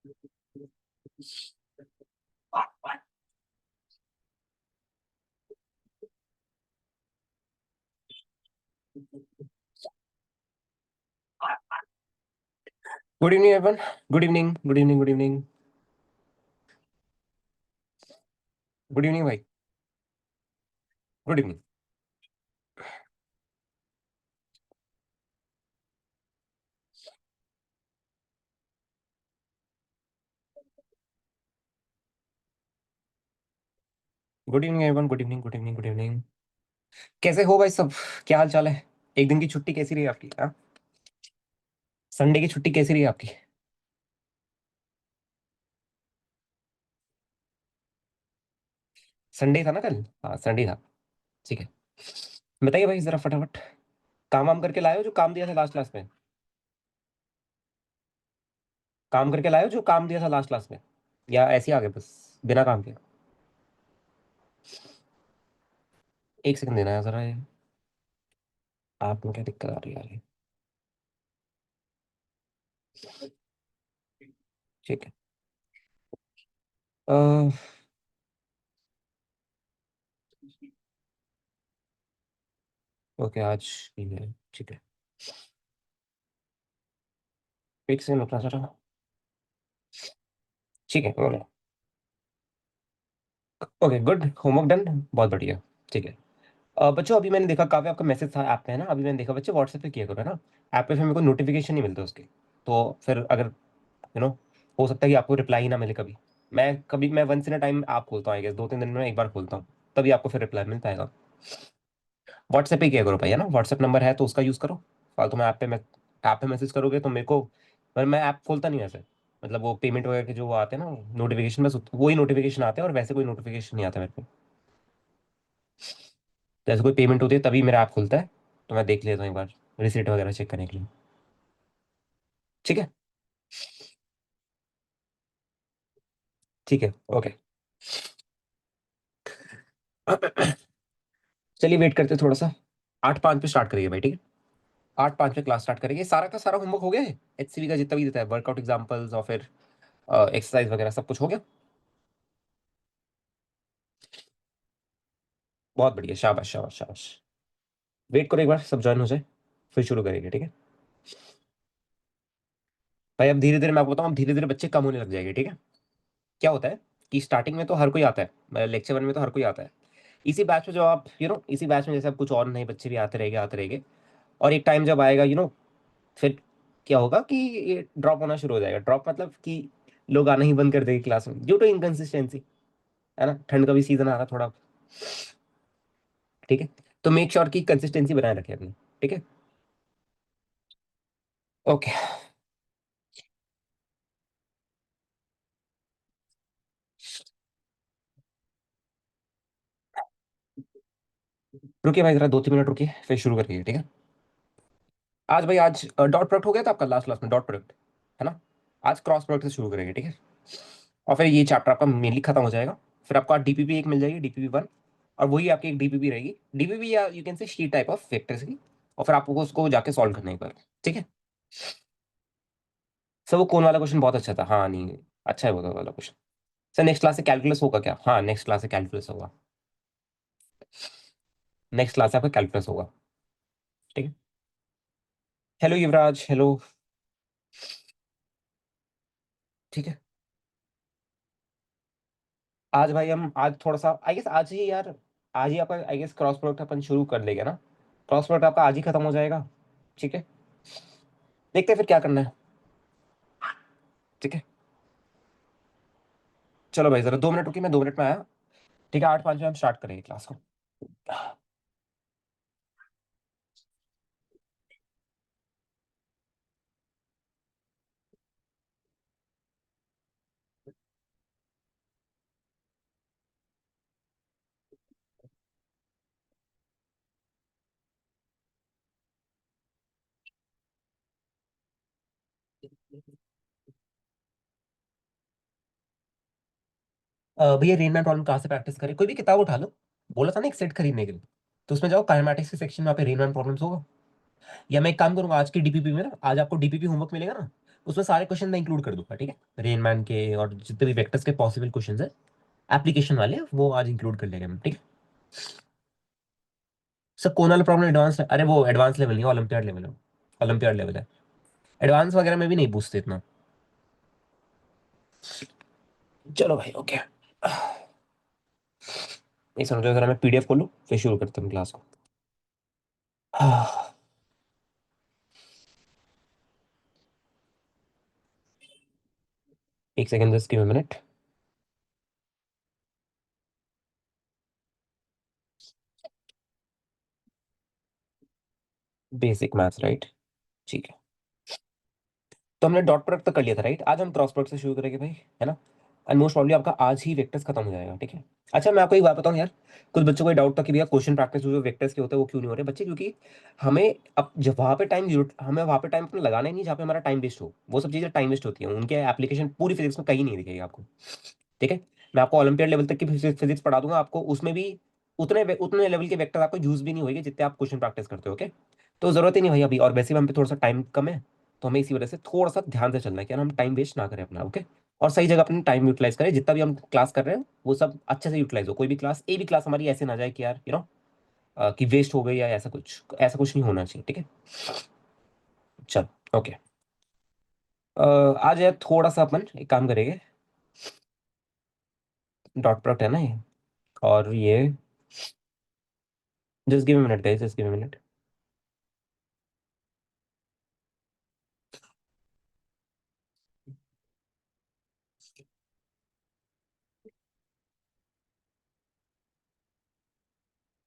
Good evening everyone. Good evening, good evening, good evening. Good इवनिंग भाई। Good evening. Good evening everyone. Good evening, good evening, good evening. कैसे हो भाई सब? क्या हाल चाल है? एक दिन की छुट्टी कैसी रही आपकी? हाँ, संडे की छुट्टी कैसी रही आपकी? संडे था ना कल? हाँ, संडे था। ठीक है। बताइए भाई जरा फटाफट। काम वाम करके लाए हो जो काम दिया था लास्ट क्लास में? काम करके लाए हो जो काम दिया था लास्ट क्लास में, या ऐसे ही आ गए बस बिना काम के? एक सेकंड देना है जरा ये। आप में क्या दिक्कत आ रही है यार ये? ठीक है। अह, ओके, आज नहीं है। ठीक है। एक सेकंड रुकना जरा। ठीक है, okay. Okay, good. Homework done, बहुत बढ़िया। ठीक है। बच्चों, अभी मैंने देखा काफी आपका मैसेज था ऐप पे, है ना? अभी मैंने देखा बच्चे व्हाट्सएप पे किया करो, है ना? ऐप पे फिर मेरे को नोटिफिकेशन नहीं मिलता उसके। तो फिर अगर यू नो हो सकता है कि आपको रिप्लाई ही ना मिले कभी। मैं once in a time app खोलता हूँ, आई गेस 2-3 दिन में एक बार खोलता हूँ। तभी आपको फिर रिप्लाई मिल पाएगा। व्हाट्सएप पे किया करो भाई, है ना? व्हाट्सएप नंबर है तो उसका यूज करो। फालतू में ऐप पे मैसेज करोगे तो मेरे को, पर मैं ऐप खोलता नहीं वैसे। मतलब वो पेमेंट वगैरह के जो वो आते हैं ना नोटिफिकेशन, बस वही नोटिफिकेशन आते हैं, और वैसे कोई नोटिफिकेशन नहीं आता मेरे को। जैसे कोई पेमेंट होती है तभी मेरा ऐप खुलता है। तो मैं देख लेता हूँ एक बार, रिसीट वगैरह चेक करने के लिए। ठीक है। ठीक है, ओके। चलिए वेट करते हैं थोड़ा सा। 8:05 पे स्टार्ट करिए भाई, ठीक है? 8:05 पे क्लास स्टार्ट करेंगे। सारा का सारा होमवर्क हो गया है एचसीवी का, जितना भी देता है, वर्कआउट एग्जांपल्स और फिर एक्सरसाइज वगैरह सब कुछ हो गया? बहुत बढ़िया, शाबाश शाबाश शाबाश। वेट करो एक बार सब ज्वाइन हो जाए, फिर शुरू करेंगे, ठीक है? भाई अब धीरे धीरे मैं आपको बताऊँ, अब धीरे धीरे बच्चे कम होने लग जाएंगे, ठीक है? क्या होता है कि स्टार्टिंग में तो हर कोई आता है, लेक्चर 1 में तो हर कोई आता है। इसी बैच में जो आप इसी बैच में जैसे अब कुछ और नए बच्चे भी आते रहेंगे। और एक टाइम जब आएगा फिर क्या होगा कि ये ड्रॉप होना शुरू हो जाएगा। ड्रॉप मतलब कि लोग आना ही बंद कर देंगे क्लास में ड्यू टू इनकन्सिस्टेंसी, है ना? ठंड का भी सीजन आ रहा है थोड़ा। ठीक है। तो मेक श्योर की कंसिस्टेंसी बनाए रखें अपनी। ठीक है। ओके। रुकिए भाई जरा 2-3 मिनट रुकिए, फिर शुरू करिए, ठीक है? आज भाई, आज डॉट प्रोडक्ट हो गया था आपका लास्ट क्लास में, डॉट प्रोडक्ट, है ना? आज क्रॉस प्रोडक्ट से शुरू करेंगे, ठीक है? और फिर ये चैप्टर आपका मेनली खत्म हो जाएगा। फिर आपको डीपीपी एक मिल जाएगी, डीपीपी 1। और वही आपकी एक डीपीपी रहेगी, डीपीपी या you can say she type of vectors की। और फिर आपको उसको जाके सॉल्व करने पर, ठीक है? सर वो कौन वाला क्वेश्चन बहुत अच्छा था, हाँ नहीं, अच्छा है वो वाला क्वेश्चन। सर नेक्स्ट क्लास से कैलकुलस होगा क्या? हाँ, नेक्स्ट क्लास से कैलकुलस होगा। नेक्स्ट क्लास से आपका कैलकुलस होगा। ठीक है। हेलो युवराज, हेलो। ठीक है। आज भाई हम आज थोड़ा सा आई गेस आज ही यार, आज ही आपका आई गेस क्रॉस प्रोडक्ट अपन शुरू कर लेंगे ना? क्रॉस प्रोडक्ट आपका आज ही खत्म हो जाएगा। ठीक है। देखते हैं फिर क्या करना है। ठीक है। चलो भाई जरा 2 मिनट रुकिए, मैं 2 मिनट में आया। ठीक है, 8:05 में हम स्टार्ट करेंगे क्लास को। भैया रेनमैन प्रॉब्लम कहाँ से प्रैक्टिस करें? कोई भी किताब उठा लो। बोला था ना एक सेट खरीदने के लिए। तो उसमें जाओ, काइनेमैटिक्स के सेक्शन में, वहाँ पे रेनमैन प्रॉब्लम्स होगा। या मैं एक काम करूंगा, आज की डीपीपी में ना, आज आपको डीपीपी होमवर्क मिलेगा ना, उसमें सारे क्वेश्चन मैं इंक्लूड कर दूंगा, ठीक है, रेनमैन के और जितने भी वेक्टर्स के पॉसिबल क्वेश्चन है एप्लीकेशन वाले, वो आज इंक्लूड कर लेंगे हम, ठीक है। सर कोनल प्रॉब्लम एडवांस, अरे वो एडवांस लेवल नहीं, ओलंपियाड लेवल है, ओलंपियाड लेवल है। एडवांस वगैरह में भी नहीं पूछते इतना। चलो भाई, ओके। एक समझो, जरा मैं पीडीएफ खोलूं फिर शुरू करते हैं क्लास को। एक second, just give a minute. Basic maths, right? ठीक है। तो हमने डॉट प्रोडक्ट तक कर लिया था, राइट? आज हम क्रॉस प्रोडक्ट से शुरू करेंगे भाई, है ना? एंड मोस्ट प्रॉब्ली आपका आज ही वेक्टर्स खत्म हो जाएगा, ठीक है। अच्छा, मैं आपको एक बात बताऊं यार, कुछ बच्चों को डाउट था कि भैया क्वेश्चन प्रैक्टिस जो वेक्टर्स के होते हैं वो क्यों नहीं हो रहे बच्चे, क्योंकि हमें अब जब वहाँ पे हमें वहाँ पे टाइम अपना लगाना ही नहीं जहाँ पे हमारा टाइम वेस्ट हो। वो सब चीज़ें टाइम वेस्ट होती हैं, उनके एप्लीकेशन पूरी फिजिक्स में कहीं नहीं दिखेगी आपको, ठीक है। मैं आपको ओलंपियड लेवल तक की फिजिक्स पढ़ा दूंगा आपको, उसमें भी उतने लेवल के वेक्टर आपको यूज भी नहीं होगी जितने आप क्वेश्चन प्रैक्टिस करते हो, ओके। तो जरूरत ही नहीं भाई अभी, और वैसे भी हम पे थोड़ा सा टाइम कम है, तो हमें इसी वजह से थोड़ा सा ध्यान से चलना है कि यार हम टाइम वेस्ट ना करें अपना, ओके। और सही जगह अपने टाइम यूटिलाइज करें, जितना भी हम क्लास कर रहे हैं वो सब अच्छे से यूटिलाइज हो। कोई भी क्लास, ए भी क्लास हमारी ऐसे ना जाए कि यार कि वेस्ट हो गई या ऐसा कुछ नहीं होना चाहिए, ठीक है। चल, ओके। आज यार थोड़ा सा अपन एक काम करेंगे, डॉट प्रोडक्ट है ना ये, और ये, just give minute guys, just give minute.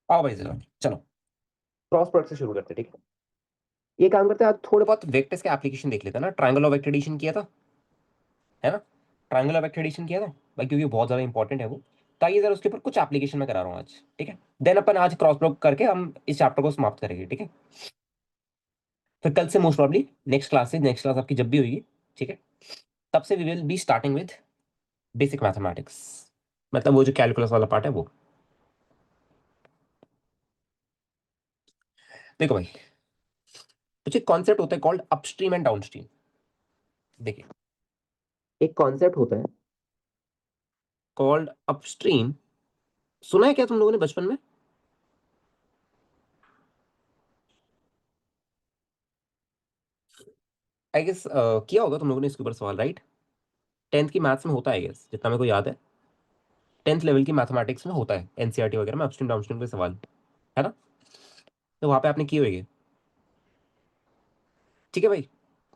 आओ भाई जरा, चलो क्रॉस प्रोडक्ट से शुरू करते हैं, ठीक है। ये काम करते हैं, आज थोड़े बहुत वेक्टर्स के एप्लीकेशन देख लेते हैं ना। ट्रायंगल ऑफ वेक्टर एडिशन किया था, है ना? ट्रायंगल ऑफ वेक्टर एडिशन किया था भाई, क्योंकि बहुत ज्यादा इंपॉर्टेंट है वो। तो आइए जरा उसके ऊपर कुछ एप्लीकेशन में करा रहा हूँ आज, ठीक है। देन अपन आज क्रॉस प्रोडक्ट करके हम इस चैप्टर को समाप्त करेंगे, ठीक है। फिर कल से मोस्ट प्रॉब्ली नेक्स्ट क्लास आपकी जब भी होगी, ठीक है, तब से we will be starting with basic mathematics, मतलब वो जो कैलकुलस वाला पार्ट है वो। देखो भाई, कुछ एक कॉन्सेप्ट होता है कॉल्ड अपस्ट्रीम एंड डाउनस्ट्रीम। देखिए, एक कॉन्सेप्ट होता है कॉल्ड अपस्ट्रीम। सुना है क्या तुम लोगों ने बचपन में? आई गेस किया होगा तुम लोगों ने इसके ऊपर सवाल, राइट? 10th की मैथ्स में होता है, आई गेस, जितना मेरे को याद है। 10th लेवल की मैथमेटिक्स में होता है, एनसीईआरटी वगैरह में अपस्ट्रीम डाउनस्ट्रीम के सवाल, है ना? तो वहां पे आपने किए होंगे, ठीक है भाई।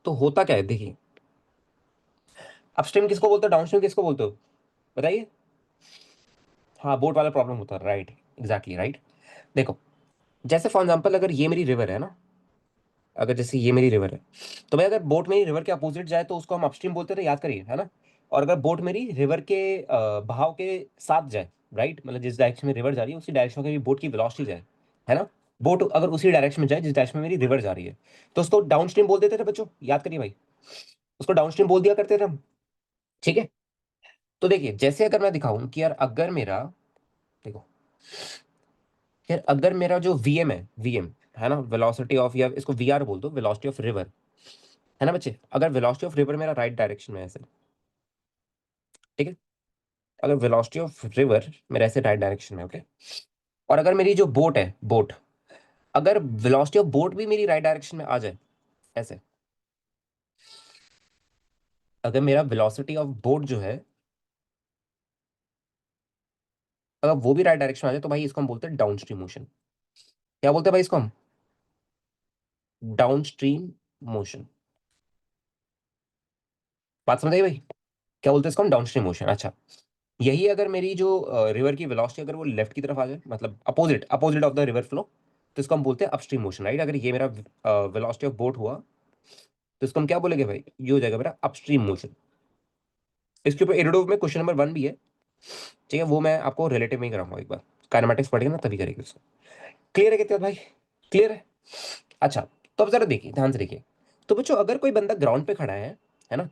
तो होता क्या है, देखिए, अपस्ट्रीम किसको बोलते हो, डाउनस्ट्रीम किसको बोलते हो, बताइए। हाँ, बोट वाला प्रॉब्लम होता है, राइट, एग्जैक्टली राइट। देखो, जैसे फॉर एग्जाम्पल अगर ये मेरी रिवर है ना, अगर जैसे ये मेरी रिवर है, तो भाई अगर बोट मेरी रिवर के अपोजिट जाए तो उसको हम अपस्ट्रीम बोलते थे, याद करिए, है ना? और अगर बोट मेरी रिवर के बहाव के साथ जाए, राइट, मतलब जिस डायरेक्शन में रिवर जा रही है उसी डायरेक्शन में बोट की वेलोसिटी जाए, है ना? बोट अगर उसी डायरेक्शन में जाए जिस डायरेक्शन में मेरी रिवर जा रही है, तो उसको डाउन स्ट्रीम बोल देते थे बच्चों, याद करिए भाई, उसको डाउन स्ट्रीम बोल दिया करते थे हम, ठीक है। तो देखिए, जैसे अगर मैं दिखाऊं कि यार अगर मेरा, देखो यार, अगर मेरा जो वीएम है, वीएम, है ना, वेलोसिटी ऑफ, या इसको वीआर बोल दो, वेलोसिटी ऑफ रिवर, है ना बच्चे? अगर वेलोसिटी ऑफ रिवर मेरा राइट डायरेक्शन में है ऐसे, ठीक है, अगर वेलोसिटी ऑफ रिवर मेरा ऐसे राइट डायरेक्शन में, ओके, और अगर मेरी जो बोट है, बोट, अगर वेलोसिटी ऑफ बोट भी मेरी राइट डायरेक्शन में आ जाए ऐसे, अगर मेरा वेलोसिटी ऑफ बोट जो है, अगर वो भी राइट डायरेक्शन में आ जाए, तो भाई इसको हम बोलते हैं डाउन स्ट्रीम मोशन। क्या बोलते हैं भाई इसको हम? Down stream motion. बात समझ आई भाई? क्या बोलते हैं इसको हम? Down stream motion. अच्छा, यही अगर मेरी जो रिवर की वेलोसिटी अगर वो लेफ्ट की तरफ आ जाए, मतलब opposite opposite of the river flow, तो इसको हम बोलते हैं अपस्ट्रीम मोशन, राइट? अगर ये मेरा वेलोसिटी ऑफ बोट हुआ, तो इसको हम क्या बोलेंगे भाई? ये हो जाएगा मेरा अपस्ट्रीम मोशन। इसके ऊपर एरोडोव में क्वेश्चन नंबर 1 भी है, ठीक है, वो मैं आपको रिलेटिव में ही कराऊंगा एक बार, काइनेमेटिक्स पढ़ेंगे ना तभी करेंगे उसको। क्लियर है कितना भाई? क्लियर है? अच्छा, तो अब जरा देखिए, ध्यान से देखिए। तो बच्चों, अगर कोई बंदा ग्राउंड पे खड़ा है ना,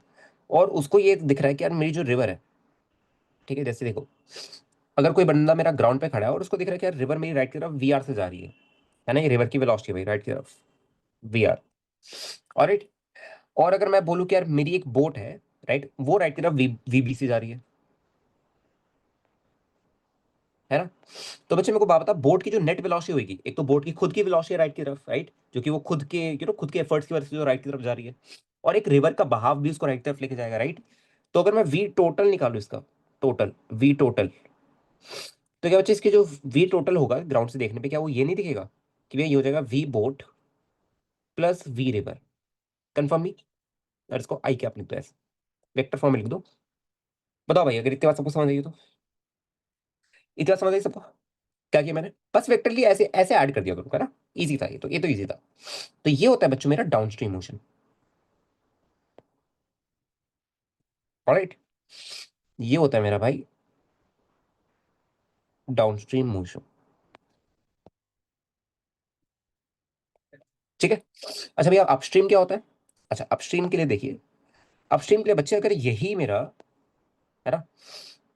और उसको ये दिख रहा है कि यार मेरी जो रिवर है, ठीक है, जैसे देखो, अगर कोई बंदा मेरा ग्राउंड पे खड़ा है और उसको दिख रहा है कि यार रिवर मेरी राइट की तरफ वीआर से जा रही है ना, ये रिवर की वेलोसिटी है भाई राइट की तरफ, वीआर, ऑलराइट। और अगर मैं बोलूं कि यार मेरी एक बोट है, राइट, वो राइट की तरफ वीबी से जा रही है ना। तो बच्चे मेरे को बात बता, बोट की जो नेट वेलोसिटी होगी, एक तो बोट की खुद की वेलोसिटी है राइट की तरफ, राइट, जो कि वो खुद के खुद के एफर्ट्स की वजह से जो राइट की तरफ जा रही है, और एक रिवर का बहाव भी उसको राइट की तरफ लेके जाएगा, राइट। तो अगर मैं वी टोटल निकालू इसका, टोटल वी टोटल, तो क्या बच्चे इसके जो वी टोटल होगा ग्राउंड से देखने पे, क्या वो ये नहीं दिखेगा कि भैया ये हो जाएगा V boat plus V river. Confirm भी। और इसको आई कैप लिख दो, ऐसे वेक्टर फॉर्म में लिख दो। बताओ भाई, अगर इतनी बात सबको समझ आई हो तो, इतनी बात समझ आई सबको। क्या किया मैंने, बस वेक्टर लिए ऐसे ऐसे ऐड कर दिया करो, है ना। इजी था ये तो, ये तो इजी था। तो ये होता है बच्चों मेरा डाउनस्ट्रीम मोशन। ऑलराइट, ये होता है मेरा भाई डाउनस्ट्रीम मोशन। ठीक है। अच्छा भैया, अपस्ट्रीम क्या होता है। अच्छा, अपस्ट्रीम के लिए देखिए, अपस्ट्रीम के लिए बच्चे अगर यही मेरा, है ना,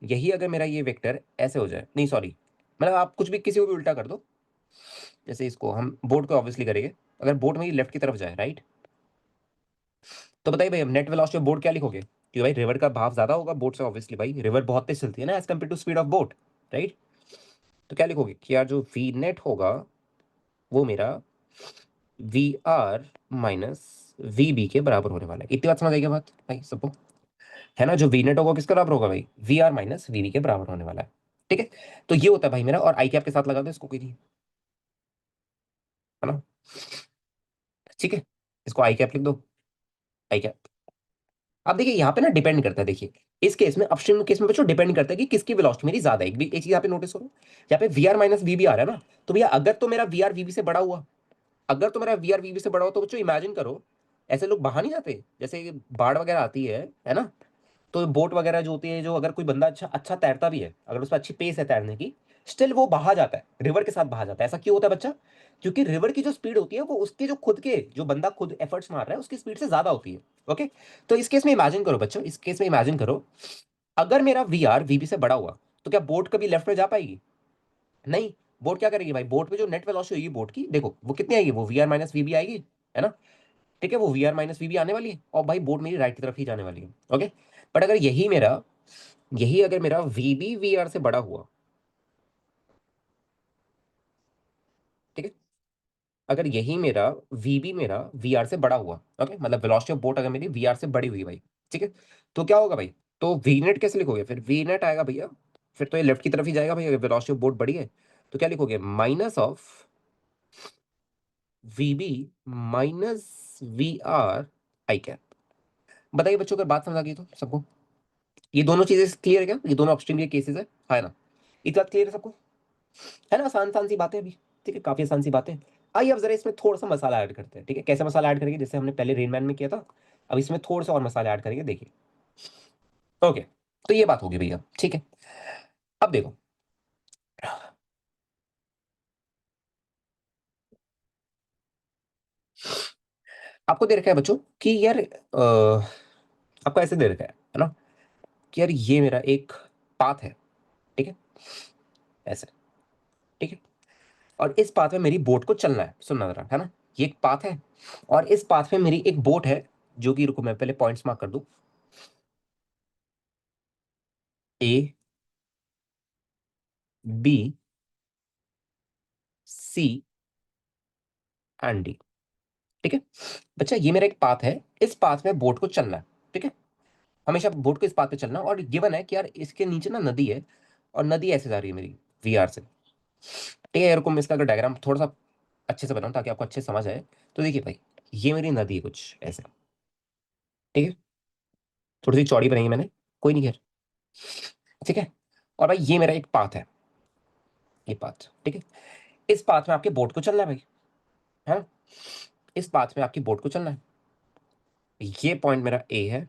यही अगर मेरा ये वेक्टर ऐसे हो जाए, नहीं सॉरी, मतलब आप कुछ भी किसी को भी उल्टा कर दो, जैसे इसको हम बोट को ऑब्वियसली करेंगे, अगर बोट मेरी लेफ्ट की तरफ जाए, राइट, तो बताइए भाई, हम नेट वेलोसिटी ऑफ बोट क्या लिखोगे, कि भाई रिवर का भाव ज्यादा होगा बोट से, ऑब्वियसली भाई रिवर बहुत तेज चलती है ना as compare to speed of boat, right. तो क्या लिखोगे कि यार जो वी नेट होगा वो मेरा V R minus V B के बराबर होने वाला है। इतनी बात समझ आएगी बात भाई सबको, है ना। जो वी नेट होगा किसके बराबर होगा भाई, V R minus V B के बराबर होने वाला है। ठीक है। तो ये होता है भाई मेरा, और आई कैप के साथ लगा दो इसको, कोई नहीं, है ना। ठीक है, इसको आई कैप लिख दो, आई कैप। अब देखिए यहाँ पे ना डिपेंड करता है, देखिए इस केस में, अपस्ट्रीम केस में बच्चों डिपेंड करता है कि किसकी वेलोसिटी मेरी ज्यादा है। एक चीज यहाँ पे नोटिस करो, यहाँ पे V R minus V B आ रहा है ना, तो भैया अगर तो मेरा वी आर वी बी से बड़ा हुआ, अगर तो मेरा वी आर वी बी से बड़ा हो, तो बच्चों इमेजिन करो, ऐसे लोग बहा नहीं जाते, जैसे बाढ़ वगैरह आती है ना, तो बोट वगैरह जो होती है, जो अगर कोई बंदा अच्छा अच्छा तैरता भी है, अगर उस पर अच्छी पेस है तैरने की, स्टिल वो बहा जाता है, रिवर के साथ बहा जाता है। ऐसा क्यों होता है बच्चा, क्योंकि रिवर की जो स्पीड होती है वो उसके जो खुद के, जो बंदा खुद एफर्ट्स मार रहा है उसकी स्पीड से ज्यादा होती है। ओके। तो इस केस में इमेजिन करो बच्चों, इस केस में इमेजिन करो, अगर मेरा वी आर वीबी से बड़ा हुआ, तो क्या बोट कभी लेफ्ट में जा पाएगी, नहीं। बोट क्या करेगी भाई, बोट पे जो नेट वेलोसिटी होगी बोट की, देखो वो कितनी आएगी, वो वी आर माइनस वीबी आएगी, है ना। ठीक है, वो वी आर माइनस वीबी आने वाली है, और भाई बोट मेरी राइट की तरफ ही जाने वाली है। ओके। बट अगर यही मेरा, यही अगर मेरा वीबी वी आर से बड़ा हुआ, ठीक है, अगर यही मेरा वीबी मेरा वी आर से बड़ा हुआ, ओके, मतलब वेलोसिटी ऑफ बोट अगर मेरी वी आर से बड़ी हुई भाई, ठीक है, तो क्या होगा भाई, तो वी नेट कैसे लिखोगे फिर, वी नेट आएगा भैया, फिर तो ये लेफ्ट की तरफ ही जाएगा भाई, अगर वेलोसिटी ऑफ बोट बड़ी है, तो क्या लिखोगे, minus of V B minus V R I cap. बताइए बच्चों, अगर बात समझ आ गई तो सबको, ये दोनों चीजें क्लियर है क्या, ये दोनों अपस्ट्रीम के केसेस है ना, इतना क्लियर है सबको, है ना। आसान आसान सी बातें अभी, ठीक है, काफी आसान सी बातें। आइए अब जरा इसमें थोड़ा सा मसाला ऐड करते हैं, ठीक है। कैसे मसाला ऐड करेंगे, जैसे हमने पहले रेनमैन में किया था, अब इसमें थोड़ा सा और मसाला ऐड करेंगे, देखिए। ओके, तो ये बात होगी भैया, ठीक है। अब देखो, आपको दे रखा है बच्चों कि यार आपको ऐसे दे रखा है ना, कि यार ये मेरा एक पाथ है, ठीक है, ऐसे, ठीक है, और इस पाथ में मेरी बोट को चलना है, सुनना जरा, है ना। ये एक पाथ है, और इस पाथ में मेरी एक बोट है, जो कि, रुको मैं पहले पॉइंट्स मार्क कर दूं, ए, बी, सी एंड डी। ठीक है बच्चा, ये मेरा एक पाथ है, इस पाथ में बोट को चलना है, ठीक है, हमेशा बोट को इस पाथ पे चलना है, और गिवन है कि यार इसके नीचे ना नदी है, और नदी ऐसे जा रही है मेरी वी आर से, ठीक है। यार को मैं इसका अगर डायग्राम थोड़ा सा अच्छे से बनाऊं ताकि आपको अच्छे से समझ आए, तो देखिए भाई, ये मेरी नदी है कुछ ऐसे, ठीक है, थोड़ी सी चौड़ी बनाई है मैंने, कोई नहीं खैर, ठीक है। और भाई ये मेरा एक पाथ है, ये पाथ, ठीक है, इस पाथ में आपके बोट को चलना है भाई, है ना, इस पाथ में आपकी बोट को चलना है, ये पॉइंट मेरा ए है,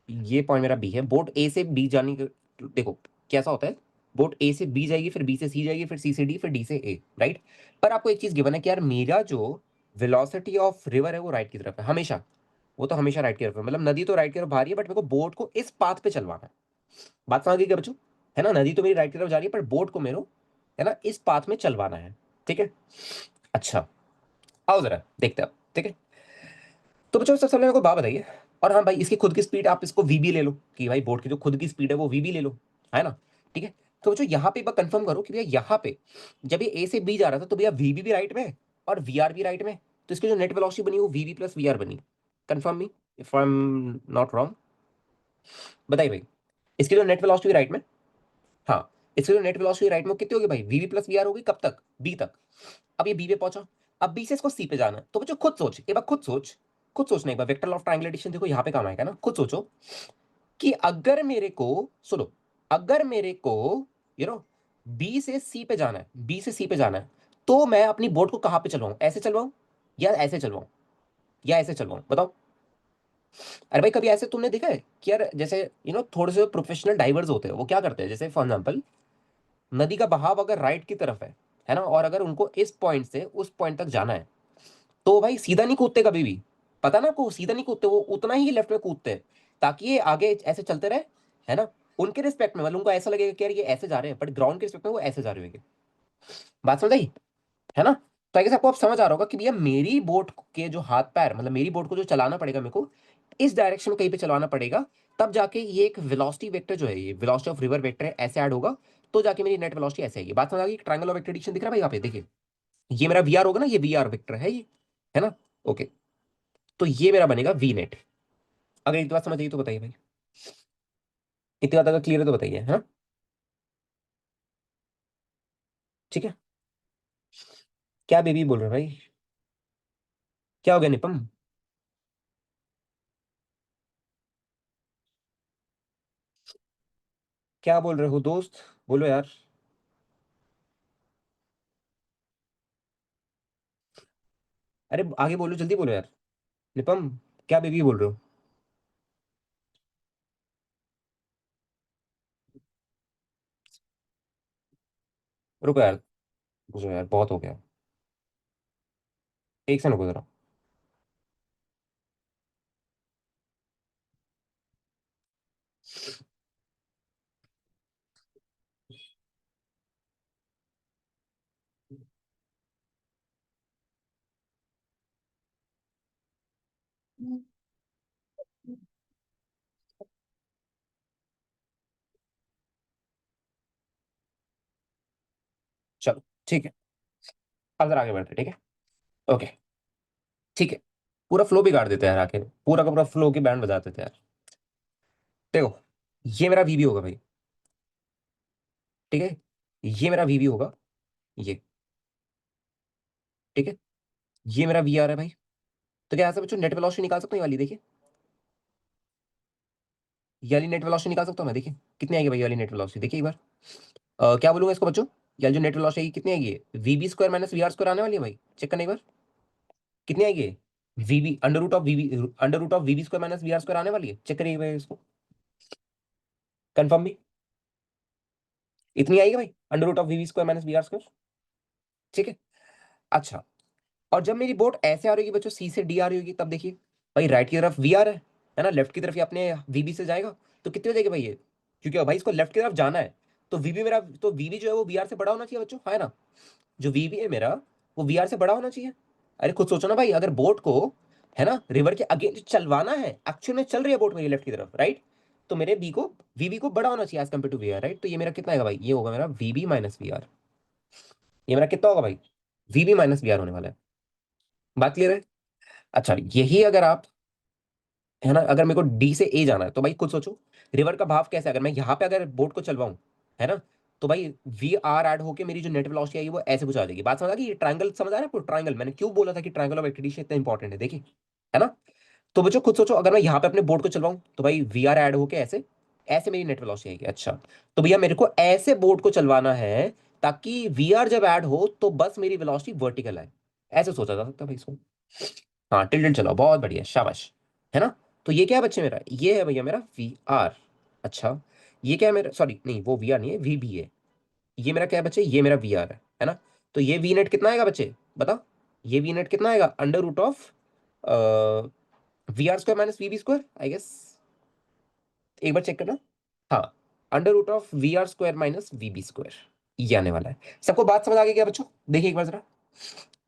ये पॉइंट मेरा बी है, बोट ए से बी जाने के, देखो कैसा होता है, बोट ए से बी जाएगी, फिर बी से सी जाएगी, फिर सी से डी, फिर डी से ए, राइट। पर आपको एक चीज गिवन है कि यार मेरा जो वेलोसिटी ऑफ रिवर है वो राइट की तरफ है हमेशा, वो तो हमेशा राइट की तरफ है, मतलब नदी तो राइट की तरफ भारी है, बट मेरे को बोट को इस पाथ पे चलवाना है। बात समझ गई क्या बच्चों, है ना, नदी तो मेरी राइट की तरफ जा रही है, पर बोट को मेरे, है ना, इस पाथ में चलवाना है, ठीक है। अच्छा, आओ जरा देखते हैं, ठीक है। तो बच्चों सबसे पहले मेरे को बात बताइए। और हाँ भाई, इसकी खुद की स्पीड आप इसको वी भी ले लो, कि भाई बोर्ड की जो खुद की स्पीड है वो वी भी ले लो, है ना। ठीक है। तो बच्चों यहाँ पे एक बार कंफर्म करो कि भैया यहाँ पे जब ये ए से बी जा रहा था तो भैया वी भी राइट में है और वी आर भी राइट में है। तो इसकी जो नेट वेलोसिटी बनी वो V B plus V R बनी। Confirm me if I am not wrong. बताइए भाई, इसकी जो नेट वेलोसिटी राइट में। हाँ, इसकी जो नेट वेलोसिटी राइट में कितनी होगी भाई, V B plus V R होगी कब तक, बी तक। अब ये बी पे पहुंचा, अब बी से इसको सी पे जाना है। तो बच्चों खुद सोच, एक बार खुद सोच, खुद सोचना एक बार, वेक्टर ऑफ ट्रायंगल एडिशन देखो यहाँ पे काम आएगा ना। खुद सोचो कि अगर मेरे को, सुनो, अगर मेरे को यू नो बी से सी पे जाना है, बी से सी पे जाना है, तो मैं अपनी बोट को कहां पे चलवाऊं, ऐसे चलवाऊं या ऐसे चलवाऊं या ऐसे चलवाऊं, बताओ। अरे भाई कभी ऐसे तुमने देखा है कि यार जैसे थोड़े से प्रोफेशनल डाइवर्स होते हैं, वो क्या करते हैं, जैसे फॉर एग्जाम्पल नदी का बहाव अगर राइट की तरफ है ना, और अगर उनको इस पॉइंट से उस पॉइंट तक जाना है, तो भाई सीधा नहीं कूदते कभी भी। पता ना, को सीधा नहीं कूदते, वो उतना ही लेफ्ट में कूदते हैं ताकि ये आगे ऐसे चलते रहे, है ना। उनके रिस्पेक्ट में मतलब उनको ऐसा लगेगा कि यार ये ऐसे जा रहे हैं, बट ग्राउंड के रिस्पेक्ट में वो ऐसे जा रहे होंगे। बात समझ आई, है ना। तो आई गेस आपको अब समझ आ रहा होगा कि भैया मेरी बोट के जो हाथ पैर, मतलब मेरी बोट को जो चलाना पड़ेगा मेरे को, इस डायरेक्शन में कहीं पे चलाना पड़ेगा, तब जाके ये एक वेलोसिटी वेक्टर जो है, ये वेलोसिटी ऑफ रिवर वेक्टर है, ऐसे ऐड होगा, तो जाके मेरी नेट वेलोसिटी ऐसे आएगी। बात समझ आ गई। ट्रायंगल ऑफ वेक्टर एडिशन दिख रहा है भाई यहाँ पे, देखिए ये मेरा वी आर होगा ना, ये वी आर वेक्टर है ये, है ना। ओके, तो ये मेरा बनेगा वी नेट। अगर इतनी बात समझ आई तो बताइए भाई, इतनी बात अगर क्लियर है तो बताइए, हाँ। ठीक है। क्या बेबी बोल रहे हो भाई, क्या हो गया निपम। क्या बोल रहे हो दोस्त, बोलो यार। अरे आगे बोलो, जल्दी बोलो यार। निपम, क्या बेबी बोल रहे हो। रुको यार, रुको यार, बहुत हो गया। एक सेकंड रुको जरा। चलो ठीक है, अब जरा आगे बढ़ते हैं, ठीक है। ओके, ठीक है। पूरा फ्लो बिगाड़ देते हैं यार, आके पूरा का पूरा फ्लो की बैंड बजा देते हैं यार। देखो, ये मेरा वीबी होगा भाई, ठीक है। ये मेरा वीबी होगा, ये, ठीक है। ये मेरा वी आर है भाई। तो क्या ऐसा बच्चों नेट वेलोसिटी निकाल सकते हो ये वाली, देखिए ये वाली नेट वेलोसिटी निकाल सकता हूँ मैं, देखिए कितनी आएगी भाई ये वाली नेट वेलोसिटी, देखिए एक बार। क्या बोलूंगा इसको बच्चों, ये जो नेट वेलोसिटी आएगी कितनी आएगी, V B square minus V R square आने वाली है भाई, चेक करने एक बार। कितनी आएगी, V B under root of V B, under root of V B square minus V R square आने वाली है, चेक करिए भाई इसको। कंफर्म भी, इतनी आएगी भाई under root of V B square minus V R square, ठीक है। अच्छा, और जब मेरी बोट ऐसे आ रही होगी बच्चों, सी से डी आ रही होगी, तब देखिए भाई राइट की तरफ वी आर है ना, लेफ्ट की तरफ ये अपने वीबी से जाएगा, तो कितनी हो जाएगी भाई ये, क्योंकि भाई इसको लेफ्ट की तरफ जाना है, तो वीबी मेरा, तो वीबी जो है वो वी आर से बड़ा होना चाहिए बच्चों, है ना। जो वीबी है मेरा, वो वी आर से बड़ा होना चाहिए। अरे खुद सोचो ना भाई, अगर बोट को, है ना, रिवर के अगेंस्ट चलवाना है, एक्चुअल में चल रही है बोट मेरी लेफ्ट की तरफ, राइट, तो मेरे बी को, वीबी को बड़ा होना चाहिए as compare to V R, right. तो ये मेरा कितना आएगा भाई, ये होगा मेरा वीबी माइनस वी आर। ये मेरा कितना होगा भाई, वीबी माइनस वी आर होने वाला है। बात क्लियर है। अच्छा, यही अगर आप, है ना, अगर मेरे को डी से ए जाना है, तो भाई खुद सोचो रिवर का भाव कैसे, अगर मैं यहाँ पे अगर बोट को चलवाऊं, है ना, तो भाई वी आर ऐड होके मेरी जो नेट वेलोसिटी आएगी वो ऐसे कुछ आ जाएगी। बात समझ आ गई, ये ट्रायंगल समझ आ रहा है आपको, ट्रायंगल मैंने क्यों बोला था कि ट्रायंगल ऑफ एक्टिविटी इतना इंपॉर्टेंट है, देखिए, है ना। तो बच्चों खुद सोचो, अगर मैं यहाँ पे अपने बोर्ड को चलवाऊं, तो भाई वी आर ऐड होके ऐसे, ऐसे मेरी नेट वेलोसिटी आएगी। अच्छा, तो भैया मेरे को ऐसे बोर्ड को चलवाना है ताकि वी आर जब ऐड हो तो बस मेरी वेलोसिटी वर्टिकल आए, ऐसे सोचा जा सकता है भाई इसको। हाँ, टिल्डेड चलाओ, बहुत बढ़िया, शाबाश, है ना। तो ये क्या है बच्चे मेरा, ये है भैया मेरा वी आर। अच्छा, ये क्या है मेरा, सॉरी नहीं वो वी आर नहीं है, वी बी है। ये मेरा क्या है बच्चे, ये मेरा वी आर है ना। तो ये वी नेट कितना आएगा बच्चे, बताओ। ये वी नेट कितना आएगा, under root of V R square minus V B square, I guess. एक बार चेक करना। हाँ, under root of V R square minus V B square, ये आने वाला है। सबको बात समझ आ गई क्या बच्चों, देखिए एक बार जरा,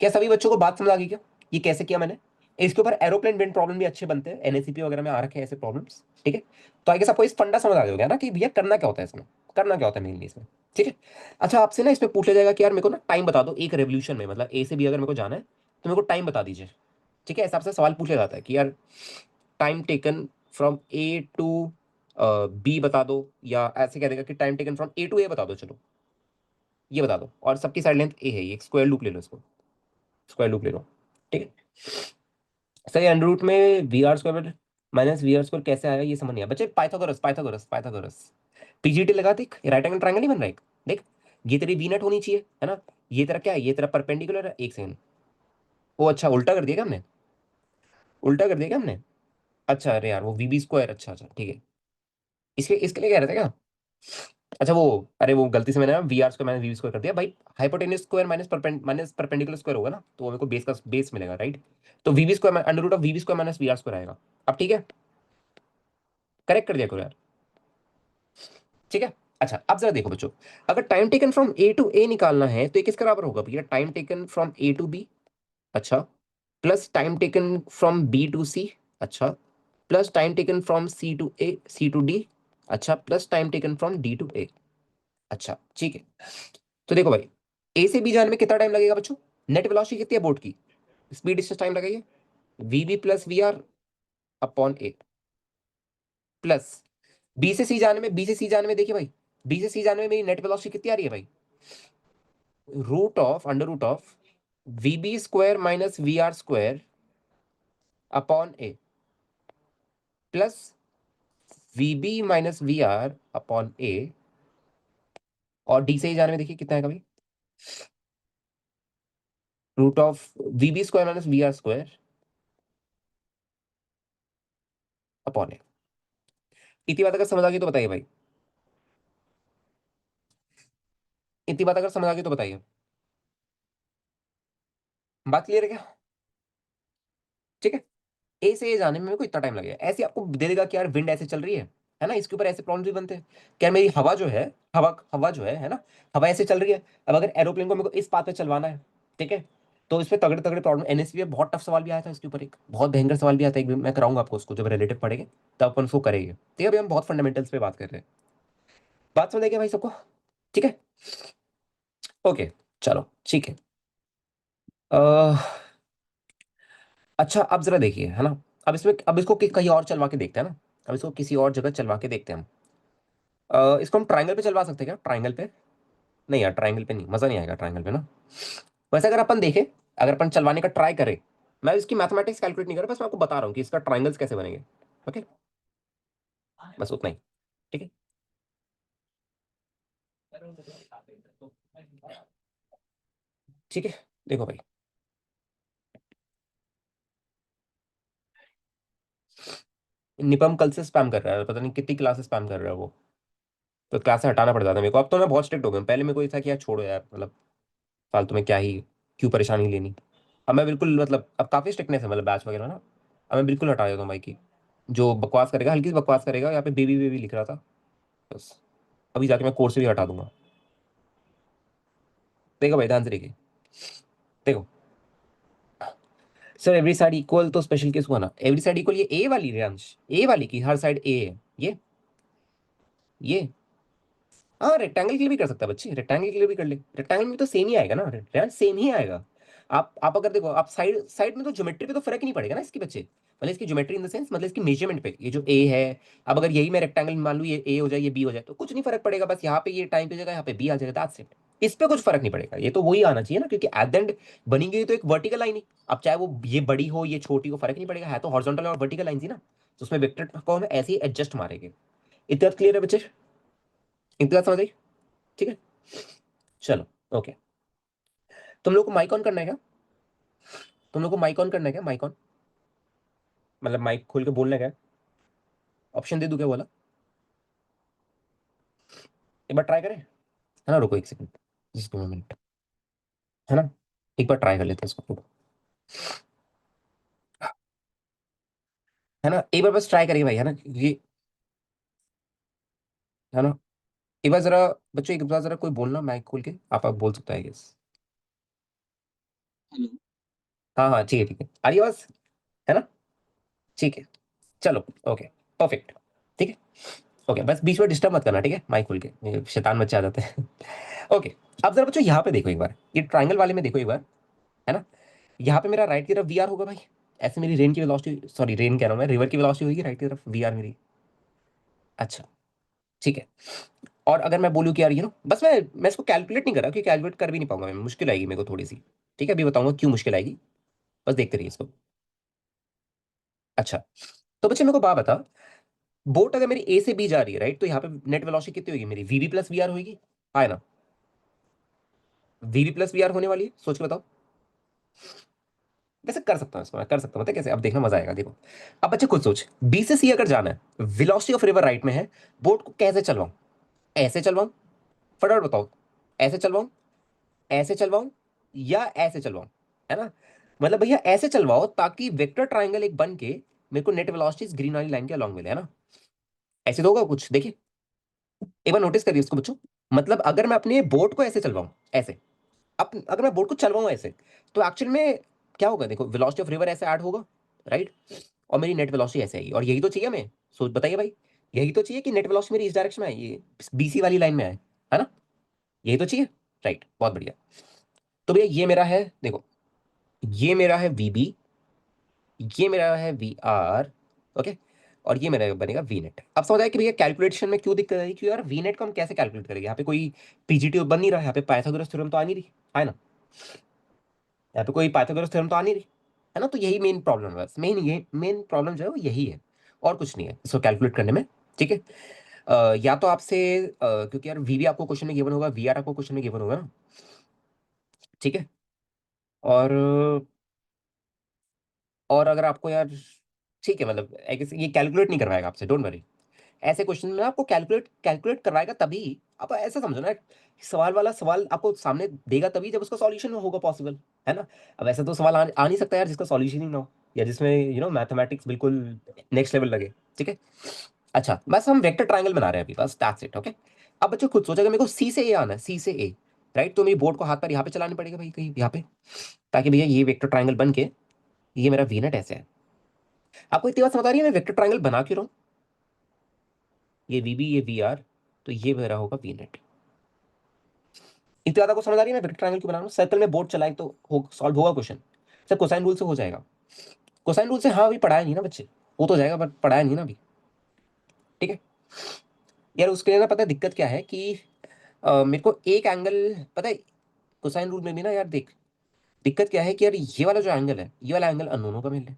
क्या सभी बच्चों को बात समझ आ गई क्या, ये कैसे किया मैंने। इसके ऊपर एरोप्लेन विंड प्रॉब्लम भी अच्छे बनते हैं, एनएसीपी वगैरह में आ रखे हैं ऐसे प्रॉब्लम्स, ठीक है। तो आई गेस आपको इस फंडा समझ आ गया ना कि भैया करना क्या होता है इसमें, करना क्या होता है मेनली इसमें, ठीक है। अच्छा आपसे ना इसमें पूछ लिया जाएगा कि यार मेरे को ना टाइम बता दो एक रेवोल्यूशन में, मतलब ए से बी अगर मेरे को जाना है तो मेरे को टाइम बता दीजिए, ठीक है। ऐसा आपसे सवाल पूछा जाता है कि यार time taken from A to B बता दो, या ऐसे कह देगा कि time taken from A to A बता दो, चलो ये बता दो, और सबकी साइड लेंथ ए है, ये स्क्वायर लूप ले लो इसको, स्क्वायर लूप ले लो, ठीक है। सर अंडर रूट में V R square minus V R square कैसे आया ये समझ नहीं आया बच्चे। पाइथागोरस पाइथागोरस पाइथागोरस पीजीटी लगा, देख राइट एंगल ट्रायंगल नहीं बन रहा है, देख ये तेरी वी नेट होनी चाहिए है ना, ये तेरा क्या है, ये तेरा परपेंडिकुलर है, एक सेकंड। ओ अच्छा उल्टा कर दिया क्या हमने, उल्टा कर दिया क्या हमने। अच्छा अरे यार वो वी बी स्क्वायर, अच्छा अच्छा ठीक है। इसके इसके लिए कह रहे थे क्या। अच्छा वो, अरे वो गलती से मैंने V R square minus V square कर दिया भाई। Hypotenuse square minus perpendicular square होगा ना, तो वो मेरे को बेस का बेस मिलेगा राइट। तो V B square under root of V B square minus V R square आएगा। अब ठीक है, करेक्ट कर दिया करो यार, ठीक है। अच्छा अब जरा देखो बच्चों, अगर time taken from A to A निकालना है तो ये किसके बराबर होगा भैया, time taken from A to B, अच्छा, plus time taken from B to C, अच्छा, plus time taken from C to A C to D, अच्छा, plus time taken from D to A, अच्छा ठीक है। तो देखो भाई, ए से बी जाने में कितना टाइम लगेगा बच्चों, नेट वेलोसिटी कितनी है बोर्ड की, स्पीड डिस्टेंस टाइम लगेगी V B plus V R upon A, plus B से सी जाने में, बी से सी जाने में देखिए भाई, बी से सी जाने में मेरी नेट वेलोसिटी कितनी आ रही है भाई, root of under root of V B square minus V R square upon A, plus V B minus V R upon A, और डी से ही जाने में देखिए कितना है भाई, root of V B square minus V R square upon A. इतनी बात अगर समझ आ गई तो बताइए भाई, इतनी बात अगर समझ आ गई तो बताइए, बात क्लियर है क्या, ठीक है। ए से ए जाने में मेरे को इतना टाइम लगेगा, ऐसे आपको दे देगा कि यार विंड ऐसे चल रही है ना, इसके ऊपर ऐसे प्रॉब्लम भी बनते हैं। क्या मेरी हवा जो है, हवा हवा जो है ना, हवा ऐसे चल रही है। अब अगर एरोप्लेन को मेरे को इस पाथ पे चलवाना है, ठीक है, तो इस पे तगड़े तगड़े प्रॉब्लम, एनएसपी में बहुत टफ सवाल भी आया था इसके ऊपर, एक बहुत भयंकर सवाल भी आता है, एक मैं कराऊंगा आपको उसको जब रिलेटिव पढ़ेंगे, तब अपन उसको करेंगे, ठीक है। अभी हम बहुत फंडामेंटल्स पे बात कर रहे हैं, बात समझ आएगी भाई सबको, ठीक है, ओके, चलो ठीक है। अह, अच्छा अब जरा देखिए है ना, अब इसमें अब इसको कहीं और चलवा के देखते हैं ना, अब इसको किसी और जगह चलवा के देखते हैं हम। इसको हम ट्राइंगल पे चलवा सकते हैं क्या, ट्राइंगल पे, नहीं यार ट्राइंगल पे नहीं, मजा नहीं आएगा ट्राइंगल पे ना। वैसे अगर अपन देखें, अगर अपन चलवाने का ट्राई करें, मैं इसकी मैथमेटिक्स कैलकुलेट नहीं कर रहा, बस मैं आपको बता रहा हूँ कि इसका ट्राइंगल्स कैसे बनेंगे, ओके, बस उतना ही, ठीक है। ठीक है, देखो भाई, निपम कल से स्पैम कर रहा है, पता नहीं कितनी क्लासेस स्पैम कर रहा है वो, तो क्लास से हटाना पड़ जाता है मेरे को। अब तो मैं बहुत स्ट्रिक्ट हो गया हूं। पहले मेरे को ये था कि यार छोड़ो यार, मतलब फालतू में क्या ही, क्यों परेशानी लेनी। अब मैं बिल्कुल मतलब अब काफी स्ट्रिक्टनेस है मतलब बैच वगैरह ना, अब मैं बिल्कुल हटा देता हूँ भाई की, जो बकवास करेगा हल्की सी बकवास करेगा, यहाँ पे बेबी बेबी लिख रहा था बस, अभी जाके मैं कोर्स से भी हटा दूंगा। देखो भाई ध्यान से देखिए, देखो सर एवरी साइड इक्वल तो स्पेशल केस हुआ ना, एवरी साइड इक्वल ये ए वाली रेंज, ए वाली की हर साइड ए है, ये हाँ रेक्टेंगल के लिए भी कर सकता है बच्चे, रेक्टेंगल के लिए भी कर ले, रेक्टेंगल में तो सेम ही आएगा ना, रेक्टेंगल सेम ही आएगा। आप अगर देखो, आप साइड साइड में तो ज्योमेट्री पे तो फर्क ही नहीं पड़ेगा ना इसके बच्चे, मतलब इसकी ज्योमेट्री इन द सेंस, मतलब इसकी मेजरमेंट पे, ये जो ए है, अब अगर यही मैं रेक्टेंगल मान लूँ, ये ए हो जाए ये बी हो जाए, तो कुछ नहीं फर्क पड़ेगा, बस यहाँ पे ये टाइम पे जगह, यहाँ पे बी आ जाएगा, दैट्स इट। इस पे कुछ फर्क नहीं पड़ेगा, ये तो वही आना चाहिए ना, क्योंकि एट द एंड बनेंगे तो एक वर्टिकल लाइन ही। अब चाहे वो ये बड़ी हो ये छोटी हो, फर्क नहीं पड़ेगा, है तो हॉरिजॉन्टल और वर्टिकल लाइन ही ना, तो उसमें वेक्टर को हम ऐसे ही एडजस्ट मारेंगे। इतना क्लियर है बच्चे, इतना समझ आई, ठीक है, चलो ओके। तुम लोग को माइक ऑन करना है क्या, तुम लोग को माइक ऑन करना है क्या, माइक ऑन, मतलब माइक खोल के बोलना है क्या, ऑप्शन दे दूं क्या बोला, एक बार ट्राई करें, है ना, रुको एक सेकंड, जस्ट 2 मिनट, है ना, एक बार ट्राई कर लेते हैं इसको, रुको, है ना, एक बार बस ट्राई करिए भाई, है ना, ये, है ना, एक बार जरा, बच्चों एक बार जरा कोई बोलना माइक खोल के, आप बोल सकता है गेस, हाँ हाँ ठीक है आ रही है आवाज, है ना? ठीक है, चलो, ओके, परफेक्ट, ठीक है। ओके, बस बीच में डिस्टर्ब मत करना, ठीक है, माइक खोल के, ये शैतान बच्चे आ जाते हैं। ओके, अब जरा बच्चों यहाँ पे देखो एक बार, ये ट्राइंगल वाले में देखो एक बार, है ना? यहाँ पे मेरा राइट की तरफ वी आर होगा भाई, ऐसे मेरी रेन की वेलोसिटी, सॉरी रेन कह रहा हूँ मैं, रिवर की वेलोसिटी होगी राइट की तरफ वी आर मेरी। अच्छा, ठीक है। और अगर मैं बोलूँ कि यार बस मैं इसको कैलकुलेट नहीं कर रहा, क्योंकि कैलकुलेट कर भी नहीं पाऊंगा मैं, मुश्किल आएगी मेरे को थोड़ी सी। ठीक है, अभी बताऊंगा क्यों मुश्किल आएगी, बस देखते रहिए इसको। अच्छा, तो बच्चे मेरे को बात बता, बोट अगर मेरी ए से बी जा रही है राइट, तो यहाँ पे नेट वेलोसिटी कितनी होगी मेरी, वीवी प्लस वी आर होगी, है ना? वीवी प्लस वी आर होने वाली है, सोच के बताओ। वैसे कर सकता हूँ इसको, मैं कर सकता हूँ, पता है कैसे, अब देखना मजा आएगा, देखो। अब बच्चे खुद सोच, बी से सी अगर जाना है, वेलोसिटी ऑफ रिवर राइट में है, बोट को कैसे चलवाऊं? ऐसे चलवाऊं? फटाफट बताओ, ऐसे चलवाऊं, ऐसे चलवाऊं, या ऐसे चलवाऊं? है ना? मतलब भैया ऐसे चलवाओ ताकि वेक्टर ट्राइंगल एक बन के मेरे को नेट वेलोसिटी ग्रीन वाली लाइन के अलॉन्ग मिले, है ना? ऐसे तो होगा कुछ, देखिए, एक बार नोटिस करिए इसको बच्चों। मतलब अगर मैं अपने बोट को ऐसे चलवाऊं, ऐसे, अब अगर मैं बोट को चलवाऊं ऐसे, तो एक्चुअल में क्या होगा, देखो, वेलोसिटी ऑफ रिवर ऐसे ऐड होगा, राइट? और मेरी नेट वेलोसिटी ऐसे आएगी, और यही तो चाहिए हमें, सोच बताइए भाई, यही तो चाहिए कि नेट वेलोसिटी मेरी इस डायरेक्शन में आए, ये बीसी वाली लाइन में आए, है ना? यही तो चाहिए, राइट, बहुत बढ़िया। तो भैया ये मेरा है, देखो, ये मेरा है वीबी, ये मेरा है वी आर, ओके, और ये मेरा बनेगा वी नेट। अब समझ आया कि भैया कैलकुलेशन में क्यों दिक्कत आई, क्यों यार वी नेट को हम कैसे कैलकुलेट करेंगे, यहाँ पे कोई पीजीटी बन नहीं रहा, यहाँ पे पाइथागोरस थ्योरम तो आ नहीं रही, है ना? यहाँ पे कोई पाइथागोरस थ्योरम तो आ नहीं रही, है ना? तो यही मेन प्रॉब्लम है, बस मेन, ये मेन प्रॉब्लम जो है वो यही है, और कुछ नहीं है इसको कैलकुलेट करने में, ठीक है। या तो आपसे क्योंकि यार वीवी आपको क्वेश्चन में गिवन होगा, वी आर आपको क्वेश्चन में गिवन होगा ना, ठीक है। और अगर आपको यार, ठीक है, मतलब आई गेस ये कैलकुलेट नहीं करवाएगा आपसे, डोंट वरी। ऐसे क्वेश्चन में आपको कैलकुलेट कैलकुलेट करवाएगा तभी, आप ऐसा समझो ना, सवाल वाला सवाल आपको सामने देगा तभी जब उसका सॉल्यूशन होगा पॉसिबल, है ना? अब ऐसा तो सवाल आ नहीं सकता यार जिसका सॉल्यूशन ही ना हो, या जिसमें मैथमेटिक्स बिल्कुल नेक्स्ट लेवल लगे, ठीक है। अच्छा, बस हम वेक्टर ट्रायंगल बना रहे हैं अभी, बस दैट्स इट, ओके। अब बच्चों खुद सोचा, अगर मेरे को सी से ए आना है, सी से ए, राइट, तो मेरी बोर्ड को हाथ पर यहाँ पे चलानी पड़ेगा भाई, कहीं यहाँ पे, ताकि भैया ये वेक्टर ट्रायंगल बन के ये मेरा वीनट ऐसे है। आपको इतनी बात समझ आ रही है मैं वेक्टर ट्रायंगल बना क्यों रहा हूँ? ये वीबी, ये वी आर, तो ये मेरा होगा वीनेट। इतनी ज्यादा को समझ आ रही है मैं वेक्टर ट्रायंगल क्यों बना रहा हूँ? सर्कल में बोर्ड चलाए तो हो सॉल्व होगा क्वेश्चन, सर कोसाइन रूल से हो जाएगा। कोसाइन रूल से, हाँ, अभी पढ़ाया नहीं ना बच्चे, हो तो जाएगा बट पढ़ाया नहीं ना अभी, ठीक है। यार उसके लिए ना, पता है दिक्कत क्या है कि मेरे को एक एंगल पता है, कोसाइन रूल में भी ना यार देख, दिक्कत क्या है कि यार ये वाला जो एंगल है, ये वाला एंगल अननोन होगा मेरे लिए,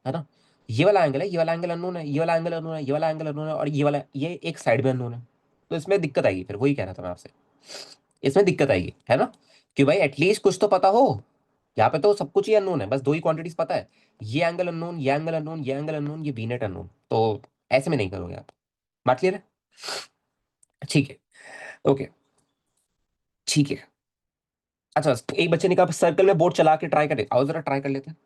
है ना? ये वाला एंगल है, ये वाला एंगल अननोन है, ये वाला एंगल अननोन है, ये वाला एंगल अननोन है, और ये एक साइड में अननोन है। तो इसमें दिक्कत आएगी, फिर वही कह रहा था मैं आपसे, इसमें दिक्कत आएगी, है ना? कि भाई एटलीस्ट कुछ तो पता हो। यहाँ पे तो सब कुछ ही अननोन है, बस दो ही क्वांटिटीज पता है, ये एंगल अननोन, ये एंगल अननोन, ये एंगल अननोन, ये बीनेट अननोन, तो ऐसे में नहीं करोगे आप। बात क्लियर है? ठीक है, ओके, ठीक है। अच्छा, एक बच्चे ने कहा सर्कल में बोर्ड चला के ट्राई करे, आओ जरा ट्राई कर लेते हैं,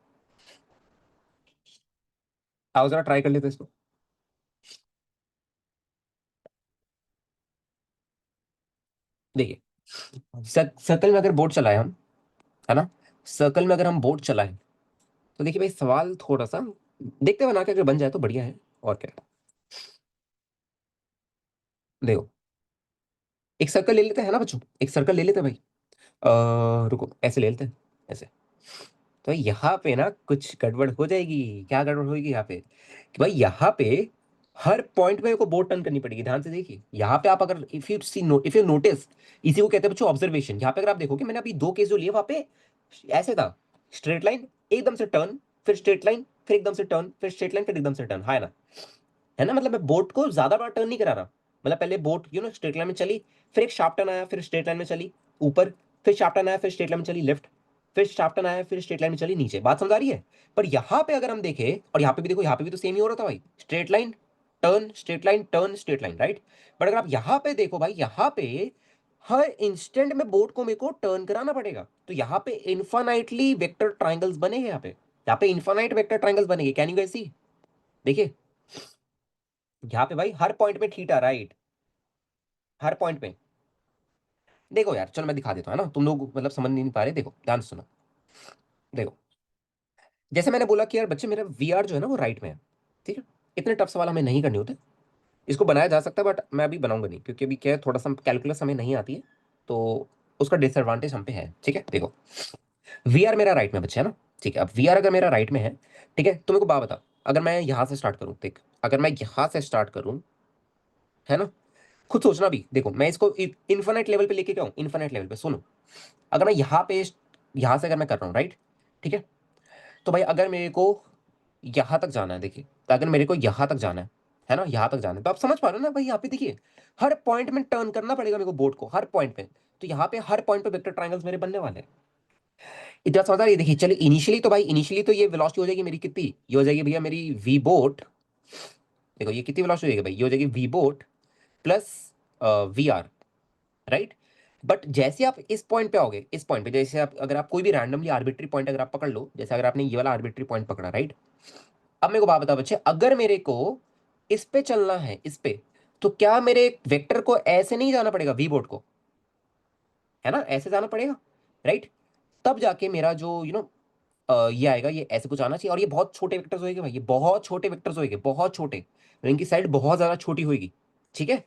आओ जरा ट्राई कर लेते हैं इसको। देखिए, सर्कल में अगर बोर्ड चलाए हम, है ना, सर्कल में अगर हम बोर्ड चलाएं, तो देखिए भाई सवाल थोड़ा सा देखते बना के, अगर बन जाए तो बढ़िया है, और क्या है। देखो, एक सर्कल ले लेते हैं ना बच्चों, एक सर्कल ले लेते हैं भाई, रुको, ऐसे ले लेते हैं, ऐसे। तो यहाँ पे ना कुछ गड़बड़ हो जाएगी। क्या गड़बड़ होगी यहाँ पे, कि भाई यहाँ पे हर पॉइंट पे को बोर्ड टर्न करनी पड़ेगी, ध्यान से देखिए। यहाँ पे आप अगर इफ यू नोटिस, इसी को कहते हैं बच्चों ऑब्जर्वेशन। यहाँ पे अगर आप देखोगे, मैंने अभी दो केस जो लिए वहां पे ऐसे था, स्ट्रेट लाइन, एकदम से टर्न, फिर स्ट्रेट लाइन, फिर एकदम से टर्न, फिर स्ट्रेट लाइन, फिर एकदम से टर्न, है ना? है ना? मतलब मैं बोट को ज्यादा बार टर्न नहीं करा रहा, मतलब पहले बोट स्ट्रेट लाइन में चली, फिर एक शार्प टर्न आया, फिर स्ट्रेट लाइन में चली ऊपर, फिर शार्प टर्न आया, फिर स्ट्रेट लाइन में चली लेफ्ट, फिर शार्प टर्न आया, फिर स्ट्रेट लाइन में चली नीचे। बात समझ आ रही है? पर यहाँ पे अगर हम देखें, और यहाँ पे भी देखो, यहाँ पे भी तो सेम ही हो रहा था भाई, straight line, turn, straight line, turn, straight line, right? But अगर आप यहाँ पे देखो भाई, यहाँ पे हर इंस्टेंट में बोट को मेरे को टर्न कराना पड़ेगा, तो यहाँ पे इन्फानाइटली वेक्टर ट्राइंगल्स बनेंगे, यहाँ पे इन्फानाइट वेक्टर ट्राइंगल्स बनेंगे। कैन यू गाइस सी? देखिए, यहाँ पे भाई हर पॉइंट पे थीटा, राइट, हर पॉइंट पे। देखो यार, चलो मैं दिखा देता हूँ, है ना? तुम लोग मतलब समझ नहीं पा रहे, देखो ध्यान से सुनो, देखो, जैसे मैंने बोला कि यार बच्चे मेरा वीआर जो है ना वो राइट में है, ठीक है। इतने टफ सवाल हमें नहीं करने होते, इसको बनाया जा सकता है बट मैं अभी बनाऊंगा नहीं, क्योंकि अभी क्या है, थोड़ा सा कैलकुलस हमें नहीं आती है, तो उसका डिसएडवांटेज हम पे है, ठीक है। देखो वीआर मेरा राइट में बच्चे है ना, ठीक है। अब वीआर अगर मेरा राइट में है, ठीक है, तो मेरे को बात बता, अगर मैं यहां से स्टार्ट करूं, देख अगर मैं यहां से स्टार्ट करूं, है ना, खुद सोचना भी, देखो मैं इसको इन्फिनिट लेवल पे लेके क्या हूं, इन्फिनिट लेवल पे सुनो। अगर मैं यहाँ पे, यहाँ से अगर मैं कर रहा हूँ राइट, ठीक है, तो भाई अगर मेरे को यहाँ तक जाना है, देखिए, तो अगर मेरे को यहाँ तक जाना है ना, यहाँ तक जाना है, तो आप समझ पा रहे हो ना भाई, यहाँ पे देखिए हर पॉइंट में टर्न करना पड़ेगा मेरे को बोर्ड को, हर पॉइंट पे। तो यहाँ पे हर पॉइंट पे वेक्टर ट्रायंगल्स मेरे बनने वाले हैं। इतना समझ आ रही है? देखिए चलिए इनिशियली तो भाई, इनिशियली तो ये वेलोसिटी हो जाएगी मेरी कितनी, ये हो जाएगी भैया मेरी वी बोट, देखो ये कितनी वेलोसिटी हो जाएगी भाई, ये हो जाएगी V boat plus V R, right. But जैसे आप इस पॉइंट पे आओगे, इस पॉइंट पे जैसे आप, अगर आप कोई भी रैंडमली आर्बिट्री पॉइंट अगर आप पकड़ लो, जैसे अगर आपने ये वाला आर्बिट्री पॉइंट पकड़ा, राइट। अब मेरे को बात बताओ बच्चे, अगर मेरे को इस पे चलना है, इस पे, तो क्या मेरे वेक्टर को ऐसे नहीं जाना पड़ेगा वी बोर्ड को, है ना, ऐसे जाना पड़ेगा, राइट। तब जाके मेरा जो ये आएगा, ये ऐसे कुछ आना चाहिए, और ये बहुत छोटे वेक्टर्स होएंगे भाई, ये बहुत छोटे वेक्टर्स होएंगे, बहुत छोटे, इनकी साइड बहुत ज्यादा छोटी होएगी, ठीक है।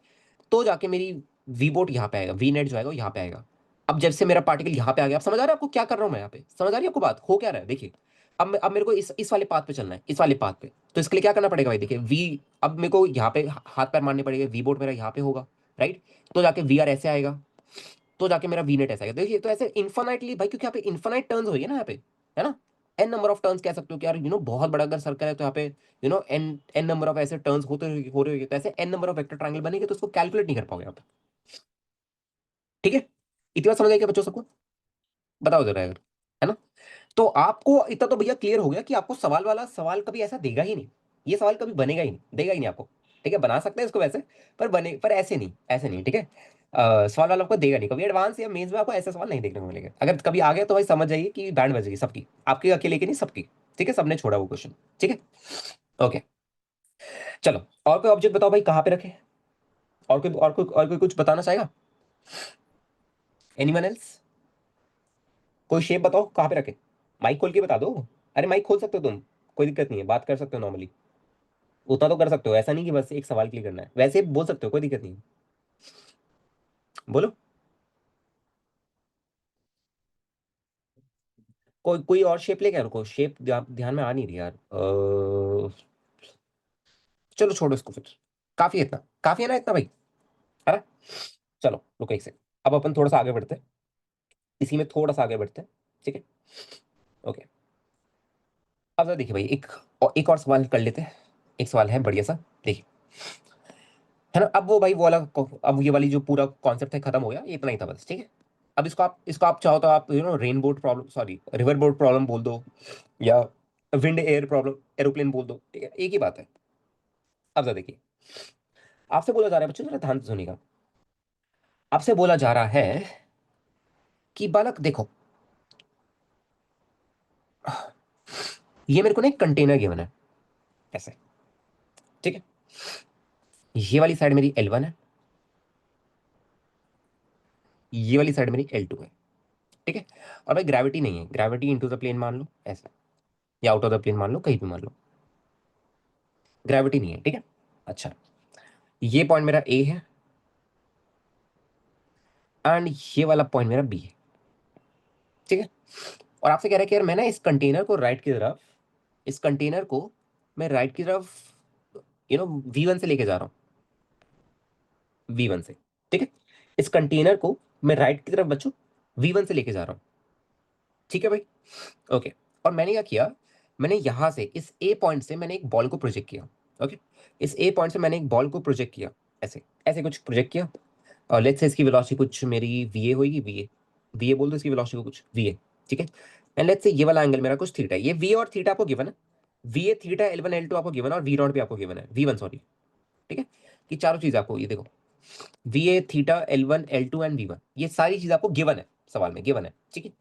तो जाके मेरी वी बोट यहाँ पे आएगा, वी नेट जो आएगा वो यहाँ पे आएगा। अब जब से मेरा पार्टिकल यहाँ पे आ गया, आप समझ आ रहा है आपको क्या कर रहा हूँ मैं यहाँ पे, समझ आ रही है आपको बात हो क्या रहा है, देखिए। अब मेरे को इस वाले पाथ पे चलना है, इस वाले पाथ पे, तो इसके लिए क्या करना पड़ेगा भाई, देखिए वी, अब मेरे को यहाँ पे हाथ पैर मारने पड़ेगा, वी बोट मेरा यहाँ पे होगा, राइट। तो जाके वी आर ऐसे आएगा, तो जाके मेरा वी नेट ऐसा आएगा, देखिए। तो ऐसे इन्फानाइटली भाई, क्योंकि यहाँ पे इन्फानाइट टर्न्स होगी ना यहाँ पे, है ना, एन नंबर ऑफ टर्न्स कह सकते हो कि यार बहुत बड़ा अगर सर्कल है, तो यहाँ पे एन एन नंबर ऑफ ऐसे टर्न्स हो रहे होंगे, तो ऐसे N number of vector triangle बनेंगे, तो उसको कैलकुलेट नहीं कर पाओगे यहाँ पे, ठीक है। इतनी बात समझ आई क्या बच्चों सबको, बताओ जरा अगर, है ना। तो आपको इतना तो भैया क्लियर हो गया कि आपको सवाल वाला सवाल कभी ऐसा देगा ही नहीं, ये सवाल कभी बनेगा ही नहीं, देगा ही नहीं आपको, ठीक है। बना सकते हैं इसको वैसे, पर बने, पर ऐसे नहीं, ऐसे नहीं, ठीक है। सवाल वाला आपको देगा नहीं कभी, एडवांस या मेंस में आपको ऐसा सवाल नहीं देखने को मिलेगा। अगर कभी आ गया तो भाई समझ जाइए कि बैंड बजेगी सबकी, आपकी अकेले की नहीं, सबकी, ठीक है, सबने छोड़ा वो क्वेश्चन, ठीक है। ओके, चलो और कोई ऑब्जेक्ट बताओ भाई कहाँ पे रखे, और कोई कुछ बताना चाहेगा, एनीवन एल्स, कोई शेप बताओ कहाँ पे रखे, माइक खोल के बता दो। अरे माइक खोल सकते हो तुम, कोई दिक्कत नहीं है, बात कर सकते हो नॉर्मली, उतना तो कर सकते हो, ऐसा नहीं कि बस एक सवाल के लिए करना है, वैसे बोल सकते हो, कोई दिक्कत नहीं है, बोलो। कोई कोई और शेप लेके आ, रुको, शेप ध्यान में आ नहीं रही यार, चलो छोड़ो इसको फिर, काफी है इतना, काफी है ना इतना भाई, है ना। चलो रुको एक सेकंड, अब अपन थोड़ा सा आगे बढ़ते हैं, इसी में थोड़ा सा आगे बढ़ते हैं, ठीक है। ओके, अब जरा देखिए भाई, एक और सवाल कर लेते हैं, एक सवाल है बढ़िया सा, देखिए, है ना। अब वो भाई वो वाला, अब ये वाली जो पूरा कॉन्सेप्ट है खत्म हो गया, ये इतना ही था बस, ठीक है। अब इसको आप चाहो तो आप rain boat problem, sorry river boat problem बोल दो, या विंड एयर प्रॉब्लम, एरोप्लेन बोल दो, ठीक है, एक ही बात है। अब जरा देखिए, आपसे बोला जा रहा है बच्चों, जरा ध्यान से सुनिएगा, आपसे बोला जा रहा है कि बालक देखो, ये मेरे को ना एक कंटेनर गिवन है, ऐसे, ठीक है। ये वाली साइड मेरी L1 है, ये वाली साइड मेरी L2 है, ठीक है। और भाई ग्रेविटी नहीं है, ग्रेविटी इनटू द प्लेन मान लो ऐसे, या आउट ऑफ द प्लेन मान लो, कहीं भी मान लो, ग्रेविटी नहीं है, ठीक है। अच्छा, ये पॉइंट मेरा ए है, एंड ये वाला पॉइंट मेरा बी है, ठीक है। और आपसे कह रहा है कि यार मैं ना इस कंटेनर को राइट की तरफ, इस कंटेनर को मैं राइट की तरफ V1 से लेके जा रहा हूँ, V1 से, ठीक है। इस कंटेनर को मैं राइट की तरफ बच्चों V1 से लेके जा रहा हूँ, ठीक है भाई, ओके। और मैंने क्या किया, मैंने यहां से इस ए पॉइंट से मैंने एक बॉल को प्रोजेक्ट किया, ओके। इस ए पॉइंट से मैंने एक बॉल को प्रोजेक्ट किया, ऐसे ऐसे कुछ प्रोजेक्ट किया, और लेट्स से इसकी वेलोसिटी कुछ मेरी वीए होगी, वीए, वीए बोल दो इसकी वेलोसिटी को कुछ वीए, ठीक है। एंड लेट्स से ये वाला एंगल मेरा कुछ थीटा है, ये वी और थीटा आपको गिवन है, वीए थीटा L1 L2 आपको गिवन है, और वी नॉट भी आपको गिवन है, V1 सॉरी, ठीक है। ये चारों चीज आपको, ये देखो, वीए theta L1 L2 and V1, ये सारी चीज आपको गिवन है, सवाल में गिवन है, ठीक है।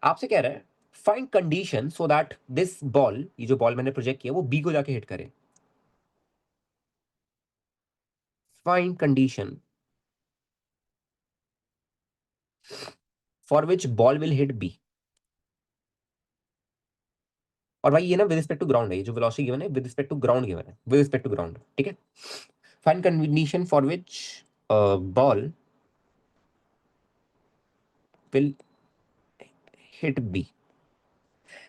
आपसे कह रहा है find condition so that this ball, ये जो बॉल मैंने प्रोजेक्ट किया वो बी को जाके हिट करे, find condition for which ball will hit B, और भाई ये ना विद रिस्पेक्ट टू ग्राउंड है, ये जो वेलोसिटी गिवन है with respect to ground given है, विद रिस्पेक्ट टू ग्राउंड, ठीक है। Find condition for which ball will hit B.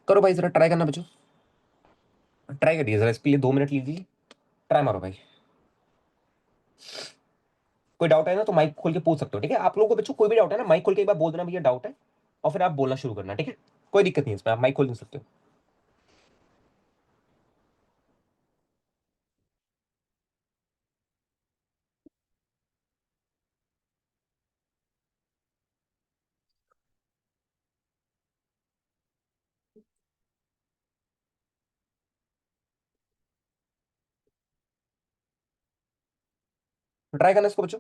करो भाई, जरा ट्राई करना बच्चों, ट्राई करिए जरा, इसके लिए 2 मिनट लीजिए, ट्राई मारो भाई। कोई डाउट है ना तो माइक खोल के पूछ सकते हो, ठीक है। आप लोगों को बच्चों कोई भी डाउट है ना, माइक खोल के एक बार बोल देना भैया डाउट है, और फिर आप बोलना शुरू करना, ठीक है। कोई दिक्कत नहीं है इसमें, आप माइक खोल नहीं सकते हो। ट्राई करना इसको बच्चों।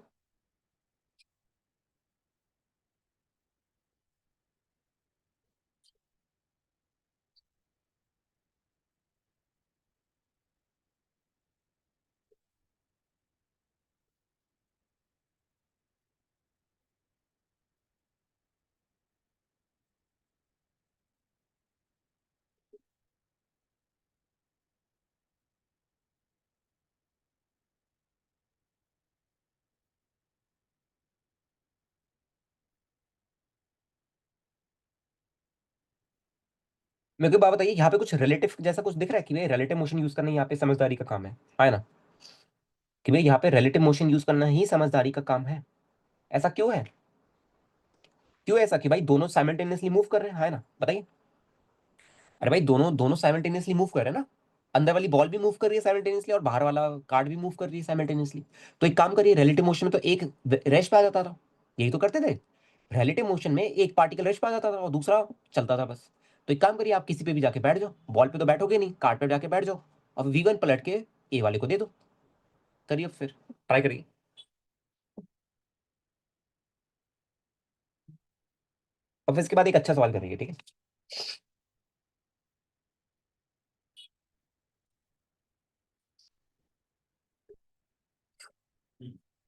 मेरे को बात बताइए, यहाँ पे कुछ रिलेटिव जैसा कुछ दिख रहा है कि भाई रिलेटिव मोशन यूज करना यहाँ पे समझदारी का काम है ना, कि भाई यहाँ पे रिलेटिव मोशन यूज करना ही समझदारी का काम है। ऐसा क्यों है? क्यों ऐसा कि भाई दोनों साइमल्टेनियसली मूव कर रहे हैं, है ना, बताइए। अरे भाई दोनों दोनों साइमल्टेनियसली मूव कर रहे हैं ना, अंदर वाली बॉल भी मूव कर रही है साइमल्टेनियसली और बाहर वाला कार्ड भी मूव कर रही है साइमल्टेनियसली। तो एक काम करिए, रिलेटिव मोशन में तो एक रेस्ट पे आ जाता था, यही तो करते थे। रिलेटिव मोशन में एक पार्टिकल रेस्ट पे आ जाता था और दूसरा चलता था बस। तो एक काम करिए, आप किसी पे भी जाके बैठ जाओ, बॉल पे तो बैठोगे नहीं, कार्ड पे जाके बैठ जाओ, अब V1 पलट के ए वाले को दे दो। करिए फिर, ट्राई करिए। और फिर इसके बाद एक अच्छा सवाल करेंगे, ठीक है।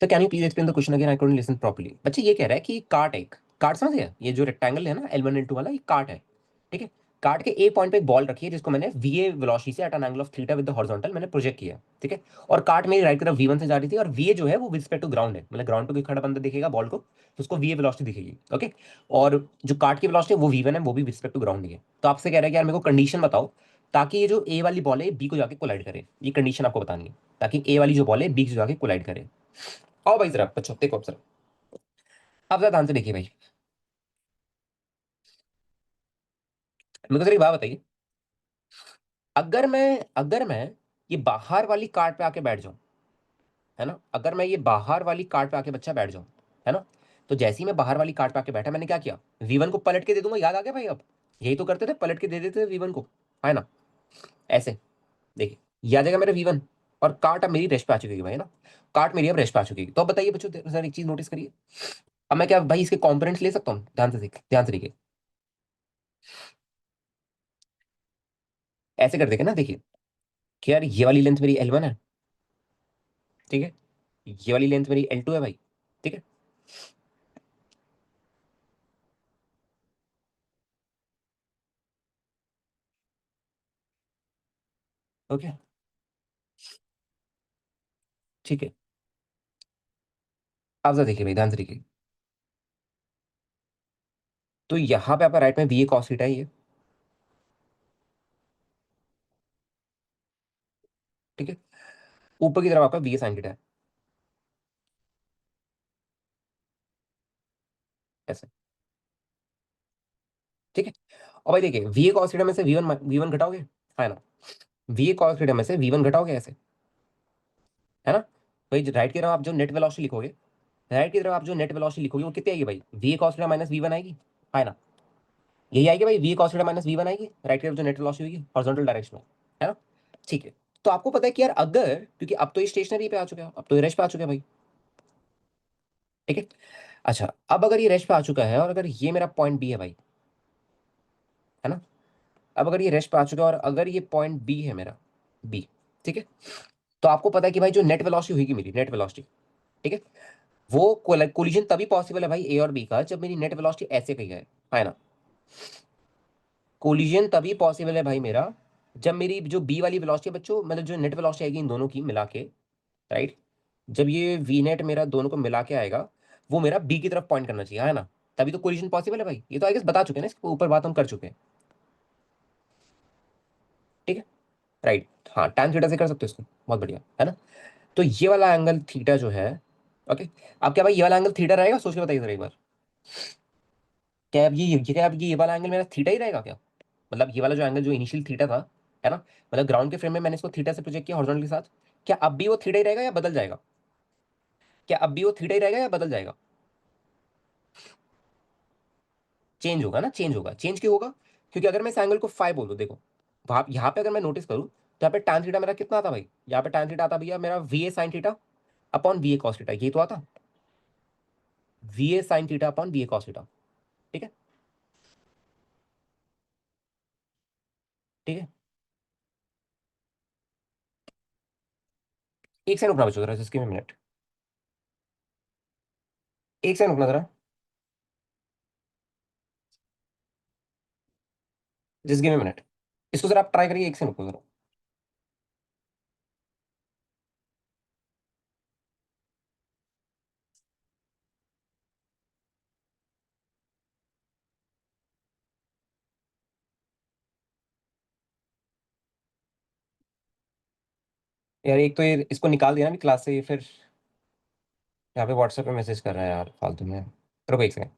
तो can you please explain the question again, I couldn't listen properly. बच्चे ये कह रहा है कि कार्ट एक कार्ट समझ गया, ये जो रेक्टेंगल है ना L1 L2 वाला, ये कार्ट है, ठीक है। कार्ट के ए पॉइंट पे एक बॉल रखी है जिसको मैंने VA वेलोसिटी से at an angle of theta with the horizontal मैंने प्रोजेक्ट किया, ठीक है। और कार्ट मेरी राइट तरफ V1 से जा रही थी, और VA जो है वो विद रिस्पेक्ट टू ग्राउंड है, मतलब ग्राउंड पे कोई खड़ा बंदा देखेगा बॉल को तो उसको VA वेलोसिटी दिखेगी, ओके। और जो कार्ट की वेलोसिटी है वो V1 है, वो भी विद रिस्पेक्ट टू ग्राउंड ही है। तो आपसे कह रहा है कि यार मेरे को कंडीशन बताओ ताकि ये जो ए वाली बॉल है बी को जाके कोलाइड करे, ये कंडीशन आपको बतानी है, ताकि ए वाली जो बॉल है बी को जाके कोलाइड करे। आओ भाई जरा बच्चों देखो, अब जरा आप जरा ध्यान से देखिए भाई, मेरे को जरा एक बात बताइए, अगर मैं ये बाहर वाली कार्ड पे आके बैठ जाऊं, है ना, अगर मैं ये बाहर वाली कार्ड पे आके बच्चा बैठ जाऊं, है ना, तो जैसे ही मैं बाहर वाली कार्ड पे आके बैठा, मैंने क्या किया, V1 को पलट के दे दूंगा, याद आ गया भाई अब, यही तो करते थे, पलट के दे देते थे V1 को, है ना, ऐसे। देखिए, याद आएगा मेरा V1, और कार्ट अब मेरी रेस्ट पे आ चुकी है भाई, है ना, कार्ट मेरी अब रेस्ट पे आ चुकी है। तो अब बताइए बच्चों सर एक चीज नोटिस करिए, अब मैं क्या भाई इसके कॉम्पोनेंट्स ले सकता हूँ, ध्यान से देखिए, ऐसे कर देंगे ना, देखिए कि यार ये वाली लेंथ मेरी L1 है, ठीक है, ये वाली लेंथ मेरी L2 है भाई, ठीक है, ओके, ठीक है। आप जरा देखिए भाई, ध्यान से देखिए, तो यहाँ पे आपका राइट में VA cos थीटा है ये, ठीक है, ऊपर की तरफ आपका VA sin थीटा है, ऐसे, ठीक है। और भाई देखिए VA cos थीटा में से V1 घटाओगे, है ना, VA cos थीटा में से V1 घटाओगे ऐसे, है ना। भाई राइट की तरफ आप जो नेट वेलोसिटी लिखोगे, राइट की तरफ आप जो नेट वेलोसिटी लिखोगे वो कितनी आएगी भाई, VA cos theta minus V1 आएगी, है ना, यही आएगी भाई, VA cos theta minus V1 आएगी, राइट की तरफ जो नेट वेलोसिटी होगी हॉरिजॉन्टल डायरेक्शन में, है ना, ठीक है। तो आपको पता है कि यार अगर, क्योंकि अब तो ये स्टेशनरी पे आ चुका है, अब तो ये रेस्ट पे आ चुका है भाई, ठीक है। अच्छा, अब अगर ये रेस्ट पे आ चुका है और अगर ये मेरा पॉइंट बी है भाई, है ना, अब अगर ये रेस्ट पे आ चुका है और अगर ये पॉइंट बी है मेरा, बी, ठीक है, तो आपको पता है कि भाई जो नेट वेलोसिटी होगी मेरी, नेट वेलोसिटी, ठीक है, वो कोलिजन तभी पॉसिबल है भाई ए और बी का जब मेरी नेट वेलोसिटी ऐसे कही है ना, कोलिजन तभी पॉसिबल है भाई मेरा जब मेरी जो बी वाली वेलोसिटी है बच्चों, मतलब जो नेट वेलोसिटी आएगी इन दोनों की मिला के, राइट, जब ये वी नेट मेरा दोनों को मिला के आएगा, वो मेरा बी की तरफ पॉइंट करना चाहिए, है ना? तभी तो कोलिजन पॉसिबल है भाई। ये तो आई गेस बता चुके हैं ना, इसके ऊपर बात हम कर चुके हैं। ठीक है, राइट। हाँ, tan थीटा से कर सकते हो इसको, बहुत बढ़िया है ना। तो ये वाला एंगल थीटा जो है, ओके, अब क्या भाई ये वाला एंगल थीटा रहेगा? सोच के बताइए जरा एक बार। क्या अब ये क्या अब ये वाला एंगल मेरा थीटा ही रहेगा क्या? मतलब ये वाला जो एंगल जो इनिशियल थीटा था, है ना, मतलब ग्राउंड के फ्रेम में मैंने इसको थीटा से प्रोजेक्ट किया हॉरिजॉन्टल के साथ, क्या अब भी वो थीटा ही रहेगा या बदल जाएगा? क्या अब भी वो थीटा ही रहेगा या बदल जाएगा? चेंज होगा ना, चेंज होगा। चेंज क्यों होगा? क्योंकि अगर मैं इस एंगल को फाइव बोलूँ, देखो वहां यहाँ पे अगर मैं नोटिस करूँ तो यहाँ पे tan थीटा मेरा कितना आता भाई? यहाँ पे tan थीटा आता भैया मेरा we A sine theta upon V A cos theta, ये तो आता we A sine theta upon V A cos theta. ठीक है, ठीक है। एक सेकंड रुकना बच्चों जरा, जिसकी में मिनट, एक सेकंड रुकना जरा, जिसकी में मिनट, इसको जरा आप ट्राई करिए, एक सेकंड रुको जरा। यार एक तो ये इसको निकाल दिया ना भी क्लास से, ये फिर यहाँ पे व्हाट्सएप पे मैसेज कर रहा है यार फालतू में। रुको एक सेकंड।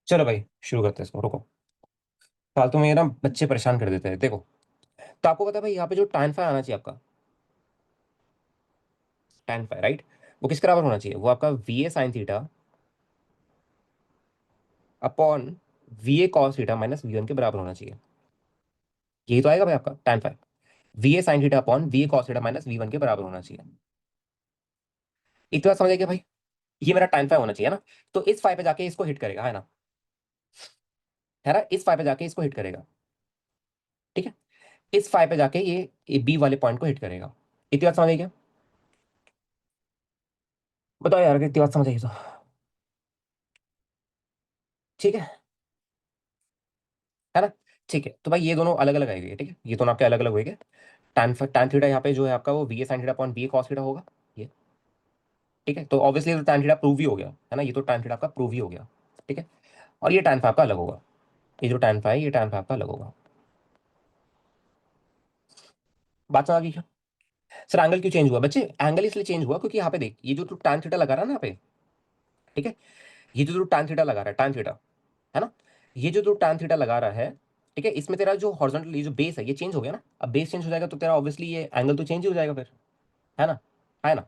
चलो भाई शुरू करते हैं इसको, रुको। फालतू में ये ना बच्चे परेशान कर देते हैं, देखो। तो आपको पता है भाई यहाँ पे जो tan फाई आना चाहिए आपका, tan फाई, राइट, वो किसके बराबर होना चाहिए? वो आपका V A sine theta upon V A cos theta minus V one के बराबर होना चाहिए। यही तो आएगा भाई आपका tan phi, V A sine theta upon V A cos theta minus V one के बराबर होना चाहिए। एक तो बात समझ आएगी भाई, ये मेरा tan फाई होना चाहिए ना। तो इस फाई पे जाके इसको हिट करेगा, है ना? है ना, इस फाई पे जाके इसको हिट करेगा। ठीक है, इस फाई पे जाके ये बी वाले पॉइंट को हिट करेगा। इतनी बात समझ आई क्या? बताओ यार कि इतनी बात समझ आई तो। ठीक है, है ना? ठीक है, तो भाई ये दोनों अलग अलग आएंगे, ठीक है, ये दोनों आपके अलग अलग होंगे। tan थीटा यहाँ पे जो है आपका वो we A sine theta upon V A cos theta होगा, ये। ठीक है, तो ऑब्वियसली तो tan थीटा प्रूव ही हो गया, है ना, ये तो tan थीटा आपका प्रूव ही हो गया। ठीक है, और ये tan फाई आपका अलग होगा, ये जो tan फाई, ये tan फाई आपका अलग होगा। बात समझ आ गई क्या? सर एंगल क्यों चेंज हुआ बच्चे? एंगल इसलिए चेंज हुआ क्योंकि यहाँ पे देख, ये जो तू tan थीटा लगा रहा है ना यहाँ पे, ठीक है, ये जो तू tan थीटा लगा रहा है, tan थीटा, है ना, ये जो तू tan थीटा लगा रहा है, ठीक है, इसमें तेरा जो हॉरिजॉन्टल ये जो बेस है ये चेंज हो गया ना। अब बेस चेंज हो जाएगा तो तेरा ऑब्वियसली ये एंगल तो चेंज ही हो जाएगा फिर, है ना? है ना?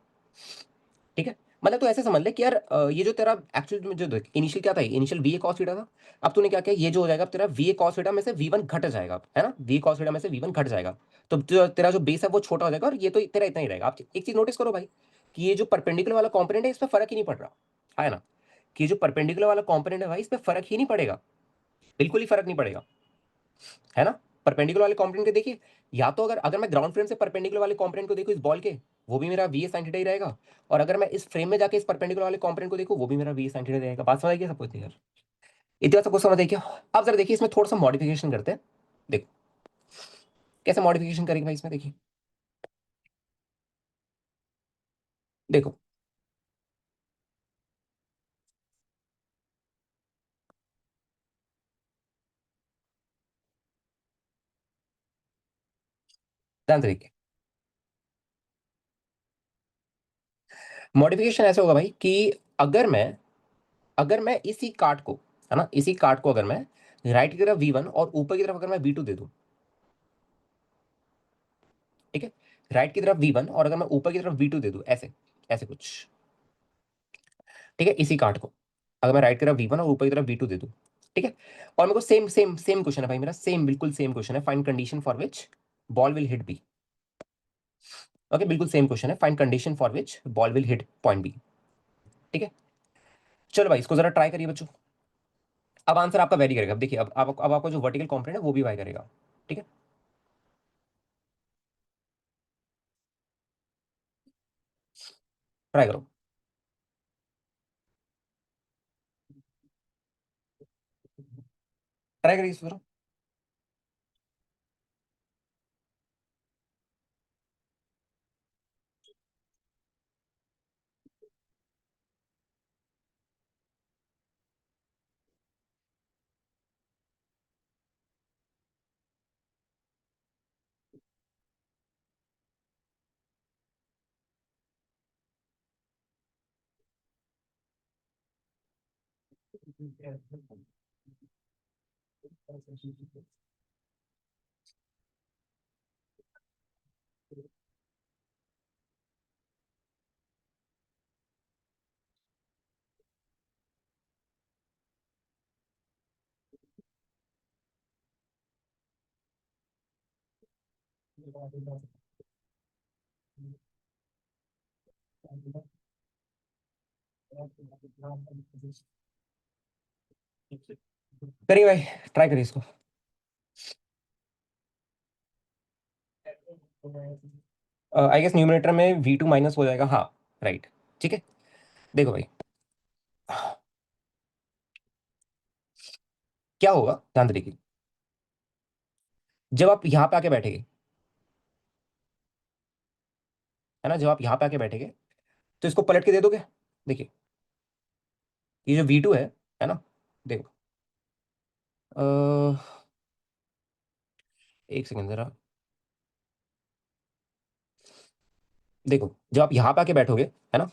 ठीक है, मतलब तो ऐसे समझ ले कि यार ये जो तेरा एक्चुअल में जो इनिशियल क्या था, initial we A cos theta था। अब तूने क्या किया, ये जो हो जाएगा अब तेरा वी ए कॉस थीटा में से वी वन घट जाएगा, है ना, वी कॉस थीटा में से वी वन घट जाएगा। तो तेरा जो बेस है वो छोटा हो जाएगा, और ये तो तेरा इतना ही रहेगा। आप एक चीज नोटिस करो भाई, कि ये जो परपेंडिकुलर वाला कॉम्पोनेंट है इस पर फर्क ही नहीं पड़ रहा, है ना? कि ये जो परपेंडिकुलर वाला कॉम्पोनेंट है भाई, इस पर फर्क ही नहीं पड़ेगा, बिल्कुल ही फर्क नहीं पड़ेगा, है ना? परपेंडिकुलर वाले कंपोनेंट के देखिए, या तो अगर अगर मैं ग्राउंड फ्रेम से परपेंडिकुलर वाले कंपोनेंट को देखूं इस बॉल के, वो भी मेरा वी ए साइन थीटा ही रहेगा। और अगर मैं इस फ्रेम में जाके इस परपेंडिकुलर वाले कंपोनेंट को देखूं, वो भी मेरा वी ए साइन थीटा रहेगा। बात समझ आई क्या सबको इतनी यार? इतना सबको समझ आई क्या? अब जरा देखिए इसमें थोड़ा सा मॉडिफिकेशन करते हैं। देखो कैसे मॉडिफिकेशन करेंगे भाई इसमें, देखिए। देखो, ध्यान से देखिए। मॉडिफिकेशन ऐसे होगा भाई कि अगर मैं इसी कार्ड को, है ना, इसी कार्ड को अगर मैं राइट की तरफ वी वन और ऊपर की तरफ अगर मैं वी टू दे दूं, ठीक है, राइट की तरफ वी वन और अगर मैं ऊपर की तरफ वी टू दे दूं, ऐसे ऐसे कुछ, ठीक है, इसी कार्ड को अगर मैं राइट की तरफ वी वन और ऊपर की तरफ वी टू दे दूं, ठीक है। और मेरे को सेम सेम सेम क्वेश्चन है भाई मेरा, सेम बिल्कुल सेम क्वेश्चन है, find condition for which ball will hit B. Okay, बिल्कुल सेम क्वेश्चन है, find condition for which ball will hit point B. ठीक है, चलो भाई इसको जरा ट्राई करिए बच्चों। अब आंसर आपका वेरी करेगा, अब देखिए अब आपका जो वर्टिकल कॉम्पोनेंट है वो भी वाई करेगा। ठीक है, ट्राई करो। ट्राई करिए इसको जरा। करिए भाई, ट्राई करिए इसको। आई गेस न्यूमरेटर में V2 माइनस हो जाएगा, हाँ। राइट। ठीक है, देखो भाई क्या होगा, ध्यान से देखिए। जब आप यहाँ पे आके बैठेंगे, है ना, जब आप यहाँ पे आके बैठेंगे तो इसको पलट के दे दोगे। देखिए, ये जो V2 है ना, देखो, एक सेकंड जरा। देखो, जब आप यहाँ पे आके बैठोगे, है ना,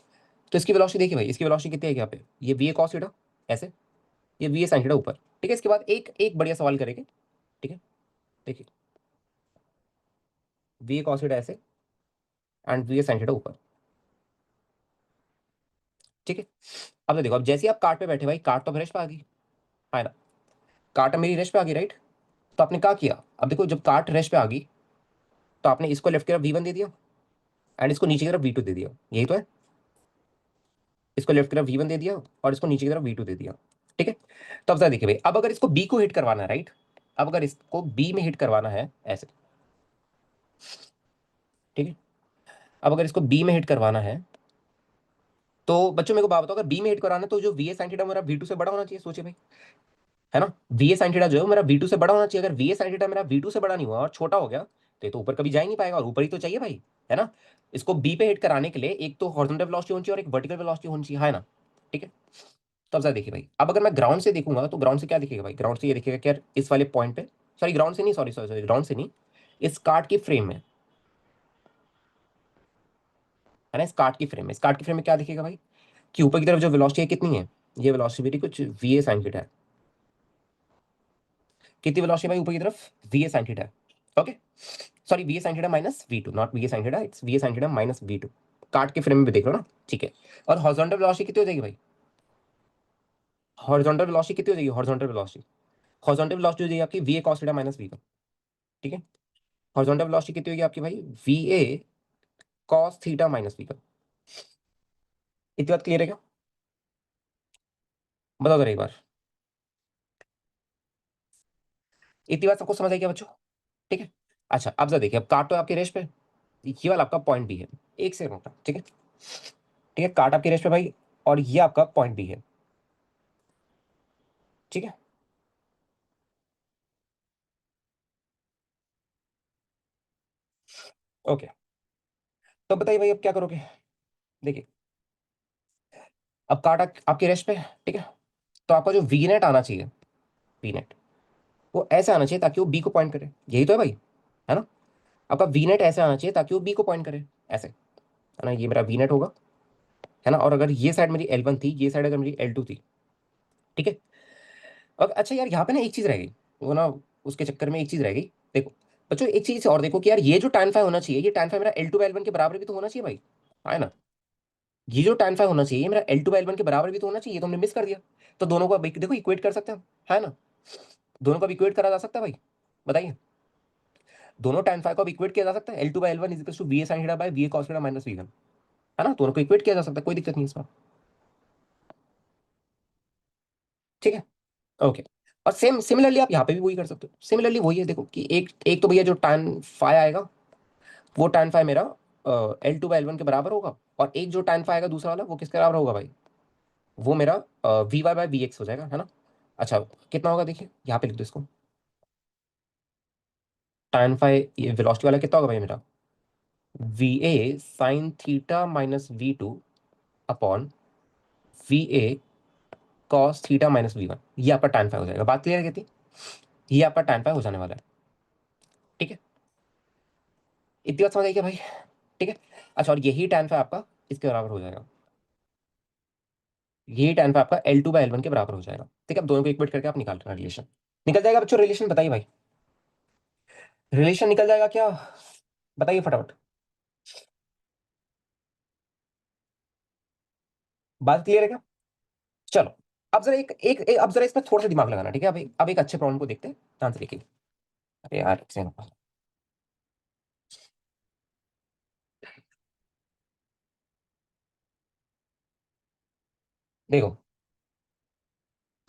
तो इसकी वेलोसिटी देखिए भाई, इसकी वेलोसिटी कितनी है यहाँ पे, ये वी ए कॉस थीटा ऐसे, ये वी ए साइन थीटा ऊपर। ठीक है, इसके बाद एक एक बढ़िया सवाल करेंगे। ठीक है, देखिए, वी ए कॉस थीटा ऐसे and we A sine theta ऊपर। ठीक है, अब तो देखो, अब जैसे ही आप कार्ट पे बैठे भाई, कार्ट तो अब रेस्ट पे आ गई, है ना, कार्ट अब मेरी रेस्ट पे आ गई, राइट। तो आपने क्या किया, अब देखो, जब कार्ट रेस्ट पे आ गई तो आपने इसको लेफ्ट की तरफ V1 दे दिया एंड इसको नीचे की तरफ V2 दे दिया, यही तो है। इसको लेफ्ट की तरफ V1 दे दिया और इसको नीचे की तरफ V2 दे दिया। ठीक है, तो अब जरा देखिए भाई, अब अगर इसको B को हिट करवाना है, राइट, अब अगर इसको B में हिट करवाना है ऐसे, ठीक है, अब अगर इसको B में हिट करवाना है, तो बच्चों मेरे को बात बताओ, अगर B में हिट करवाना है तो जो VA sin थीटा मेरा V2 से बड़ा होना चाहिए, सोचिए भाई, है ना। VA sin थीटा जो है वो मेरा V2 से बड़ा होना चाहिए, अगर VA sin थीटा मेरा V2 से बड़ा नहीं हुआ और छोटा हो गया तो ये तो ऊपर कभी जा ही नहीं पाएगा, और ऊपर ही तो चाहिए भाई, है ना। इसको B पे हिट कराने के लिए एक तो हॉरिजॉन्टल वेलोसिटी होनी चाहिए और एक वर्टिकल वेलोसिटी होनी चाहिए, है ना। ठीक है, तो अब जरा देखिए भाई, अब अगर मैं ग्राउंड से देखूंगा तो ग्राउंड से क्या दिखेगा भाई, ग्राउंड से ये दिखेगा कि यार इस वाले पॉइंट पे, सॉरी ग्राउंड से नहीं, सॉरी सॉरी सॉरी, ग्राउंड से नहीं, इस कार्ड की फ्रेम में, है ना, इस कार्ड की फ्रेम में, इस कार्ड की फ्रेम में क्या दिखेगा भाई, कि ऊपर की तरफ जो वेलोसिटी है कितनी है, ये वेलोसिटी मेरी कुछ VA sin थीटा है। कितनी वेलोसिटी भाई ऊपर की तरफ, VA sin थीटा है। Okay, sorry VA sin theta minus V2, not VA sin theta, it's VA sin theta minus V2। Card के फ्रेम में भी देख लो ना, ठीक है। और हॉरिजॉन्टल वेलोसिटी कितनी हो जाएगी भाई, हॉरिजॉन्टल वेलोसिटी कितनी हो जाएगी, हॉरिजॉन्टल वेलोसिटी हो जाएगी आपकी VA cos theta minus V1। ठीक है, हॉरिजॉन्टल वेलोसिटी कितनी होगी आपकी भाई, VA cos theta minus V1। इतनी बात क्लियर है क्या, बताओ जरा एक बार, इतनी बात सबको समझ आई क्या बच्चों। ठीक है, अच्छा अब जरा देखिए, अब काट तो आपके रेश पे, ये वाला आपका पॉइंट भी है, एक सेकंड रुकना, ठीक है। ठीक है, काट आपके रेश पे भाई, और ये आपका पॉइंट भी है। ठीक है, ओके, तो बताइए भाई अब क्या करोगे। देखिए, अब काट आपके रेश पे, ठीक है, तो आपका जो वी नेट आना चाहिए, वी नेट, वो ऐसे आना चाहिए ताकि वो बी को पॉइंट करे, यही तो है भाई, है ना। आपका वी नेट ऐसे आना चाहिए ताकि वो बी को पॉइंट करे, ऐसे, है ना, ये मेरा वी नेट होगा, है ना। और अगर ये साइड मेरी L1 थी, ये साइड अगर मेरी L2 थी, ठीक है। और अच्छा यार, यहाँ पे ना एक चीज रह गई, वो ना, उसके चक्कर में एक चीज रह गई। देखो बच्चों, एक चीज और देखो कि यार ये जो tan फाई होना चाहिए, ये tan फाई मेरा L2/L1 के बराबर भी तो होना चाहिए भाई, है ना। ये जो tan फाई होना चाहिए, ये मेरा L2/L1 के बराबर भी तो होना चाहिए, ये तो हमने मिस कर दिया। तो दोनों को देखो इक्वेट कर सकते हैं हम। है ना? दोनों को इक्वेट करा जा सकता है भाई, बताइए। दोनों tan फाइव को इक्वेट किया जा सकता है, L2 by L1 is equal to VA sin theta by VA cos theta minus V1, है ना? दोनों को इक्वेट किया जा सकता है, कोई दिक्कत नहीं इसमें। ठीक है, ओके। और सेम सिमिलरली आप यहाँ पे भी वही कर सकते हो, सिमिलरली वही है, देखो कि एक एक तो भैया जो tan फाइव आएगा, वो tan फाइव मेरा L2 बाई L1 के बराबर होगा, और एक जो tan फाइव आएगा दूसरा वाला, वो किसके बराबर होगा भाई? वो मेरा VY बाई VX हो जाएगा, है ना? अच्छा, कितना होगा देखिए, यहाँ पे लिख दो इसको। tan फाइव ये वेलोसिटी वाला कितना होगा भाई मेरा? VA sin theta minus V2 upon VA cos theta minus V1, ये आपका tan फाइव हो जाएगा। बात क्लियर है कहती? ये आपका tan फाइव हो जाने वाला है। ठीक है, इतनी बात समझ आई क्या भाई? ठीक है। अच्छा, और यही tan फाइव आपका इसके बराबर हो जाएगा, यही tan फाइव आपका L2 बाई L1 के बराबर हो जाएगा। ठीक है, अब दोनों को इक्वेट करके आप निकाल रहे रिलेशन, निकल जाएगा बच्चों रिलेशन, बताइए भाई, रिलेशन निकल जाएगा क्या? बताइए फटाफट। बात क्लियर है क्या? चलो, अब जरा अब जरा इसमें थोड़ा सा दिमाग लगाना, ठीक है? अब एक अच्छे प्रॉब्लम को देखते हैं, ध्यान से देखिए। अरे यार एक second। देखो,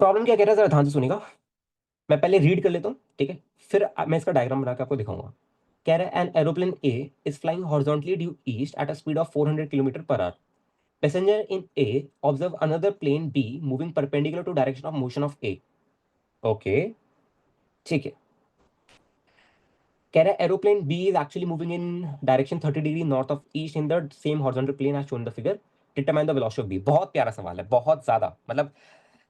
प्रॉब्लम क्या कह रहा है, जरा ध्यान से सुनिएगा। मैं पहले रीड कर लेता हूँ, ठीक है? फिर मैं इसका डायग्राम बना के आपको दिखाऊंगा। कह रहा है an aeroplane A is flying horizontally due east at a speed of 400 kilometre per hour. Passenger in A observe another plane B moving perpendicular to direction of motion of A. Okay, ठीक है। कह रहा है aeroplane B is actually moving in direction 30 degree north of east in the same horizontal plane as shown the figure. Determine the velocity of B. बहुत प्यारा सवाल है, बहुत ज्यादा, मतलब।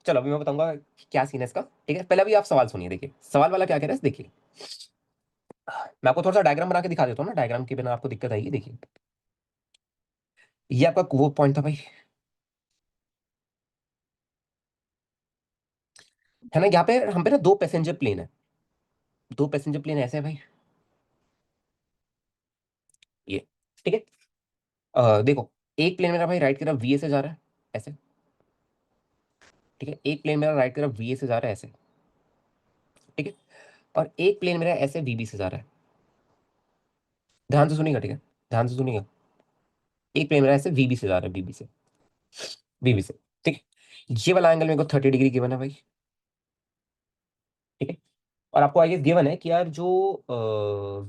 चलो अभी मैं बताऊंगा क्या सीन है इसका, ठीक है? पहले अभी आप सवाल सुनिए, देखिए सवाल वाला क्या कह रहा है, देखिए। मैं आपको थोड़ा सा डायग्राम बना के दिखा देता हूँ ना, डायग्राम के बिना आपको दिक्कत आएगी, देखिए। ये आपका वो पॉइंट था भाई, है ना? यहाँ पे हम पे ना दो पैसेंजर प्लेन है, दो पैसेंजर प्लेन ऐसे है भाई, ये। ठीक है, देखो, एक प्लेन मेरा भाई राइट की तरफ VA से जा रहा है, ऐसे। ठीक है, एक प्लेन मेरा राइट की तरफ VA से जा रहा है, ऐसे। ठीक है, और एक प्लेन मेरा ऐसे VB से जा रहा है। ध्यान से सुनिएगा, ठीक है? ध्यान से सुनिएगा। एक प्लेन मेरा ऐसे VB से जा रहा है, BB से, BB से। ठीक है, ये वाला एंगल मेरे को 30 डिग्री गिवन है भाई। ठीक है, और आपको आई गेस गिवन है कि यार जो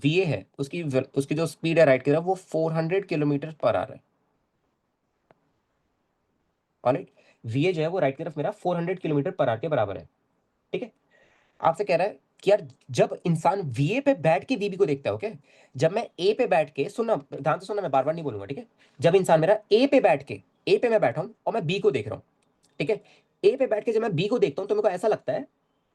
VA है, उसकी उसकी जो स्पीड है राइट की तरफ, वो 400 किलोमीटर पर आवर है। ऑलराइट, VA जो है वो राइट की तरफ मेरा 400 किलोमीटर पर आवर के बराबर है। ठीक है, आपसे कह रहा है कि यार जब इंसान VA पे बैठ के VB को देखता है, ओके, जब मैं A पे बैठ के, सुनना ध्यान से सुनना, मैं बार बार नहीं बोलूंगा, ठीक है? जब इंसान मेरा A पे बैठ के, A पे मैं बैठा हूं और मैं B को देख रहा हूं, ठीक है? A पे बैठ के जब मैं B को देखता हूं तो मेरे को ऐसा लगता है,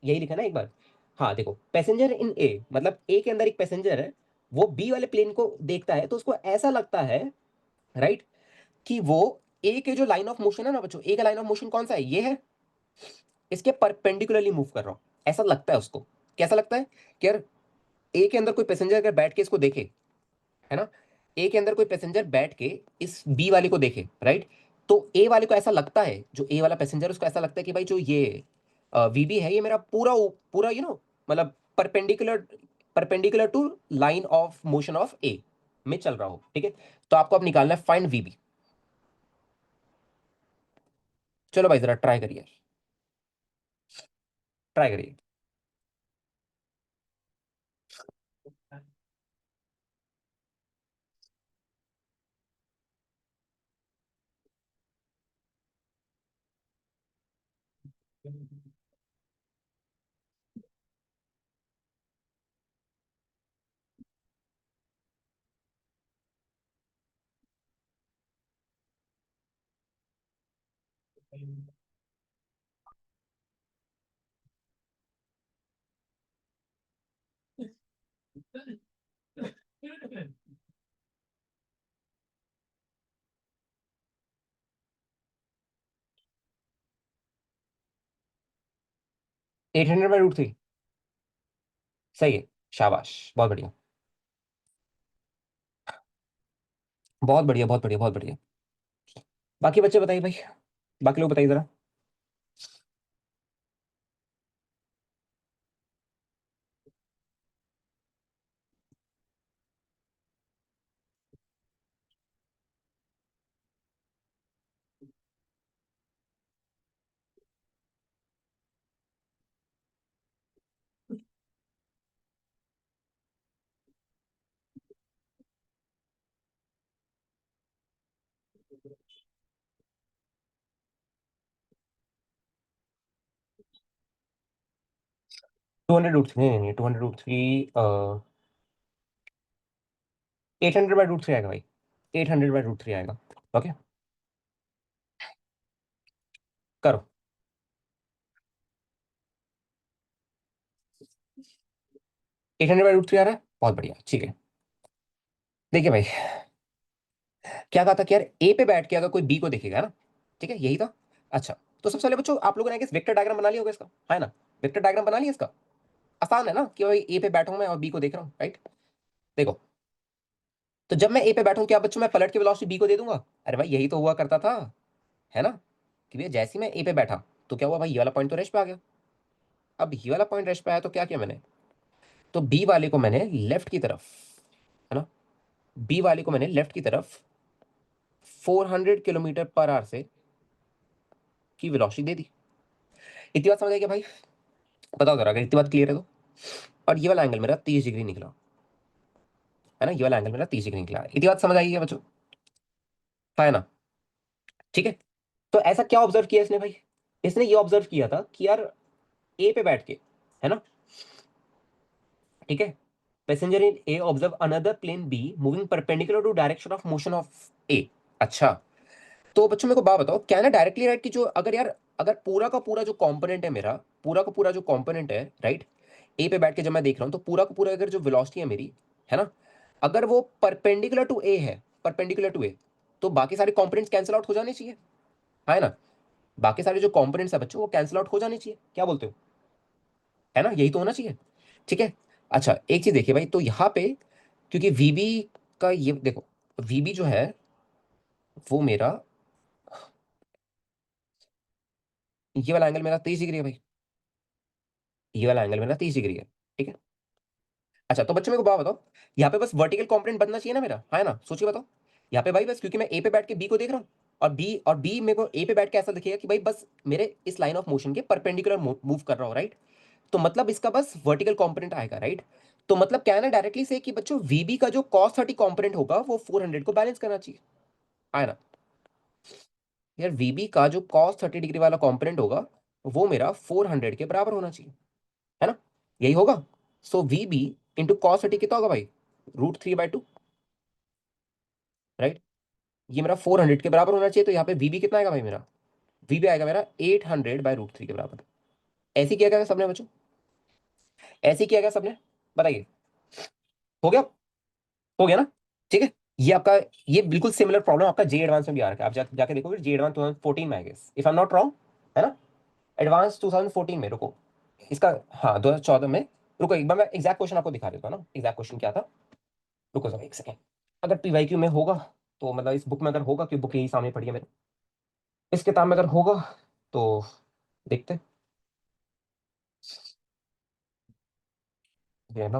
यही लिखा ना एक बार। हाँ देखो, पैसेंजर इन A, मतलब A के अंदर एक पैसेंजर है, वो B वाले प्लेन को देखता है, तो उसको ऐसा लगता है, राइट, कि वो A के जो लाइन ऑफ मोशन है ना बच्चों, A का लाइन ऑफ मोशन कौन सा है, ये है, इसके परपेंडिकुलरली मूव कर रहा हूं, ऐसा लगता है उसको। कैसा लगता है कि यार ए के अंदर कोई पैसेंजर अगर बैठ के इसको देखे, है ना? ए के अंदर कोई पैसेंजर बैठ के इस बी वाले को देखे, राइट, तो ए वाले को ऐसा लगता है, जो ए वाला पैसेंजर, उसको ऐसा लगता है कि भाई जो ये वीबी है, ये मेरा पूरा पूरा मतलब perpendicular, perpendicular to line of motion of A में चल रहा हो। ठीक है, तो आपको अब निकालना है फाइंड वीबी। चलो भाई जरा ट्राई करिए, ट्राई करिए। 800/√3। सही है, शाबाश, बहुत बढ़िया, बहुत बढ़िया, बहुत बढ़िया, बहुत बढ़िया। बाकी बच्चे बताइए भाई, बाकी लोग बताइए जरा। 200 रूट 3 नहीं नहीं 200 रूट 3 800/√3 आएगा भाई। 800/√3 आएगा। ओके, करो। 800/√3 आ रहा है, बहुत बढ़िया, ठीक है। देखिए भाई, क्या कहा था कि यार ए पे बैठ के अगर कोई बी को देखेगा ना, ठीक है, यही था। अच्छा, तो सबसे पहले बच्चों आप लोगों ने वेक्टर डायग्राम बना लिया होगा इसका, है ना? वेक्टर डायग्राम बना लिया इसका। आसान है ना कि भाई ए पे बैठा हूं मैं और बी को देख रहा हूँ, राइट? देखो, तो जब मैं ए पे बैठूं क्या बच्चों मैं पलट के वेलोसिटी बी को दे दूंगा? अरे भाई यही तो हुआ करता था, है ना? कि भैया जैसे ही मैं ए पे बैठा तो क्या हुआ भाई, ये वाला पॉइंट तो रेस्ट पे आ गया। अब ये वाला पॉइंट रेस्ट पे आया तो क्या किया मैंने, तो बी वाले को मैंने लेफ्ट की तरफ, है ना, बी वाले को मैंने लेफ्ट की तरफ 400 किलोमीटर पर आवर से की वेलोसिटी दे दी। इतनी बात समझ आई क्या भाई? बताओ जरा अगर इतनी बात क्लियर है तो। और ये वाला एंगल मेरा 30 डिग्री निकला, है ना, ये वाला एंगल मेरा 30 डिग्री निकला। इतनी बात समझ आई है बच्चों? हाँ, है ना? ठीक है। तो ऐसा क्या ऑब्जर्व किया इसने भाई? इसने ये ऑब्जर्व किया था कि यार ए पे बैठ के, है ना, ठीक है, passenger in A observe another plane B moving perpendicular to direction of motion of A. अच्छा, तो बच्चों मेरे को बात बताओ, क्या है ना डायरेक्टली राइट की जो अगर यार, अगर पूरा का पूरा जो कंपोनेंट है मेरा, पूरा का पूरा जो कंपोनेंट है राइट, ए पे बैठ के जब मैं देख रहा हूं तो पूरा का पूरा अगर जो वेलोसिटी है मेरी, है ना, अगर वो परपेंडिकुलर टू ए है, परपेंडिकुलर टू ए, तो बाकी सारे कंपोनेंट्स कैंसिल आउट हो जाने चाहिए, है ना? बाकी सारे जो कंपोनेंट्स है बच्चों वो कैंसिल आउट हो जाने चाहिए, क्या बोलते हो? है ना, यही तो होना चाहिए। ठीक है। अच्छा, एक चीज देखिए भाई, तो यहाँ पे क्योंकि वीबी का ये देखो, वीबी जो है वो मेरा, ये वाला एंगल मेरा 30 डिग्री है भाई, ये वाला एंगल मेरा 30 डिग्री है। ठीक है। अच्छा, तो बच्चों मेरे को बात बताओ, यहाँ पे बस वर्टिकल कंपोनेंट बनना चाहिए ना मेरा, है ना? सोचिए बताओ, यहाँ पे भाई बस क्योंकि मैं ए पे बैठ के बी को देख रहा हूँ, और बी मेरे को ए पे बैठ के ऐसा दिखेगा कि भाई बस मेरे इस लाइन ऑफ मोशन के परपेंडिकुलर मूव कर रहा हूँ, राइट? तो मतलब इसका बस वर्टिकल कंपोनेंट आएगा, राइट? तो मतलब क्या है ना डायरेक्टली से कि बच्चों वीबी का जो cos 30 कंपोनेंट होगा वो 400 को बैलेंस करना चाहिए, है ना? यार वीबी का जो cos 30 डिग्री वाला कंपोनेंट होगा वो मेरा 400 के बराबर होना चाहिए, है ना? यही होगा। सो वीबी इंटू cos 30 कितना होगा भाई? √3/2, राइट? ये मेरा 400 के बराबर होना चाहिए, तो यहाँ पे वीबी कितना आएगा भाई मेरा? वीबी आएगा मेरा 800/√3 के बराबर। ऐसे किया गया सबने बच्चों, ऐसे किया गया सबने, बताइए। हो गया? हो गया ना? ठीक है। ये आपका, ये बिल्कुल सिमिलर प्रॉब्लम आपका जे एडवांस में भी आ रखा है, आप जाके देखोगे जे एडवांस 2014 में, I guess if I am not wrong, है ना? एडवांस 2014 में, रुको इसका, हाँ 2014 में। रुको एक बार मैं एग्जैक्ट क्वेश्चन आपको दिखा देता हूँ ना, एग्जैक्ट क्वेश्चन क्या था। रुको जरा एक सेकंड, अगर पीवाईक्यू में होगा तो मतलब इस बुक में अगर होगा, क्योंकि बुक यही सामने पड़ी है मेरे, इस किताब में अगर होगा तो देखते हैं। ये ना,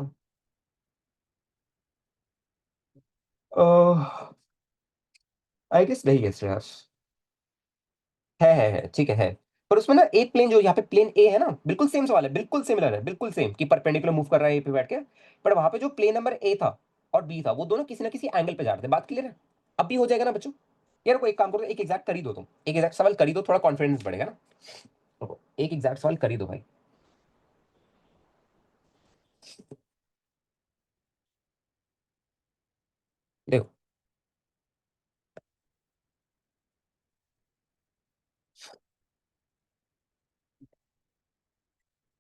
आई गेस नहीं गेस यार, है ठीक है। पर उसमें ना एक प्लेन जो यहाँ पे प्लेन ए है ना, बिल्कुल सेम सवाल है, बिल्कुल सिमिलर है, बिल्कुल सेम कि परपेंडिकुलर मूव कर रहा है ए पे बैठ के। पर वहां पे जो प्लेन नंबर ए था और बी था वो दोनों किसी ना किसी एंगल पे जा रहे थे। बात क्लियर है? अब भी हो जाएगा ना बच्चों? यार को एक काम करो, एक एग्जैक्ट कर ही दो तुम, एक एग्जैक्ट सवाल कर ही दो, थोड़ा कॉन्फिडेंस बढ़ेगा ना। रुको, एक एग्जैक्ट सवाल कर ही दो भाई। देखो,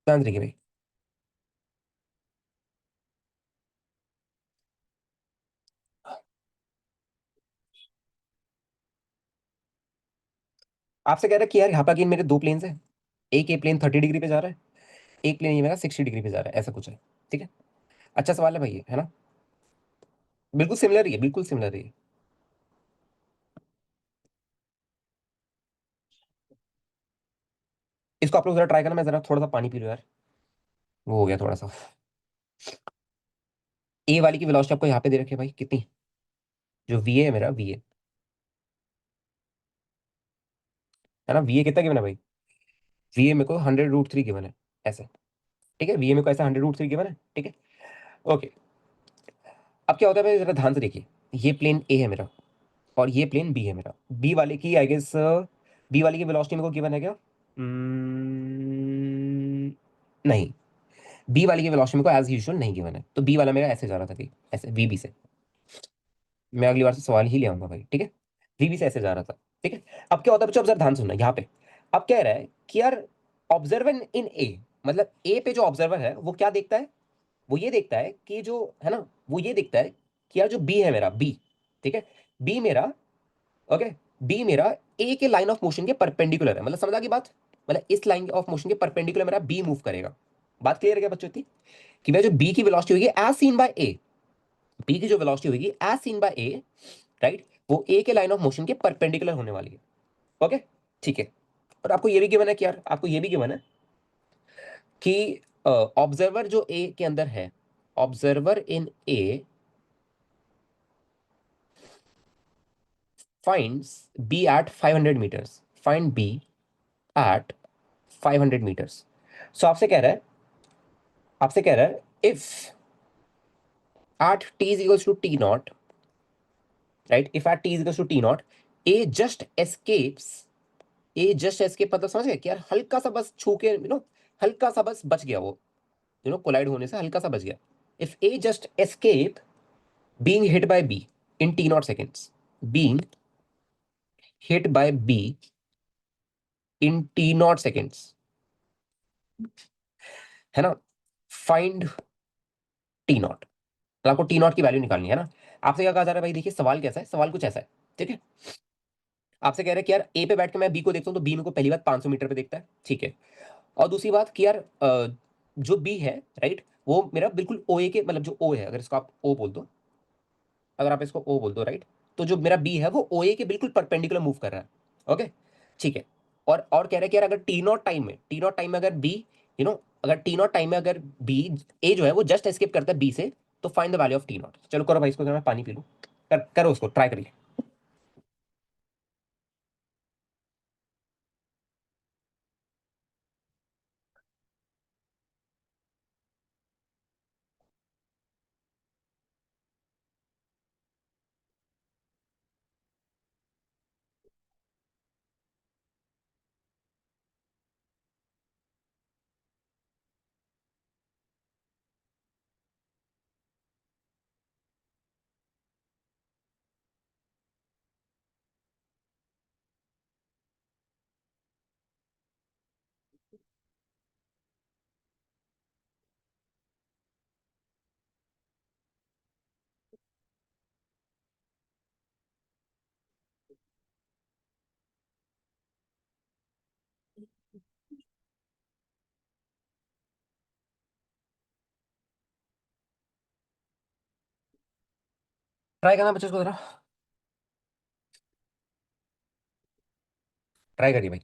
ध्यान से देखिए भाई, आपसे कह रहा है कि यार यहाँ पे अगेन मेरे दो प्लेन्स है, एक ए प्लेन 30 डिग्री पे जा रहा है, एक प्लेन ये मेरा 60 डिग्री पे जा रहा है, ऐसा कुछ है। ठीक है। अच्छा सवाल है भाई ये, है ना? बिल्कुल सिमिलर ही है, बिल्कुल सिमिलर ही है। इसको आप लोग जरा ट्राई करना, मैं जरा थोड़ा सा पानी पी लूं यार, वो हो गया थोड़ा सा। ए वाली की वेलोसिटी आपको यहाँ पे दे रखी है भाई, कितनी? जो वी है मेरा, वी है ना, वी ए कितना गिवन है भाई? वी ए मेरे को 100√3 गिवन है, ऐसे। ठीक है, वी ए मेरे को ऐसा 100√3 गिवन है, ठीक है। ओके, अब क्या होता है भाई, जरा ध्यान से देखिए, ये प्लेन ए है मेरा, और ये प्लेन बी है मेरा। बी वाले की आई गेस, बी वाले की वेलोसिटी मेरे को गिवन है क्या? नहीं, बी वाली की वेलोसिटी मेरे को एज यूजुअल नहीं गिवन है, तो बी वाला मेरा ऐसे जा रहा था कि ऐसे वीबी से। मैं अगली बार से सवाल ही ले आऊंगा भाई, ठीक है। वीबी से ऐसे जा रहा था, ठीक है। अब क्या होता है बच्चों, ऑब्जर्व ध्यान सुनना यहाँ पे। अब कह रहा है कि यार ऑब्जर्वर इन ए, मतलब ए पे जो ऑब्जर्वर है वो क्या देखता है, वो ये देखता है कि जो है ना, वो ये देखता है कि यार जो बी है मेरा, बी, ठीक है, बी मेरा, ओके, बी मेरा ए के लाइन ऑफ मोशन के परपेंडिकुलर है, मतलब समझा की बात, मतलब इस लाइन ऑफ मोशन के परपेंडिकुलर मेरा बी मूव करेगा। बात क्लियर है क्या बच्चों इतनी, कि भाई जो बी की वेलोसिटी होगी एज सीन बाय ए, बी की जो वेलोसिटी होगी एज सीन बाय ए, राइट, वो ए के लाइन ऑफ मोशन के परपेंडिकुलर होने वाली है। ओके, ठीक है। और आपको ये भी गिवन है कि यार, आपको ये भी गिवन है कि ऑब्जर्वर जो ए के अंदर है, observer in A finds b at 500 meters, find b at 500 meters। सो आपसे कह रहा है if at t is equals to t naught, right, if at t is equals to t naught, a just escapes, a just escape मतलब समझ गए कि यार हल्का सा बस छू के, हल्का सा बस बच गया वो, कोलाइड होने से हल्का सा बच गया। If a just escape being hit by b in t naught seconds, being hit by b in t naught seconds, है ना, फाइंड टी नॉट। तो आपको टी नॉट की वैल्यू निकालनी है ना। आपसे क्या कहा जा रहा है भाई, देखिए सवाल कैसा है, सवाल कुछ ऐसा है, ठीक है। आपसे कह रहे हैं कि यार ए पे बैठ के मैं बी को देखता हूँ तो बी मेरे को पहली बात 500 मीटर पे देखता है, ठीक है। और दूसरी बात कि यार जो बी है, राइट, वो मेरा बिल्कुल ओ ए के, मतलब जो ओ है, अगर इसको आप ओ बोल दो, अगर आप इसको ओ बोल दो, राइट, तो जो मेरा बी है वो ओ ए के बिल्कुल परपेंडिकुलर मूव कर रहा है। ओके, ठीक है। और कह रहे हैं कि यार अगर टी नॉट टाइम में, टी नॉट टाइम में अगर बी, अगर टी नॉट टाइम में अगर बी, ए जो है वो जस्ट एस्केप करता है बी से, तो find the value of T not. चलो करो भाई, इसको मैं पानी पी लूँ। करो उसको, ट्राई करिए। ट्राई करना बच्चों, इसको जरा ट्राई करिए भाई।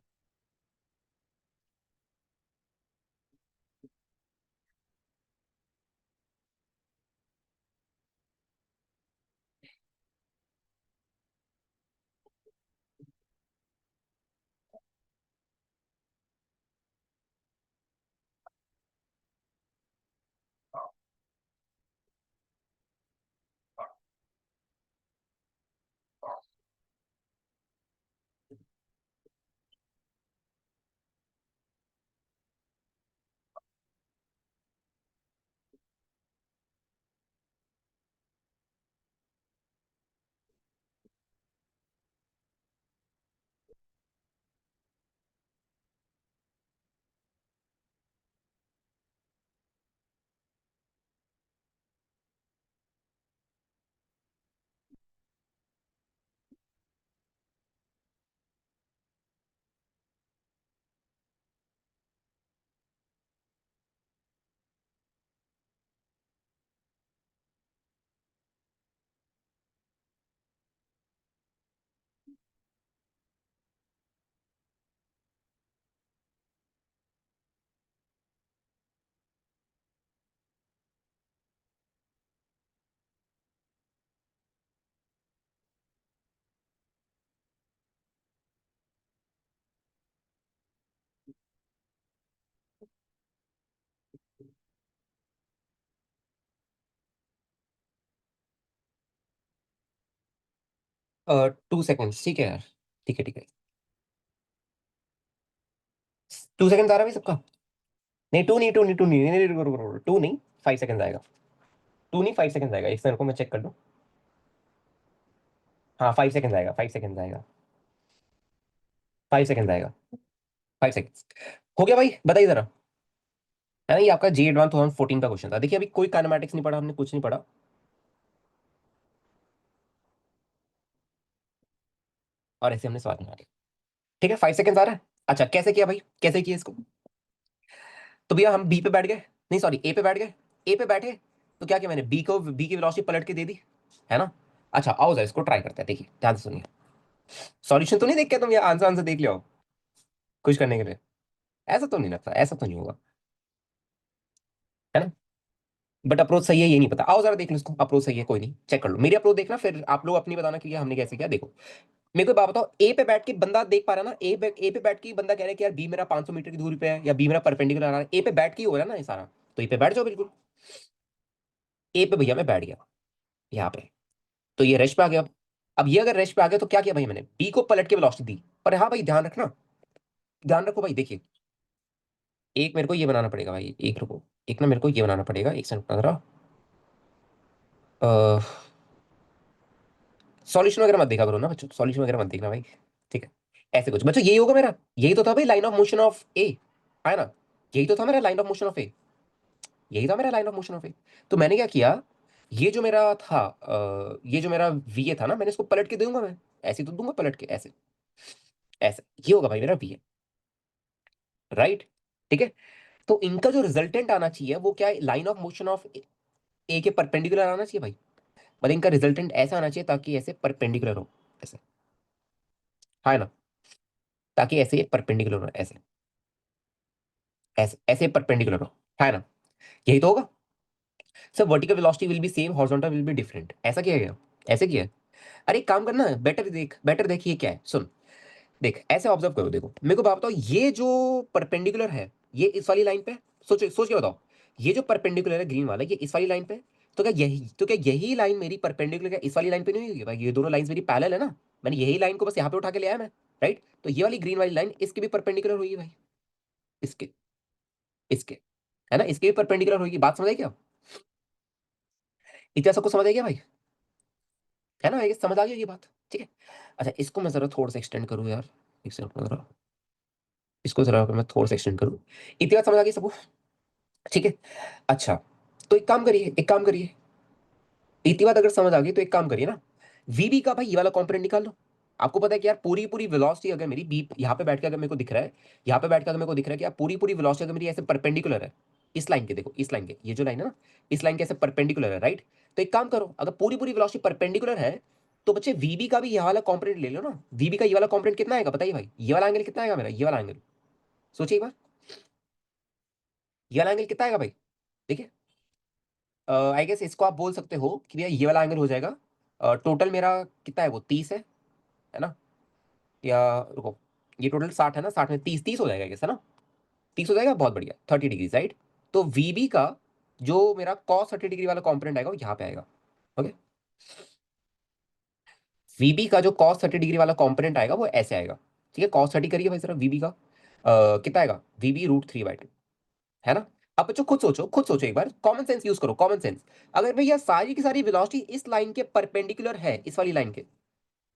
2 सेकेंड्स, ठीक है यार। ठीक है ठीक है। 2 सेकेंड आ रहा है भाई सबका? नहीं, टू नहीं, टू नहीं, टू नहीं, नहीं, नहीं, रुको रुको रुको, टू नहीं, 5 सेकेंड आएगा। टू नहीं, 5 सेकेंड आएगा, एक सेकंड को मैं चेक कर लूँ। हाँ, 5 सेकेंड आएगा, 5 सेकेंड आएगा। 5 सेकेंड आएगा। 5 सेकेंड। हो गया भाई, बताइए जरा। है ना, ये आपका जी एडवांस 2014 का क्वेश्चन था। देखिए, अभी कोई काइनेमेटिक्स नहीं पढ़ा हमने, कुछ नहीं पढ़ा। और ऐसे हमने सवाल बना लिया। ठीक है, 5 सेकेंड आ रहा है। अच्छा, कैसे किया भाई, कैसे किया इसको? तो भैया हम बी पे बैठ गए, नहीं सॉरी, ए पे बैठ गए। ए पे बैठे, तो क्या किया मैंने, बी की वेलोसिटी पलट के दे दी। है ना? अच्छा, आओ जरा इसको ट्राई करते हैं, देखिए ध्यान से सुनिए। सॉल्यूशन तो नहीं देख के तुम ये आंसर आंसर देख लियो कुछ करने के लिए? ऐसा तो नहीं लगता, ऐसा तो नहीं होगा। है ना? बट अप्रोच सही है ये नहीं पता, आओ जरा देख लो इसको, अप्रोच सही है कोई नहीं, चेक कर लो, मेरी अप्रोच देखना, फिर आप लोग अपनी बताना कि ये हमने कैसे किया, देखो। मेरे को एक बात बताओ, ए पे बैठ के बंदा देख पा रहा है ना, ए पे बैठ के बंदा कह रहा है कि यार बी मेरा 500 मीटर की दूरी पे है, या बी मेरा परपेंडिकुलर आ रहा है, ए पे बैठ के ही हो रहा है ना ये सारा। तो ए पे बैठ जाओ बिल्कुल। ए पे भैया मैं बैठ गया, यहाँ पे। तो ये रेस्ट पे आ गया। अब ये अगर रेस्ट पे आ गया तो क्या किया भाई मैंने, बी को पलट के वेलोसिटी दी। पर हाँ भाई, ध्यान रखना, ध्यान रखो भाई, देखिए। एक मेरे को ये बनाना पड़ेगा भाई, एक रुको। एक ना मेरे को ये बनाना पड़ेगा, एक सेकंड रुकना जरा। सॉल्यूशन वगैरह मत देखा करो ना बच्चों, सॉल्यूशन वगैरह मत देखना भाई। ठीक है। ऐसे कुछ बच्चों, यही होगा मेरा, यही तो था भाई लाइन ऑफ मोशन ऑफ ए। है ना? यही तो था मेरा लाइन ऑफ मोशन ऑफ ए। यही था मेरा लाइन ऑफ मोशन ऑफ ए। तो मैंने क्या किया, ये जो मेरा था, ये जो मेरा वी ए था ना, मैंने इसको पलट के दूंगा मैं। ऐसे ही तो दूंगा पलट के, ऐसे। ऐसे ये होगा भाई मेरा वी ए। राइट? ठीक है। तो इनका जो रिजल्टेंट आना चाहिए वो क्या है, लाइन ऑफ मोशन ऑफ ए के परपेंडिकुलर आना चाहिए भाई। मतलब इनका रिजल्टेंट ऐसा आना चाहिए ताकि ऐसे परपेंडिकुलर हो। ऐसे। है ना? ताकि ऐसे परपेंडिकुलर हो, ऐसे। ऐसे ऐसे परपेंडिकुलर हो। है ना? यही तो होगा। Sir vertical velocity will be same, horizontal will be different, ऐसा किया गया। ऐसे किया है। अरे एक काम करना, बेटर देख, बेटर देखिए क्या है, सुन। देख, ऐसे ऑब्जर्व करो, देखो मेरे को बात बताओ, ये जो परपेंडिकुलर है, ये इस वाली लाइन पे। सोच सोच के बताओ। ये जो परपेंडिकुलर है ग्रीन वाला, ये इस वाली लाइन पे। तो क्या यही लाइन मेरी परपेंडिकुलर क्या इस वाली लाइन पे नहीं होगी भाई? ये दोनों लाइंस मेरी पैरेलल है ना। मैंने यही लाइन को बस यहाँ पे उठा के ले आया मैं। राइट? तो ये वाली ग्रीन वाली लाइन इसके भी परपेंडिकुलर होगी भाई। इसके, इसके। है ना, इसके भी परपेंडिकुलर होगी, बात समझ आई क्या? इतना सबको समझ आई क्या भाई? है ना, ये समझ आ गई ये बात? ठीक है। अच्छा, इसको मैं जरा थोड़ा सा एक्सटेंड करूँ यार। एक सेकंड जरा। इसको जरा अगर मैं थोड़ा सा एक्सटेंड करूँ। इतनी बात समझ आ गई सबको? ठीक है। अच्छा, तो एक काम करिए, एक काम करिए। इतनी बात अगर समझ आ गई तो एक काम करिए ना। वीबी का भाई ये वाला कंपोनेंट निकाल लो। आपको पता है कि यार पूरी पूरी वेलोसिटी अगर मेरी बी यहाँ पे बैठ के अगर मेरे को दिख रहा है, यहाँ पे बैठ के अगर मेरे को दिख रहा है कि यार पूरी पूरी वेलोसिटी अगर मेरी ऐसे परपेंडिकुलर है, इस लाइन के, देखो इस लाइन के, ये जो लाइन है ना, इस लाइन के ऐसे परपेंडिकुलर है, राइट? तो एक काम करो, अगर पूरी पूरी वेलोसिटी परपेंडिकुलर है, तो बच्चे वीबी का भी ये वाला कंपोनेंट ले लो ना। वीबी का ये वाला कंपोनेंट कितना आएगा बताइए भाई, ये वाला एंगल कितना आएगा मेरा, ये वाला एंगल। सोचिए एक बार। ये वाला एंगल कितना आएगा भाई? देखिए, आई गेस इसको आप बोल सकते हो कि भैया ये वाला एंगल हो जाएगा। टोटल मेरा कितना है, वो 30 है ना? या रुको, ये टोटल 60 है ना, 60 में 30, 30 हो जाएगा, है ना? 30 हो जाएगा, बहुत बढ़िया, 30 डिग्री, राइट? तो वीबी का जो मेरा कॉस 30 डिग्री वाला कॉम्पोनेंट आएगा वो यहाँ पे आएगा। ओके। वीबी का जो कॉस 30 डिग्री वाला कॉम्पोनेंट आएगा वो ऐसे आएगा। ठीक है, कॉस 30 करिए भाई जरा वीबी का। कितना आएगा, वीबी √3/2। है ना? अब बच्चों खुद सोचो, खुद सोचो एक बार, कॉमन सेंस यूज करो, कॉमन सेंस। अगर भैया सारी की सारी वेलोसिटी इस लाइन के परपेंडिकुलर है, इस वाली लाइन के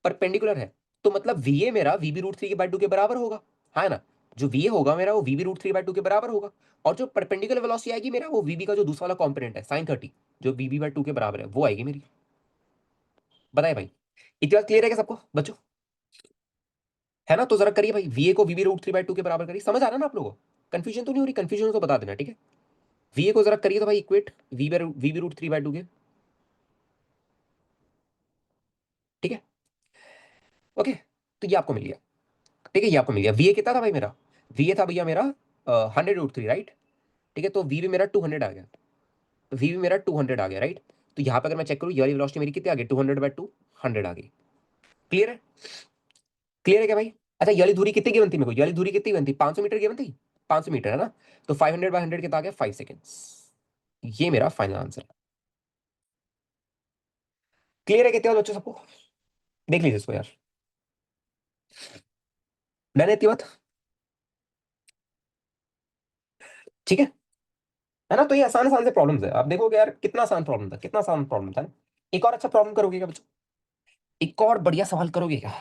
परपेंडिकुलर है, तो मतलब वीए मेरा वीबी √3/2 के बराबर होगा। है ना? जो वीए होगा मेरा वो वीबी √3/2 के बराबर होगा। और जो परपेंडिकुलर वेलोसिटी आएगी मेरा, वो वीबी का जो दूसरा वाला कॉम्पोनेंट है sin 30, जो वीबी/2 के बराबर है, वो आएगी मेरी। बताए भाई, इतनी बात क्लियर है क्या सबको बच्चों? है ना? तो जरा करिए भाई, वीए को वीबी √3/2 के बराबर करिए, समझ आ रहा है ना आप लोगों को? कंफ्यूजन तो नहीं हो रही? कंफ्यूजन हो तो बता देना, ठीक है? वीए को जरा करिए तो भाई इक्वेट वीबी √3/2 के। ठीक है। ओके। तो ये आपको मिल गया। ठीक है, ये आपको मिल गया, वीए कितना था भाई मेरा? वीए था भैया मेरा 100 √3, राइट? ठीक है, तो वी भी मेरा 200 आ गया। तो वी भी मेरा 200 आ गया, राइट? तो यहाँ पे अगर मैं चेक करूँ, ये वाली वेलोसिटी मेरी कितनी आ गई, 200/2, 100 आ गई। क्लियर है? क्लियर है क्या भाई? अच्छा, ये वाली दूरी कितनी गिवन थी मेरे को, ये वाली दूरी कितनी गिवन थी, 500 मीटर गिवन थी। 500 मीटर है ना? तो 500/100 कितना आ गया, 5 सेकेंड्स। ये मेरा फाइनल आंसर है। क्लियर है कितने बच्चों सबको? देख लीजिए इसको यार। मैंने इतनी बात, ठीक है ना? तो ये आसान आसान से प्रॉब्लम्स है, आप देखोगे यार कितना आसान प्रॉब्लम था, कितना आसान प्रॉब्लम था ना? एक और अच्छा प्रॉब्लम करोगे क्या बच्चों? एक और बढ़िया सवाल करोगे क्या?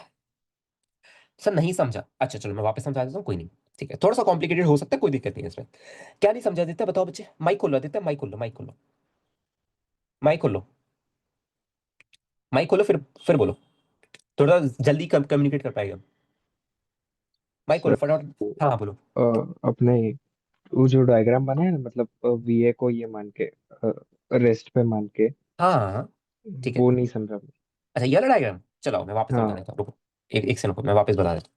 सर नहीं समझा, अच्छा चलो मैं वापस समझा देता हूँ, कोई नहीं। ठीक है, थोड़ा सा कॉम्प्लिकेटेड हो सकता है, कोई दिक्कत नहीं है इसमें। क्या नहीं समझा देते बताओ बच्चे? माइक खोलो देते, माइक खोलो, माइक खोलो, माइक खोलो, माइक खोलो, फिर बोलो, थोड़ा जल्दी कम्युनिकेट कर पाएगा। माइक खोलो सर फटाफट। वो हाँ हाँ बोलो। अपने वो जो डायग्राम बना है ना, मतलब वीए को ये मान के, रेस्ट पे मान के, हाँ हाँ हाँ, ठीक है। वो नहीं समझा मैं। अच्छा ये वाला डायग्राम, चलो मैं वापस समझा हाँ देता हूँ, रुको। एक एक से रुको, मैं वापस बता देता हूँ।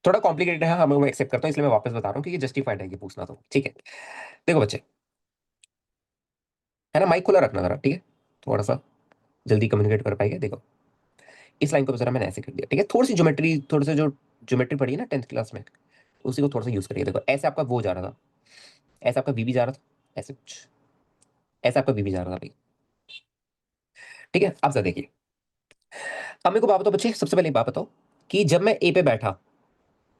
थोड़ा कॉम्प्लिकेटेड है, हाँ मैं एक्सेप्ट करता हूँ, इसलिए मैं वापस बता रहा हूँ कि ये जस्टिफाइड है ये पूछना, तो ठीक है। देखो बच्चे, है ना, माइक खुला रखना जरा, ठीक है, थोड़ा सा जल्दी कम्युनिकेट कर पाएगा। देखो इस लाइन को जरा मैंने ऐसे कर दिया, ठीक है, थोड़ी सी ज्योमेट्री, थोड़ी सी जो ज्योमेट्री पढ़ी है ना 10th क्लास में, उसी को थोड़ा सा यूज करिए। देखो ऐसे आपका वो जा रहा था, ऐसे आपका वीबी जा रहा था, ऐसे कुछ, ऐसे आपका वीबी जा रहा था भाई, ठीक है। अब जरा देखिए, अब मेरे को बात बताओ बच्चे, सबसे पहले एक बात बताओ कि जब मैं ए पे बैठा,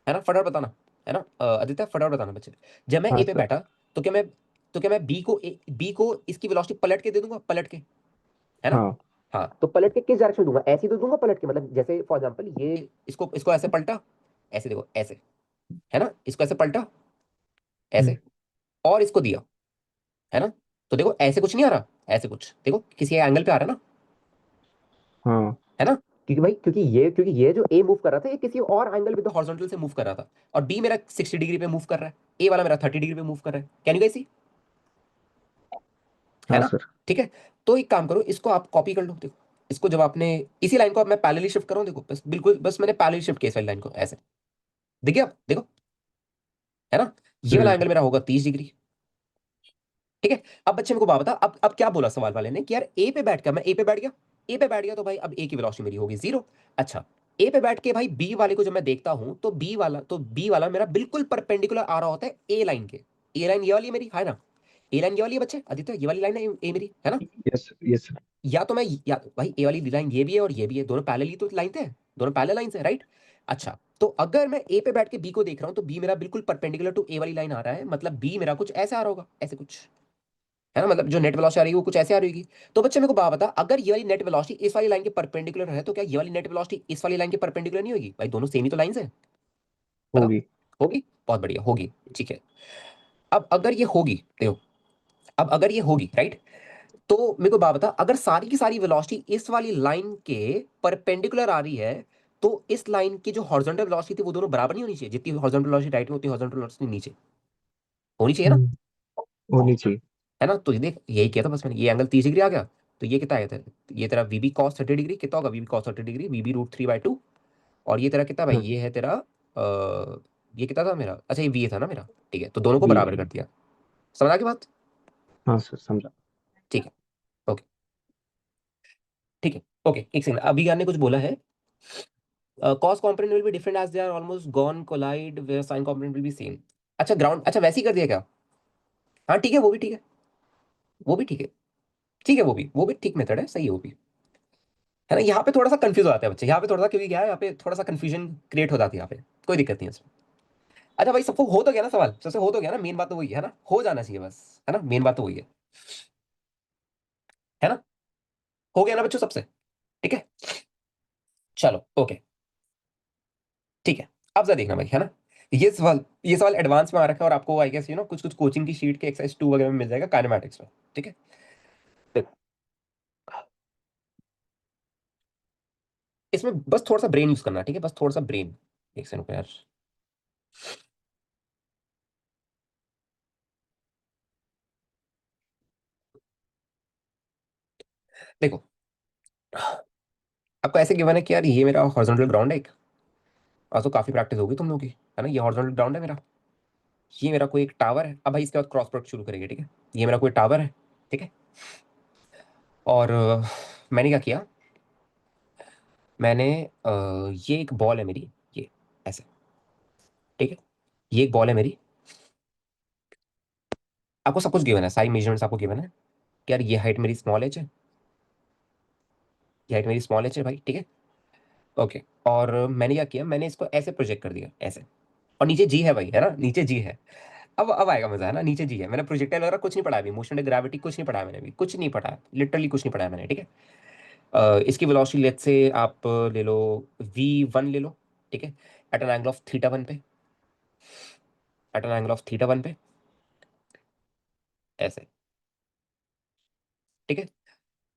है ना, फटाफट बताना, है ना, आदित्य फटाफट बताना बच्चे, जब मैं हाँ ए पे सर। बैठा, तो क्या मैं, तो क्या मैं बी को इसकी वेलोसिटी पलट के दे दूंगा, पलट के, है ना? हाँ हाँ, तो पलट के किस डायरेक्शन दूंगा? ऐसे ही तो दूंगा पलट के, मतलब जैसे फॉर एग्जांपल ये, इसको इसको ऐसे पलटा, ऐसे देखो ऐसे, है ना, इसको ऐसे पलटा, हम्म, ऐसे, और इसको दिया, है ना, तो देखो ऐसे कुछ नहीं आ रहा, ऐसे कुछ देखो किसी एंगल पे आ रहा है ना, हाँ है ना? क्योंकि भाई, क्योंकि ये जो ए मूव कर रहा था, ये किसी और एंगल विद हॉरिजॉन्टल से मूव कर रहा था, और बी मेरा 60 डिग्री पे मूव कर रहा है, ए वाला मेरा 30 डिग्री पे मूव कर रहा है, कैन यू गाइस सी? है हाँ ना? सर। ठीक है, तो एक काम करो, इसको आप कॉपी कर लो, देखो इसको, जब आपने इसी लाइन को अब मैं पैरेलली शिफ्ट करूं, देखो बस बिल्कुल, बस मैंने पैरेलली शिफ्ट किया इस वाली लाइन को ऐसे, देखिए आप देखो, है ना, ये वाला हम्म। एंगल मेरा होगा 30 डिग्री, ठीक है। अब बच्चे मेरे को बात बता, अब क्या बोला सवाल वाले ने कि यार ए पे बैठ कर, मैं ए पे बैठ गया, ए पे बैठ गया तो भाई अब ए की वेलोसिटी मेरी होगी 0। अच्छा, ए पे बैठ के भाई बी वाले को जब मैं देखता हूं, तो बी वाला मेरा बिल्कुल परपेंडिकुलर आ रहा होता है ए लाइन के। ए लाइन ये वाली है मेरी, है ना? ए लाइन ये वाली है बच्चे, आदित्य ये वाली लाइन है ए मेरी, है ना? Yes yes sir. या तो मैं, या तो भाई ए वाली लाइन ये भी है और ये भी है, दोनों पैरेलल ही तो लाइन थे, दोनों पैरेलल लाइन है, राइट? अच्छा, तो अगर मैं ए पे बैठ के बी को देख रहा हूं, तो बी मेरा बिल्कुल परपेंडिकुलर टू ए वाली लाइन आ रहा है, मतलब बी मेरा कुछ ऐसे आ रहा होगा, ऐसे कुछ, है ना, मतलब जो नेट वेलोसिटी आ रही है वो कुछ ऐसे आ रही होगी। तो बच्चे मेरे को बात बता, अगर ये वाली नेट वेलोसिटी इस वाली लाइन के परपेंडिकुलर है, तो क्या ये वाली नेट वेलोसिटी इस वाली लाइन के परपेंडिकुलर नहीं होगी? भाई दोनों सेम ही तो लाइंस है, बताओ। होगी। होगी, बहुत बढ़िया होगी, ठीक है। अब अगर ये होगी, देखो, अब अगर ये होगी, राइट, तो मेरे को बात बता, अगर सारी की सारी वेलोसिटी इस वाली लाइन के परपेंडिकुलर आ रही है, तो इस लाइन की जो हॉरिजॉन्टल वेलोसिटी थी वो दोनों बराबर नहीं होनी चाहिए? जितनी हॉरिजॉन्टल वेलोसिटी राइट में, उतनी हॉरिजॉन्टल वेलोसिटी नीचे होनी चाहिए ना? हम्म, होनी चाहिए। है ना? तो ये देख, यही किया था बस मैंने, ये एंगल 30 डिग्री आ गया, तो ये कितना आया था? ये तेरा वीबी कॉस 30 डिग्री कितना होगा? वीबी कॉस 30 डिग्री, वीबी √3/2। और ये तेरा कितना भाई, हाँ ये है तेरा ये कितना था मेरा? अच्छा ये वी था ना मेरा, ठीक है, तो दोनों को भी बराबर है। कर दिया। समझ आ गई बात? हाँ सर समझा। ठीक है, ओके, ठीक है, ओके, एक सेकंड, अभी यार ने कुछ बोला है, cos component will be different as they are almost gone collide where sine component will be same. अच्छा ग्राउंड, अच्छा वैसे ही कर दिया क्या? हाँ ठीक है, वो भी ठीक है, वो भी ठीक है, ठीक है, वो भी ठीक मेथड है, सही है वो भी, है ना? यहाँ पे थोड़ा सा कंफ्यूज हो जाते हैं बच्चे, यहाँ पे थोड़ा सा, क्योंकि क्या है, यहाँ पे थोड़ा सा कंफ्यूजन क्रिएट हो जाती है यहाँ पे, कोई दिक्कत नहीं है इसमें। अच्छा भाई सबको हो तो गया ना, सवाल सबसे हो तो गया ना, मेन बात तो वही है ना, हो जाना चाहिए बस, है ना, मेन बात तो वही है ना? हो गया ना बच्चों सबसे? ठीक है, चलो ओके, ठीक है। अब जरा देखना भाई, है ना, ये सवाल एडवांस में आ रखा है, और आपको आई गेस कुछ कुछ कोचिंग की शीट के एक्सरसाइज 2 वगैरह में मिल जाएगा काइनेमैटिक्स में, ठीक है। देखो इसमें बस थोड़ा सा ब्रेन यूज करना, ठीक है, बस थोड़ा सा ब्रेन, एक सेकंड रुको यार। देखो आपको ऐसे गिवन है कि यार ये मेरा हॉरिजॉन्टल ग्राउंड है एक, और तो काफी प्रैक्टिस होगी तुम लोगों की, है ना, ये हॉरिजॉन्टल ग्राउंड है मेरा, ये मेरा कोई एक टावर है, अब भाई इसके बाद क्रॉस प्रोडक्ट शुरू करेंगे, ठीक है। ये मेरा कोई टावर है, ठीक है, और मैंने क्या किया, मैंने ये एक बॉल है मेरी, ये ऐसे, ठीक है, ये एक बॉल है मेरी, आपको सब कुछ गिवन है, सारी मेजरमेंट्स आपको गिवन है कि यार ये हाइट मेरी स्मॉल एच है, ये हाइट मेरी स्मॉल एच है भाई, ठीक है। ओके। और मैंने क्या किया, मैंने इसको ऐसे प्रोजेक्ट कर दिया ऐसे। और नीचे जी है भाई, है ना, नीचे जी है। अब आएगा मजा, है ना, नीचे जी है। मैंने प्रोजेक्टाइल वगैरह कुछ नहीं पढ़ा अभी, मोशन ग्रेविटी कुछ नहीं पढ़ा मैंने अभी, कुछ नहीं पढ़ा, लिटरली कुछ नहीं पढ़ा मैंने, ठीक है। इसकी वेलोसिटी लेट से आप ले लो, v1 ले लो, ठीक है, at an angle of theta one पे, at an angle of theta one पे, ऐसे, ठीक है।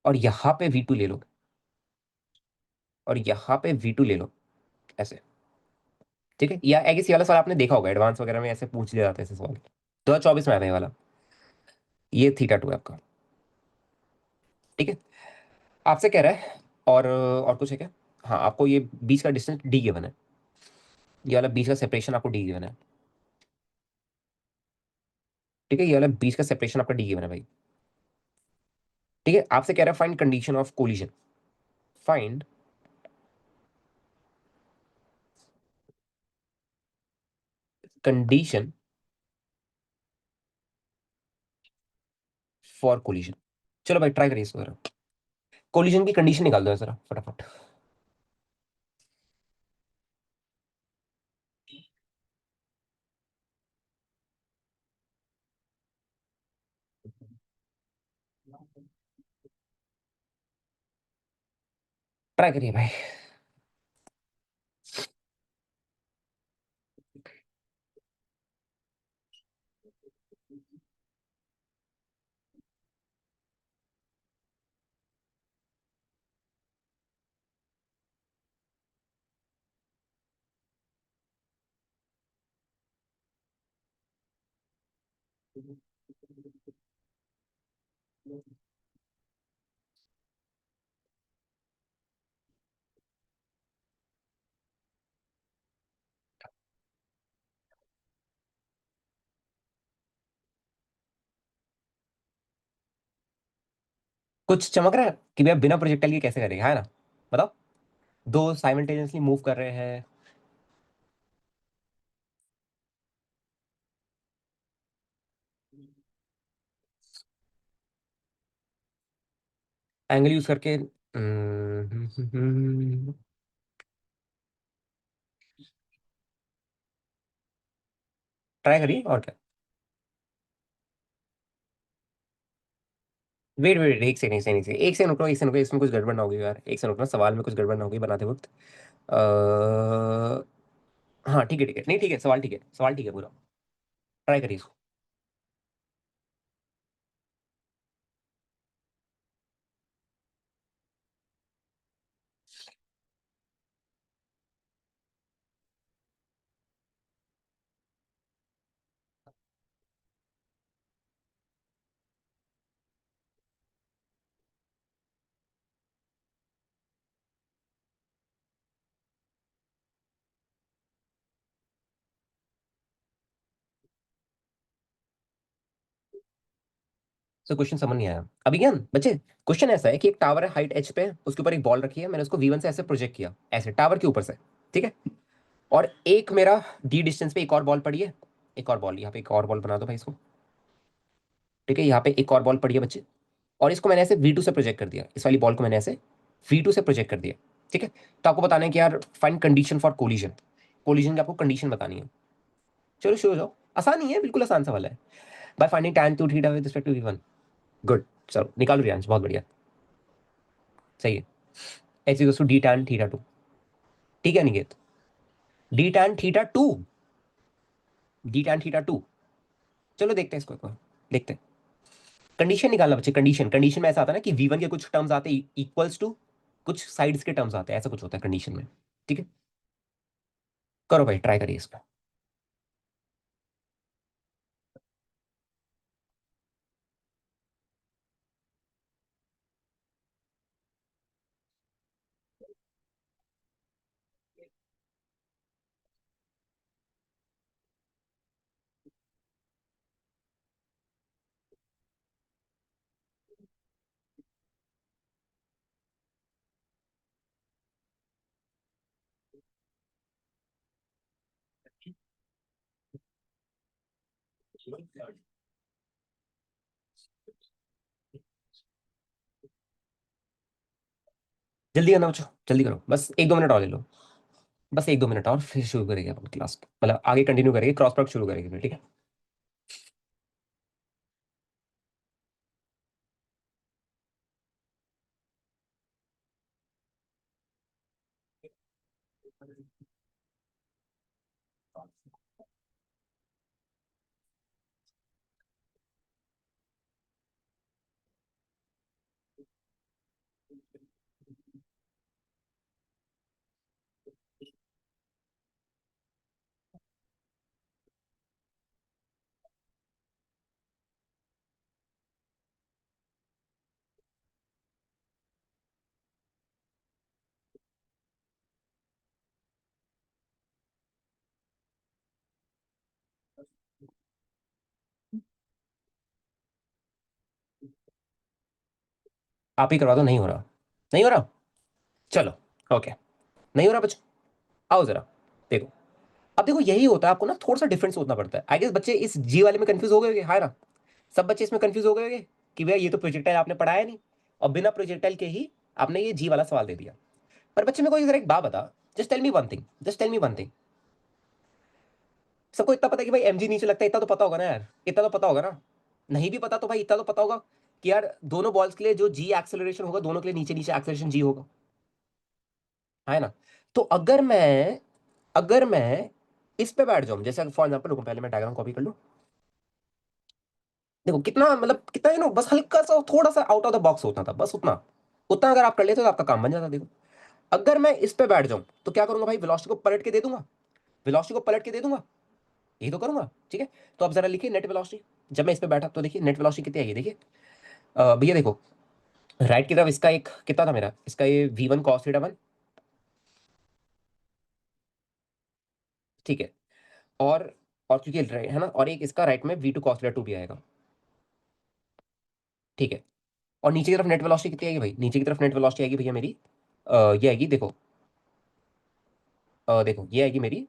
और यहाँ पे v2 ले लो, और यहाँ पे v2 ले लो, ऐसे, ठीक है। या आई गेस ये वाला सवाल आपने देखा होगा एडवांस वगैरह में, ऐसे पूछ लिया जाता है ऐसे सवाल। 2024 में आया था ये वाला। ये थीटा 2 है आपका, ठीक है। आपसे कह रहा है, और कुछ है क्या? हाँ, आपको ये बीच का डिस्टेंस डी गिवन है, ये वाला बीच का सेपरेशन आपको डी गिवन है, ठीक है। ये वाला बीच का सेपरेशन आपका डी गिवन है भाई, ठीक है। आपसे कह रहा है find condition of collision, find condition for collision. चलो भाई ट्राई करिए इसको जरा, कोलिजन की कंडीशन निकाल दो जरा फटाफट। ट्राई करिए भाई। कुछ चमक रहा है कि भैया बिना प्रोजेक्टाइल के कैसे करेगा, है ना? बताओ। दो साइमल्टेनियसली मूव कर रहे हैं। एंगल यूज करके। ट्राई करिए और क्या। वेट वेट, एक सेकंड, एक सेकंड, एक सेकंड रुको, एक सेकंड रुको, इसमें कुछ गड़बड़ ना होगी यार, एक सेकंड रुकना, सवाल में कुछ गड़बड़ ना होगी बनाते वक्त। हाँ ठीक है, ठीक है, नहीं ठीक है, सवाल ठीक है, सवाल ठीक है पूरा। ट्राई करिए इसको। सो क्वेश्चन समझ नहीं आया अभी क्या बच्चे। क्वेश्चन ऐसा है कि एक टावर है हाइट एच पे, उसके ऊपर एक बॉल रखी है, मैंने उसको V1 से ऐसे प्रोजेक्ट किया, ऐसे टावर के ऊपर से, ठीक है। और एक मेरा डी डिस्टेंस पे एक और बॉल पड़ी है, एक और बॉल, यहाँ पे एक और बॉल बना दो भाई इसको, ठीक है। यहाँ पे एक और बॉल पड़ी है बच्चे, और इसको मैंने ऐसे V2 से प्रोजेक्ट कर दिया, इस वाली बॉल को मैंने ऐसे V2 से प्रोजेक्ट कर दिया, ठीक है। तो आपको बताना है कि यार find condition for collision, collision की आपको कंडीशन बतानी है। चलो शुरू हो जाओ, आसान ही है, बिल्कुल आसान सवाल है। By finding tan 2 theta with respect to V1। Good. चलो निकालो रियांश, बहुत बढ़िया, सही है। H equals to D tan theta 2, ठीक है Niket? D tan theta 2, D tan theta 2। चलो देखते हैं इसको एक बार, देखते हैं। कंडीशन निकालना बच्चे, कंडीशन, कंडीशन में ऐसा आता है ना कि V1 के कुछ टर्म्स आते हैं इक्वल्स टू कुछ साइड्स के टर्म्स आते हैं, ऐसा कुछ होता है कंडीशन में, ठीक है। करो भाई, ट्राई करिए इसका। जल्दी करना बच्चों। जल्दी करो, बस 1-2 मिनट और ले लो। बस 1-2 मिनट और, फिर शुरू करेंगे अपन क्लास, मतलब आगे कंटिन्यू करेंगे, क्रॉस प्रोडक्ट शुरू करेंगे फिर, ठीक है। आप ही करवा दो, नहीं हो रहा, नहीं हो रहा, चलो, ओके। नहीं हो रहा बच्चों, आओ जरा, देखो। अब देखो यही होता है, आपको ना थोड़ा सा डिफरेंस सोचना पड़ता है। आई गेस बच्चे इस जी वाले में कंफ्यूज हो गए होंगे, हाँ ना। सब बच्चे इसमें कंफ्यूज हो गए होंगे कि भैया ये तो प्रोजेक्टाइल आपने पढ़ाया नहीं, और बिना प्रोजेक्टाइल के ही आपने ये जी वाला सवाल दे दिया। पर बच्चे, मेरे को जरा एक बात बता, just tell me one thing, just tell me one thing. सबको इतना पता है कि भाई एमजी नीचे लगता है, इतना तो पता होगा ना यार, इतना तो पता होगा ना। नहीं भी पता तो भाई इतना तो पता होगा कि यार दोनों बॉल्स के लिए जो जी एक्सेलरेशन होगा, दोनों के लिए नीचे नीचे एक्सेलरेशन जी होगा, है ना। तो अगर मैं इस पे बैठ जाऊं, जैसे फॉर एग्जांपल, रुको पहले मैं डायग्राम कॉपी कर लूं। देखो कितना, मतलब कितना बस हल्का सा थोड़ा सा आउट ऑफ द बॉक्स होता था, बस उतना। उतना अगर आप कर लेते तो आपका काम बन जाता। देखो, अगर मैं इस पे बैठ जाऊं तो क्या करूंगा भाई, वेलोसिटी को पलट के दे दूंगा, वेलोसिटी को पलट के दे दूंगा, यही तो करूंगा, ठीक है। तो अब जरा लिखिए नेट वेलोसिटी। जब मैं इस पे बैठा तो देखिए नेट वेलोसिटी कितनी आई है, देखिए। भैया देखो, राइट की तरफ इसका एक कितना था मेरा, इसका ये v1 cos θ 1, ठीक है। और और क्योंकि है ना, और एक इसका राइट में v2 cos θ 2 भी आएगा, ठीक है। और नीचे की तरफ नेट वेलोसिटी कितनी आएगी भाई, नीचे की तरफ नेट वेलोसिटी आएगी भैया मेरी, ये आएगी, देखो, देखो ये आएगी मेरी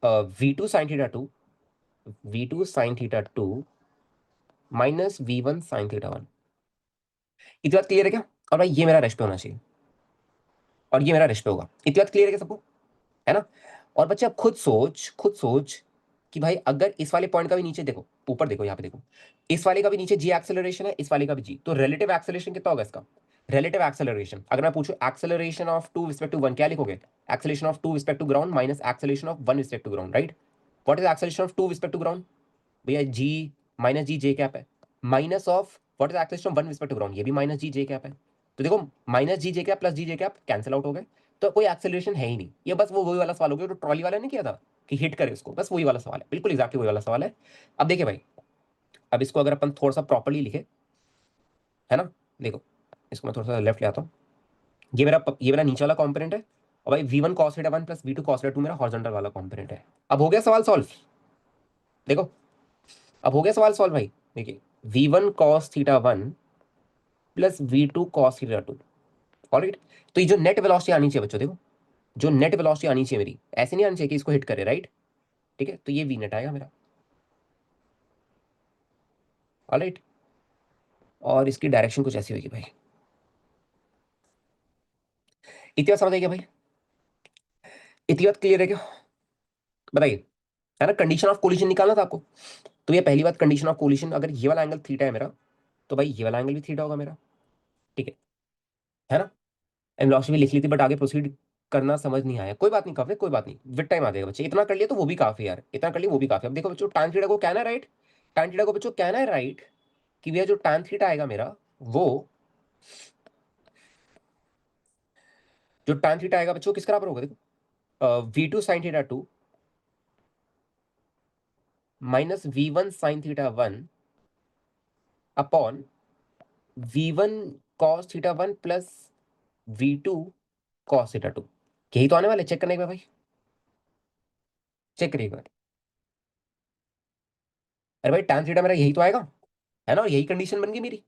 v2 sin θ 2, v2 sin θ 2 minus v1 sin θ 1। इतनी बात क्लियर है क्या। और भाई ये मेरा रेश पे होना चाहिए, और ये मेरा रेश पे होगा। इतनी बात क्लियर है क्या सबको, है ना। और बच्चे अब खुद सोच कि भाई अगर इस वाले पॉइंट का भी नीचे देखो, ऊपर देखो, यहाँ पे देखो, इस वाले का भी नीचे जी एक्सेलरेशन है, इस वाले का भी जी, तो रिलेटिव एक्सेलरेशन कितना होगा इसका। रिलेटिव एक्सेलरेशन अगर मैं पूछूं, acceleration of two respect to one, क्या लिखोगे। Acceleration of two respect to ground minus acceleration of one respect to ground, right. What is acceleration of two respect to ground, भैया जी माइनस जी जे कैप है, minus of what is acceleration of one respect to ground, ये भी minus g j cap है। तो देखो, minus g j cap plus g j cap cancel out हो गए, तो कोई एक्सेलरेशन है ही नहीं। ये बस वो वही वाला सवाल हो गया जो ट्रॉली वाला ने किया था, कि हिट करे उसको, बस वही वाला सवाल है, बिल्कुल एग्जैक्टली वही वाला सवाल है। अब देखिए भाई, अब इसको अगर अपन थोड़ा सा प्रॉपर्ली लिखे, है ना, देखो, इसको मैं थोड़ा सा लेफ्ट ले आता हूँ। ये मेरा नीचे वाला कॉम्पोनेंट है, और भाई v1 cos θ 1 plus v2 cos θ 2 मेरा हॉरिजॉन्टल वाला कॉम्पोनेंट है। अब हो गया सवाल सॉल्व, देखो, अब हो गया सवाल सॉल्व भाई। देखिए, v1 cos θ 1 plus v2 cos θ 2, alright. तो ये जो नेट वेलोसिटी आनी चाहिए बच्चों, देखो, जो नेट वेलोसिटी आनी चाहिए मेरी, ऐसे नहीं आनी चाहिए कि इसको हिट करे, राइट, ठीक है। तो ये वी नेट आएगा मेरा, ऑलराइट। और इसकी डायरेक्शन कुछ ऐसी होगी भाई। इतनी बात समझ आई क्या भाई, इतनी बात क्लियर है क्या, बताइए। है ना, कंडीशन ऑफ कोलिजन निकालना था आपको। तो ये पहली बात, कंडीशन ऑफ कोलिजन, अगर ये वाला एंगल थीटा है मेरा, तो भाई ये वाला एंगल भी थीटा होगा मेरा, ठीक है ना। वेलोसिटी भी लिख ली थी, बट आगे प्रोसीड करना समझ नहीं आया, कोई बात नहीं, काफी कोई बात नहीं, विद टाइम आ जाएगा बच्चे। इतना कर लिया तो वो भी काफी यार, इतना कर लिया वो भी काफी। अब देखो बच्चों, tan थीटा को कहना है राइट, tan थीटा को बच्चों कहना है राइट, कि भैया जो tan थीटा आएगा मेरा, वो जो tan थीटा आएगा बच्चों किस बराबर होगा, देखो, v2 sin θ 2 minus v1 sin θ 1 upon v1 cos θ 1 plus v2 cos θ 2। यही तो आने वाले, चेक करने के भाई, चेक करिए एक बार। अरे भाई tan थीटा मेरा यही तो आएगा, है ना, और यही कंडीशन बन गई मेरी,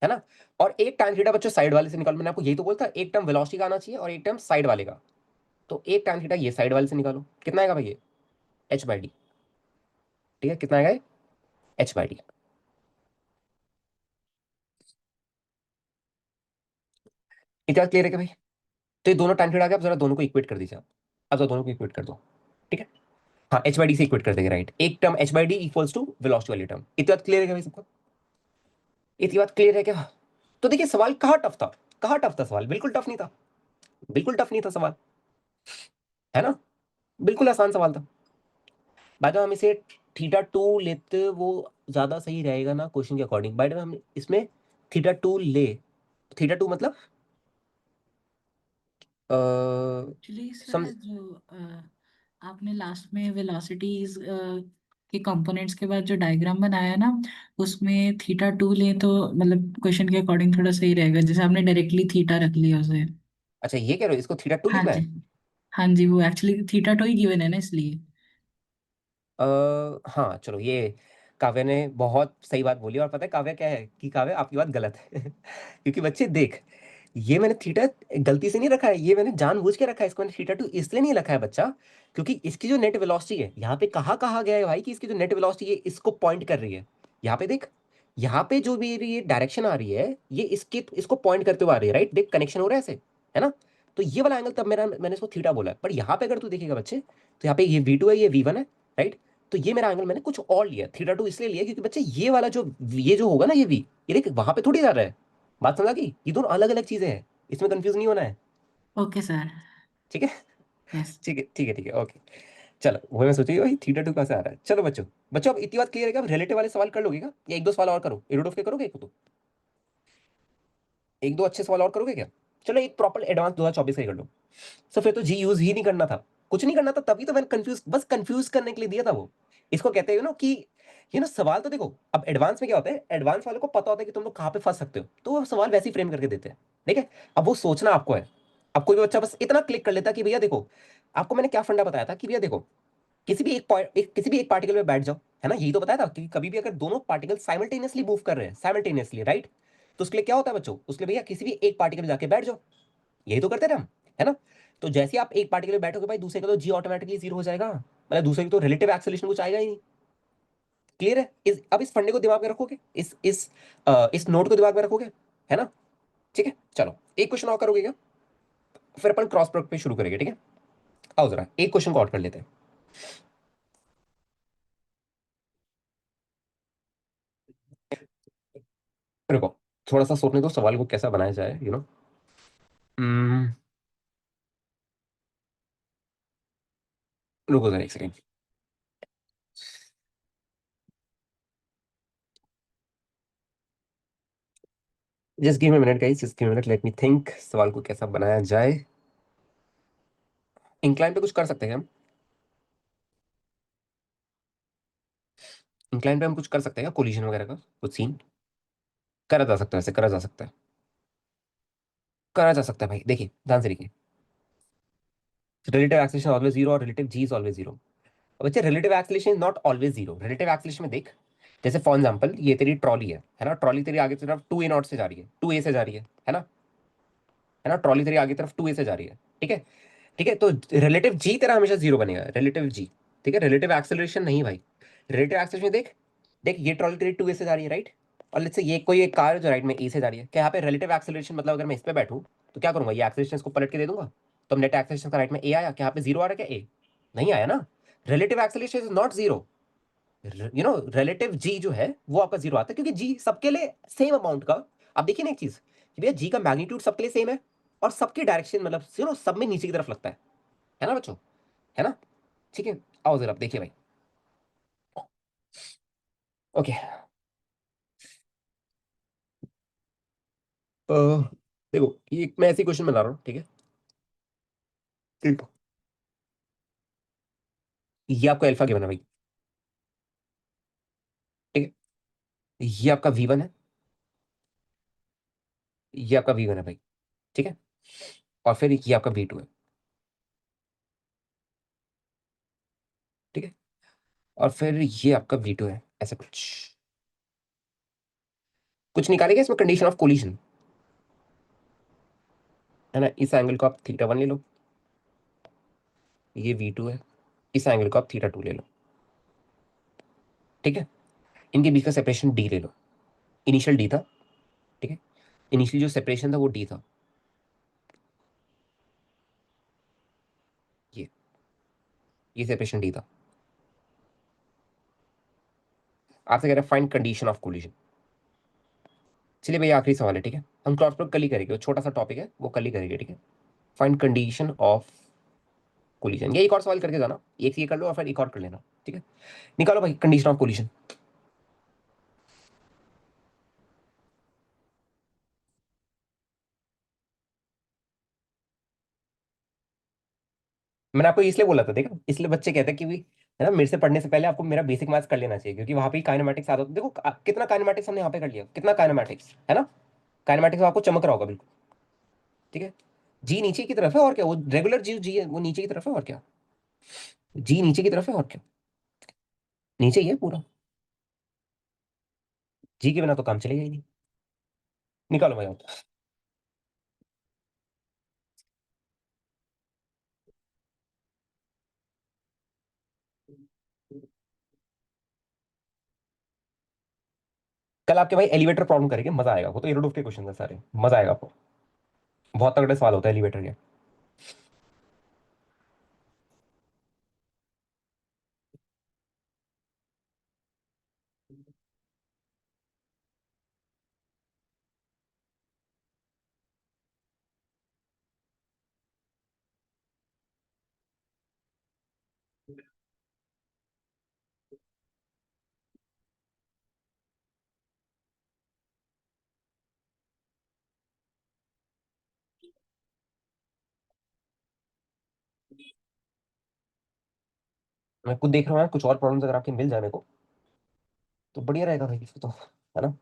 है ना। और एक tan थीटा बच्चों साइड वाले से निकालो, मैंने आपको यही तो बोलता, एक टर्म वेलोसिटी का आना चाहिए और एक टर्म साइड वाले का। तो एक tan थीटा ये साइड वाले से निकालो, कितना आएगा भाई ये, h/d, ठीक है, कितना आएगा ये, h/d। इतना क्लियर है क्या भाई। तो ये दोनों टाइम थीटा आ गया, आप जरा दोनों को इक्वेट कर दीजिए आप। अब जरा दोनों को इक्वेट कर दो। ठीक है। हाँ, एच बाई डी से इक्वेट कर देंगे, राइट। एक term H by D equals to velocity वाली टर्म। इतनी बात क्लियर है क्या भाई सबको? इतनी बात क्लियर है क्या? तो देखिए सवाल कहाँ टफ था, कहाँ टफ था सवाल, बिल्कुल टफ नहीं था, बिल्कुल टफ नहीं था सवाल, है ना, बिल्कुल आसान सवाल था। बाद में हम इसे थीटा टू लेते वो ज्यादा सही रहेगा ना क्वेश्चन के अकॉर्डिंग। बाय द वे हम इसमें थीटा टू ले, थीटा टू मतलब एक्चुअली सम, सर जो आपने लास्ट में वेलोसिटीज के कंपोनेंट्स के बाद जो डायग्राम बनाया ना, उसमें थीटा टू ले तो मतलब क्वेश्चन के अकॉर्डिंग थोड़ा सही रहेगा, जैसे आपने डायरेक्टली थीटा रख लिया उसे। अच्छा ये कह रहे हो इसको थीटा टू हाँ लिखना जी। है? हाँ जी, वो एक्चुअली थीटा टू ही गिवन है ना, इसलिए। हाँ चलो, ये काव्या ने बहुत सही बात बोली। और पता है काव्या क्या है, कि काव्या आपकी बात गलत है क्योंकि बच्चे देख, ये मैंने थीटा गलती से नहीं रखा है, ये मैंने जानबूझ के रखा है इसको, मैंने थीटा टू इसलिए नहीं रखा है बच्चा, क्योंकि इसकी जो नेट वेलोसिटी है यहाँ पे कहा गया है भाई कि इसकी जो नेट वेलोसिटी है इसको पॉइंट कर रही है। यहाँ पे देख, यहाँ पे जो भी ये डायरेक्शन आ रही है ये इसके इसको पॉइंट करते हुए आ रही है, राइट। देख कनेक्शन हो रहा है ऐसे, है ना। तो ये वाला एंगल तब मेरा, मैंने इसको थीटा बोला है। पर यहाँ पे अगर तू देखेगा बच्चे, तो यहाँ पे ये V2 है, ये V1 है, राइट। तो ये मेरा एंगल मैंने कुछ और लिया, थीटा टू इसलिए लिया क्योंकि बच्चे ये वाला जो ये जो होगा ना ये V, ये देख वहां पे थोड़ी जा रहा है। बात समझा कि ये दोनों अलग अलग चीजें हैं, इसमें कंफ्यूज नहीं होना है। Okay sir. ठीक है, यस। ठीक है, ठीक है, ठीक है, ओके। चलो वही मैं सोची भाई थीटा टू कहाँ से आ रहा है। चलो बच्चों, बच्चों अब इतनी बात क्लियर है क्या? अब रिलेटिव वाले सवाल कर लोगे क्या, या एक दो सवाल और करो, रूट ऑफ के करोगे एक दो, एक दो अच्छे सवाल और करोगे क्या? चलो एक प्रॉपर एडवांस 2024 का ही कर लो। सो फिर तो जी यूज ही नहीं करना था, कुछ नहीं करना था, तभी तो मैंने कंफ्यूज, बस कंफ्यूज करने के लिए दिया था वो। इसको कहते हैं कि सवाल तो देखो, अब एडवांस में क्या होता है, एडवांस वालों को पता होता है कि तुम लोग कहाँ पे फंस सकते हो, तो वो सवाल वैसे ही फ्रेम करके देते हैं। ठीक है, अब वो सोचना आपको है। अब कोई भी बच्चा बस इतना क्लिक कर लेता कि भैया देखो, आपको मैंने क्या फंडा बताया था कि भैया देखो, किसी भी एक पॉइंट, किसी भी एक पार्टिकल में बैठ जाओ, है ना, यही तो बताया था कि कभी भी अगर दोनों पार्टिकल साइमल्टेनियसली मूव कर रहे हैं, साइमल्टेनियसली, राइट, तो उसके लिए क्या होता है बच्चों, उसके लिए भैया किसी भी एक पार्टिकल में जाके बैठ जाओ, यही तो करते थे हम, है ना। तो जैसे ही आप एक पार्टिकल में बैठोगे भाई, दूसरे का तो जी ऑटोमेटिकली जीरो हो जाएगा, मतलब दूसरे की तो रिलेटिव एक्सेलरेशन कुछ आएगा ही नहीं। क्लियर है? अब इस फंडे को दिमाग में रखोगे, इस नोट को दिमाग में रखोगे, है ना। ठीक है, चलो एक क्वेश्चन और करोगे क्या, फिर अपन क्रॉस प्रोडक्ट पे शुरू करेंगे, ठीक है। आओ जरा एक क्वेश्चन को और कर लेते हैं। रुको, थोड़ा सा सोचने दो सवाल को कैसा बनाया जाए, रुको जरा एक second, just give me minute guys, just give me minute, let me think सवाल को कैसा बनाया जाए। इंक्लाइन पे कुछ कर सकते हैं हम, इंक्लाइन पे हम कुछ कर सकते हैं क्या, कोलिजन वगैरह का कुछ सीन करा जा सकता है, ऐसे करा जा सकता है, करा जा सकता है भाई। देखिए ध्यान से देखिए, रिलेटिव एक्सेलेरेशन ऑलवेज जीरो और relative G is always zero. अब बच्चे relative acceleration is not always zero. Relative acceleration में देख, जैसे फॉर एग्जांपल ये तेरी ट्रॉली है ना, ट्रॉली तेरी आगे की तरफ 2a नॉट से जा रही है, 2a से जा रही है ना, है ना, ट्रॉली तेरी आगे की तरफ 2a से जा रही है, ठीक है। ठीक है, तो रिलेटिव जी तेरा हमेशा जीरो बनेगा, रिलेटिव जी। ठीक है, रिलेटिव एक्सेलरेशन नहीं भाई, रिलेटिव एक्सेलरेशन देख, देख ये ट्रॉली तेरी 2a से जा रही है, राइट। और लेट्स से ये कोई एक कार जो राइट में ए से जा रही है, क्या यहाँ पे रिलेटिव एक्सेलरेशन मतलब अगर मैं इस पे बैठूं तो क्या करूंगा, ये एक्सेलरेशन इसको पलट के दे दूंगा, तो नेट एक्सेलरेशन का राइट में ए आया, क्या यहाँ पे जीरो आ रहा है, क्या ए नहीं आया ना। Relative acceleration is not zero, relative जी जो है वो आपका जीरो आता है, क्योंकि जी सबके लिए सेम अमाउंट का। आप देखिए ना एक चीज कि भैया जी का मैग्नीट्यूड सबके लिए सेम है, और सबकी डायरेक्शन मतलब सब में नीचे की तरफ लगता है ना बच्चों, है ना। ठीक है, आओ जरा आप देखिए भाई, ओके। देखो ये मैं ऐसे क्वेश्चन बना रहा हूँ, ठीक है। देखो, ये आपका अल्फा गिवन है भाई, ठीक है, ये आपका V1 है, ये आपका V1 है भाई, ठीक है। और फिर ये आपका V2 है, ठीक है। और फिर ये आपका V2 है, ऐसा कुछ, कुछ निकालेगा इसमें कंडीशन ऑफ कोलिजन, है ना। इस एंगल को आप थीटा 1 ले लो, ये V2 है, इस एंगल को आप थीटा 2 ले लो, ठीक है। इनके बीच का सेपरेशन D ले लो, इनिशियल D था, ठीक है, इनिशियल जो सेपरेशन था वो D था, ये सेपरेशन डी था। आपसे कह रहे हैं फाइंड कंडीशन ऑफ कोलिजन। चलिए भैया आखिरी सवाल है, ठीक है, हम क्रॉस प्रोडक्ट कल ही करेंगे, वो छोटा सा टॉपिक है, वो कल ही करेंगे, ठीक है। फाइंड कंडीशन ऑफ कोलिजन, ये एक और सवाल करके जाना, एक ये कर लो और फिर एक और कर लेना, ठीक है। निकालो भाई कंडीशन ऑफ कोलिजन। मैंने आपको इसलिए बोला था, देखा, इसलिए बच्चे कहते हैं कि भी, है ना, मेरे से पढ़ने से पहले आपको मेरा बेसिक मैथ्स कर लेना चाहिए, क्योंकि वहां पे काइनेमेटिक्स आता था। देखो कितना काइनेमेटिक्स हमने यहाँ पे कर लिया, कितना काइनेमेटिक्स है ना। काइनेमेटिक्स आपको चमक रहा होगा बिल्कुल, ठीक है। जी नीचे की तरफ है और क्या, वो रेगुलर जी है, वो नीचे की तरफ है और क्या, जी नीचे की तरफ है और क्या, नीचे ही है पूरा। जी के बिना तो काम चलेगा ही नहीं। निकालो भाई आप। कल आपके भाई एलिवेटर प्रॉब्लम करेंगे, मजा आएगा, वो तो एरोडूफ के क्वेश्चन है सारे, मजा आएगा आपको। बहुत तगड़े सवाल होता है एलिवेटर के। मैं खुद देख रहा हूँ कुछ और प्रॉब्लम्स अगर आपके मिल जाए मेरे को तो बढ़िया रहेगा भाई, फिर तो, है ना।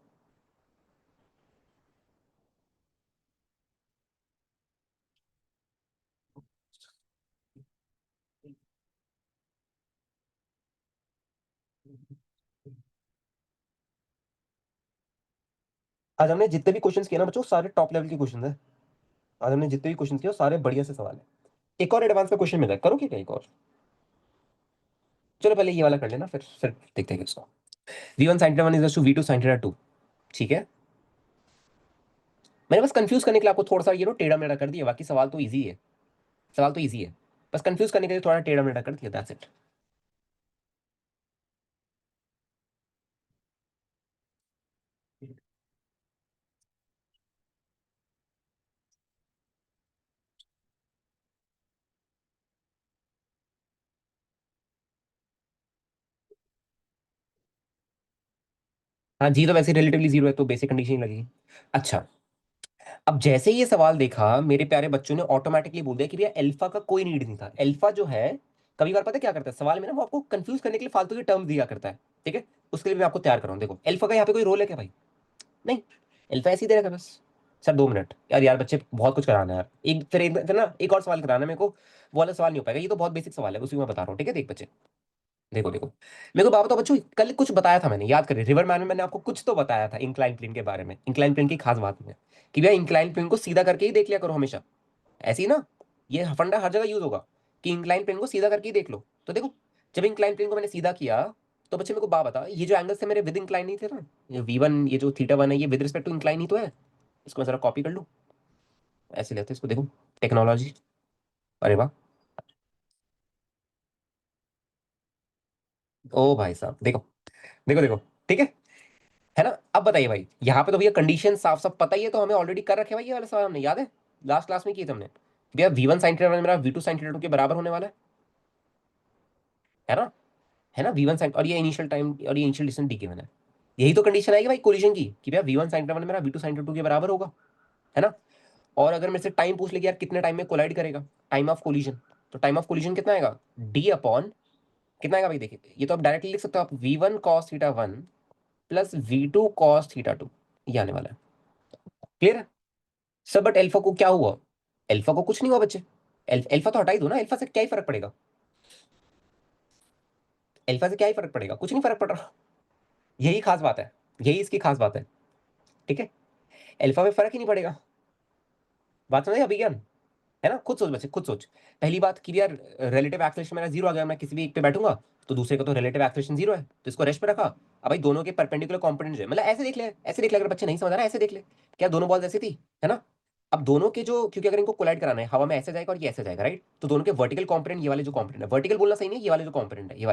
आज हमने जितने भी क्वेश्चंस किए ना बच्चों, सारे टॉप लेवल के क्वेश्चंस हैं। आज हमने जितने भी क्वेश्चंस किए वो सारे बढ़िया से सवाल है। एक और एडवांस का क्वेश्चन मिला है, करोगे क्या एक और। चलो पहले ये वाला कर लेना, फिर देखते हैं इसको। v1 sin θ1 is to v2 sin θ2, ठीक है। मैंने बस कंफ्यूज करने के लिए आपको थोड़ा सा ये नो टेढ़ा मेढ़ा कर दिया, बाकी सवाल तो इजी है, सवाल तो इजी है, बस कंफ्यूज करने के लिए थोड़ा टेढ़ा मेढ़ा कर दिया, दैट्स इट। हाँ जी, तो वैसे रिलेटिवली जीरो है तो बेसिक कंडीशन ही लगेगी। अच्छा, अब जैसे ही ये सवाल देखा मेरे प्यारे बच्चों ने ऑटोमेटिकली बोल दिया कि भैया अल्फा का कोई नीड नहीं था। अल्फा जो है, कभी बार पता है क्या करता है सवाल में ना, वो आपको कंफ्यूज करने के लिए फालतू के टर्म्स दिया करता है, ठीक है। उसके लिए मैं आपको तैयार कर रहा हूँ, देखो अल्फा का यहाँ पे कोई रोल है क्या भाई, नहीं। अल्फा ऐसे ही दे रखा है बस। सर 2 मिनट यार, यार बच्चे बहुत कुछ कराना है यार, फिर ना एक और सवाल कराना है मेरे को। वो वाला सवाल नहीं हो पाएगा, ये तो बहुत बेसिक सवाल है, उसी में मैं बता रहा हूँ, ठीक है। देख बच्चे, देखो देखो, मेरे को बाबा तो बच्चों कल कुछ बताया था मैंने, याद करिए, रिवर मैन में मैंने आपको कुछ तो बताया था इंक्लाइन प्लेन के बारे में। इंक्लाइन प्लेन की खास बात नहीं है कि भैया इंक्लाइन प्लेन को सीधा करके ही देख लिया करो हमेशा, ऐसे ही ना। ये फंडा हर जगह यूज होगा कि इंक्लाइन प्लेन को सीधा करके ही देख लो। तो देखो, जब इंक्लाइन प्लेन को मैंने सीधा किया तो बच्चे मेरे को बात बता, ये जो एंगल्स थे मेरे विद इंक्लाइन नहीं थे ना, ये v1 ये जो θ1 है ये विद रिस्पेक्ट टू इंक्लाइन ही तो है। इसको मैं जरा कॉपी कर लूँ, ऐसे लेते हैं इसको, देखो टेक्नोलॉजी, अरे वाह। ओ भाई साहब देखो, देखो देखो, ठीक है ना। अब बताइए भाई, यहाँ पे तो भैया कंडीशन साफ साफ पता ही है, तो हमें ऑलरेडी कर रखे भाई ये वाला सवाल, हमने याद है लास्ट क्लास में किए थे हमने। भैया v1 sin θ1 मेरा v2 sin θ2 के बराबर होने वाला है ना, है ना। v1 sin, और ये इनिशियल टाइम और ये इनिशियल डिस्टेंस डी गिवन है। यही तो कंडीशन आएगी भाई कोलिजन की कि भैया v1 sin θ1 मेरा v2 sin θ2 के बराबर होगा, है ना। और अगर मेरे से टाइम पूछ ले कि यार कितने टाइम में कोलाइड करेगा, टाइम ऑफ कोलिजन, तो टाइम ऑफ कोलिजन कितना आएगा, डी अपॉन कितना आएगा भाई, देखिए ये तो आप डायरेक्टली लिख सकते हो आप, v1 cos θ1 plus v2 cos θ2, ये आने वाला है। क्लियर है सब। बट एल्फा को क्या हुआ, एल्फा को कुछ नहीं हुआ बच्चे। एल्फा तो हटा ही दो ना, एल्फा से क्या ही फर्क पड़ेगा, एल्फा से क्या ही फर्क पड़ेगा, कुछ नहीं फर्क पड़ रहा। यही खास बात है, यही इसकी खास बात है, ठीक है। एल्फा में फर्क ही नहीं पड़ेगा, बात समझे अभी ज्ञान, है ना। खुद सोच बच्चे, खुद सोच। पहली बात कि यार रिलेटिव एक्सेलरेशन मेरा जीरो आ गया, मैं किसी भी एक पे बैठूंगा तो दूसरे का तो रिलेटिव एक्सेलरेशन जीरो है, तो इसको रेस्ट पे रखा। अब भाई दोनों के परपेंडिकुलर कंपोनेंट जो है, मतलब ऐसे देख ले, ऐसे देख ले, अगर बच्चे नहीं समझ रहा है ऐसे देख ले, क्या दोनों बॉल्स ऐसी थी, है ना। अब दोनों के जो, क्योंकि अगर इनको कोलाइड कराना है, हवा में ऐसे जाएगा और ये ऐसे जाएगा, राइट? तो दोनों के वर्टिकल कंपोनेंट, ये वाले जो कंपोनेंट है, वर्टिकल बोलना सही नहीं, ये वाले जो कंपोनेंट है, ये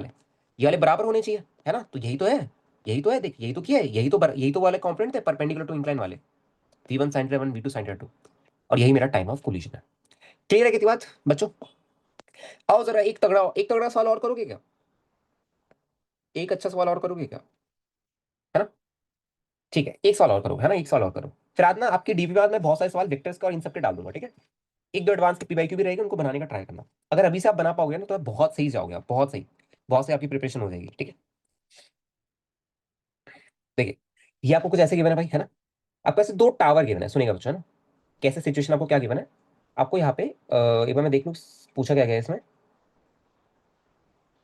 वाले बराबर होने चाहिए, है ना? तो यही तो है, यही तो है, देख यही तो किया है, यही तो वाले कंपोनेंट थे परपेंडिकुलर टू इंक्लाइन वाले, v1 sin theta 1 v2 sin theta 2, और यही मेरा टाइम ऑफ कोलिजन है। क्लियर है कितनी बात बच्चों? आओ जरा एक तगड़ा सवाल और करोगे क्या? एक अच्छा सवाल और करोगे क्या? है ना? ठीक है, एक सवाल और करो, है ना, एक सवाल और करो। फिर आज ना आपकी डीपी बाद में बहुत सारे सवाल वेक्टर्स का और इन सब के डाल दूंगा, ठीक है? एक दो एडवांस के पीवाईक्यू भी रहेगा, उनको बनाने का ट्राई करना। अगर अभी से आप बना पाओगे ना तो आप बहुत सही जाओगे, आप बहुत सही, बहुत सही आपकी प्रिपरेशन हो जाएगी, ठीक है? देखिए, ये आपको कुछ ऐसे गिवन है भाई, है ना? आपको ऐसे दो टावर गिवन है, सुनेगा बच्चों, है ना? कैसे सिचुएशन आपको क्या गिवन है? आपको यहाँ पे एक बार मैं देख लूँ, पूछा क्या गया है इसमें।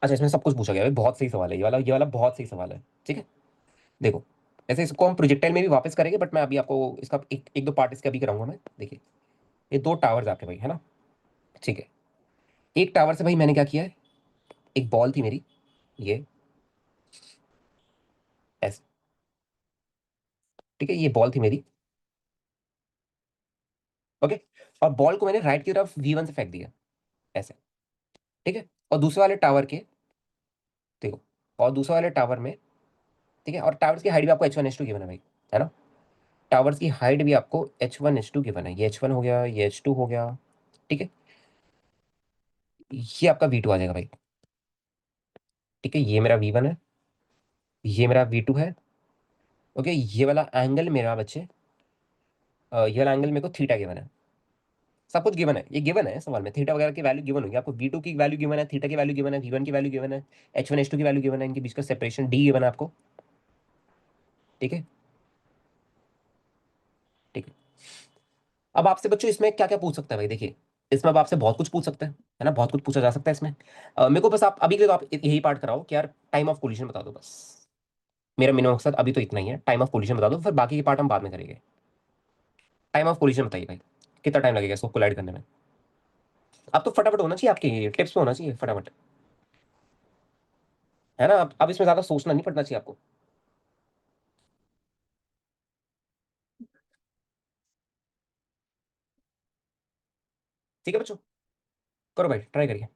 अच्छा, इसमें सब कुछ पूछा गया है, बहुत सही सवाल है ये वाला बहुत सही सवाल है, ठीक है? देखो, ऐसे इसको हम प्रोजेक्टाइल में भी वापस करेंगे, बट मैं अभी आपको इसका एक दो पार्ट इसके अभी कराऊंगा मैं। देखिए, ये दो टावर्स आपके भाई, है ना? ठीक है, एक टावर से भाई मैंने क्या किया है, एक बॉल थी मेरी, ये ऐसे, ठीक है, ये बॉल थी मेरी, ओके? और बॉल को मैंने राइट की तरफ v1 से फेंक दिया, ऐसे, ठीक है? और दूसरे वाले टावर के, देखो, और दूसरे वाले टावर में, ठीक है, और टावर्स की हाइट भी आपको h1 h2 गिवन है भाई, है ना? टावर्स की हाइट भी आपको h1 h2 गिवन है, ये h1 हो गया, ये h2 हो गया, ठीक है? ये आपका v2 आ जाएगा भाई, ठीक है? ये मेरा v1 है, ये मेरा v2 है, ओके? ये वाला एंगल मेरा बच्चे, ये वाला एंगल मेरे को थीटा गिवन है, सब कुछ गिवन है, ये गिवन है सवाल में, थीटा वगैरह की वैल्यू गिवन होगी आपको, v2 की वैल्यू गिवन है, थीटा की वैल्यू गिवन है, v1 की वैल्यू गिवन है, h1 h2 की वैल्यू गिवन है, इनके बीच का सेपरेशन d गिवन है आपको, ठीक है? ठीक है, अब आपसे बच्चों इसमें क्या क्या पूछ सकता है भाई? देखिए, इसमें अब आपसे बहुत कुछ पूछ सकते हैं, है ना? बहुत कुछ पूछा जा सकता है इसमें। मेरे को बस आप अभी के लिए तो आप यही पार्ट कराओ कि यार टाइम ऑफ कोलिजन बता दो बस। मेरा मिनिमम मकसद अभी तो इतना ही है, टाइम ऑफ कोलिजन बता दो, फिर बाकी के पार्ट हम बाद में करेंगे। टाइम ऑफ कोलिजन बताइए भाई, कितना टाइम लगेगा इसको कोलाइड करने में? अब तो फटाफट होना चाहिए, आपके टिप्स में होना चाहिए फटाफट, है ना? अब इसमें ज्यादा सोचना नहीं पड़ना चाहिए आपको। ठीक है बच्चों, करो भाई, ट्राई करिए।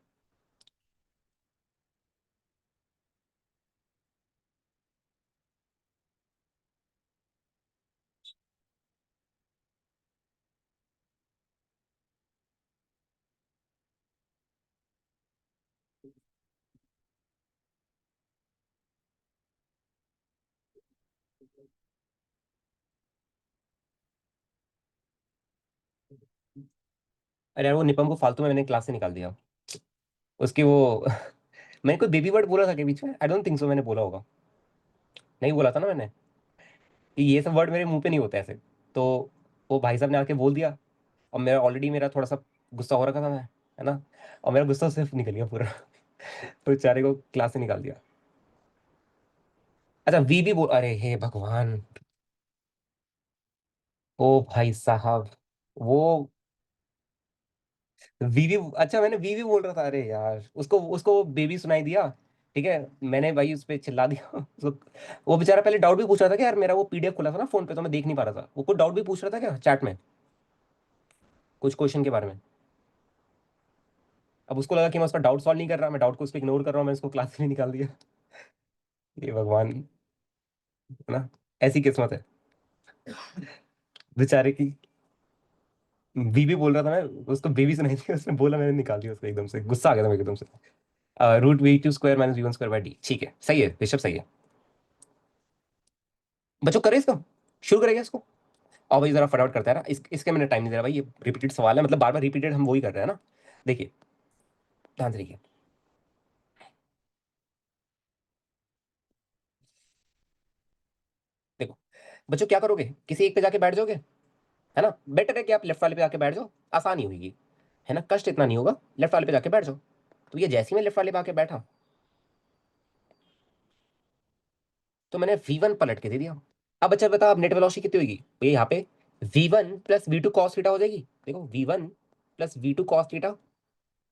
अरे यार, वो निपम को फालतू में मैंने क्लास से निकाल दिया, उसकी वो मैंने कोई बेबी वर्ड बोला था के बीच में, आई डोंट थिंक सो मैंने बोला होगा, नहीं बोला था ना मैंने कि ये सब वर्ड मेरे मुंह पे नहीं होते ऐसे। तो वो भाई साहब ने आके बोल दिया, और मेरा ऑलरेडी मेरा थोड़ा सा गुस्सा हो रखा था मैं, है ना? और मेरा गुस्सा सिर्फ निकल गया पूरा तो बेचारे को क्लास से निकाल दिया। अच्छा, वी भी बोल, अरे हे भगवान, ओ भाई साहब, वो वीवी, अच्छा मैंने वीवी बोल रहा था, अरे यार, उसको उसको बेबी सुनाई दिया, ठीक है? मैंने भाई उस पर चिल्ला दिया उसको। वो बेचारा पहले डाउट भी पूछ रहा था कि यार मेरा वो पीडीएफ खुला था ना फोन पे, तो मैं देख नहीं पा रहा था, वो कुछ डाउट भी पूछ रहा था क्या चैट में, कुछ क्वेश्चन के बारे में। अब उसको लगा कि मैं उसका डाउट सॉल्व नहीं कर रहा, मैं डाउट को उसको इग्नोर कर रहा हूँ, मैं उसको क्लास से नहीं निकाल दिया। ये भगवान, है ना? ऐसी किस्मत है बेचारे की। बीबी बोल रहा था मैं, उसको बेबी सुनाई थी, उसने बोला, मैंने निकाल दिया उसको, एकदम से गुस्सा आ गया था मेरे को एकदम से। Root v2 square minus v1 square by D, ठीक है, सही है ऋषभ, सही है। बच्चों करे इसको, शुरू करेंगे इसको। और भाई जरा फटाफट करता है ना, इसके मैंने टाइम नहीं दे रहा भाई, ये रिपीटेड सवाल है, मतलब बार बार रिपीटेड हम वही कर रहे हैं ना। देखिए, ध्यान से देखिए, देखो बच्चों, क्या करोगे, किसी एक पे जाके बैठ जाओगे, है ना? बेटर है कि आप लेफ्ट वाले पे जाके बैठ जाओ, आसानी होगी, है ना? कष्ट इतना नहीं होगा, लेफ्ट वाले पे जाके बैठ जाओ। तो ये जैसे ही मैं लेफ्ट वाले पे आके बैठा, तो मैंने v1 पलट के दे दिया। अब अच्छा बता, अब नेट वेलोसिटी कितनी होगी ये यहाँ पे, v1 plus V two cos theta हो जाएगी। देखो, v1 plus V two cos theta.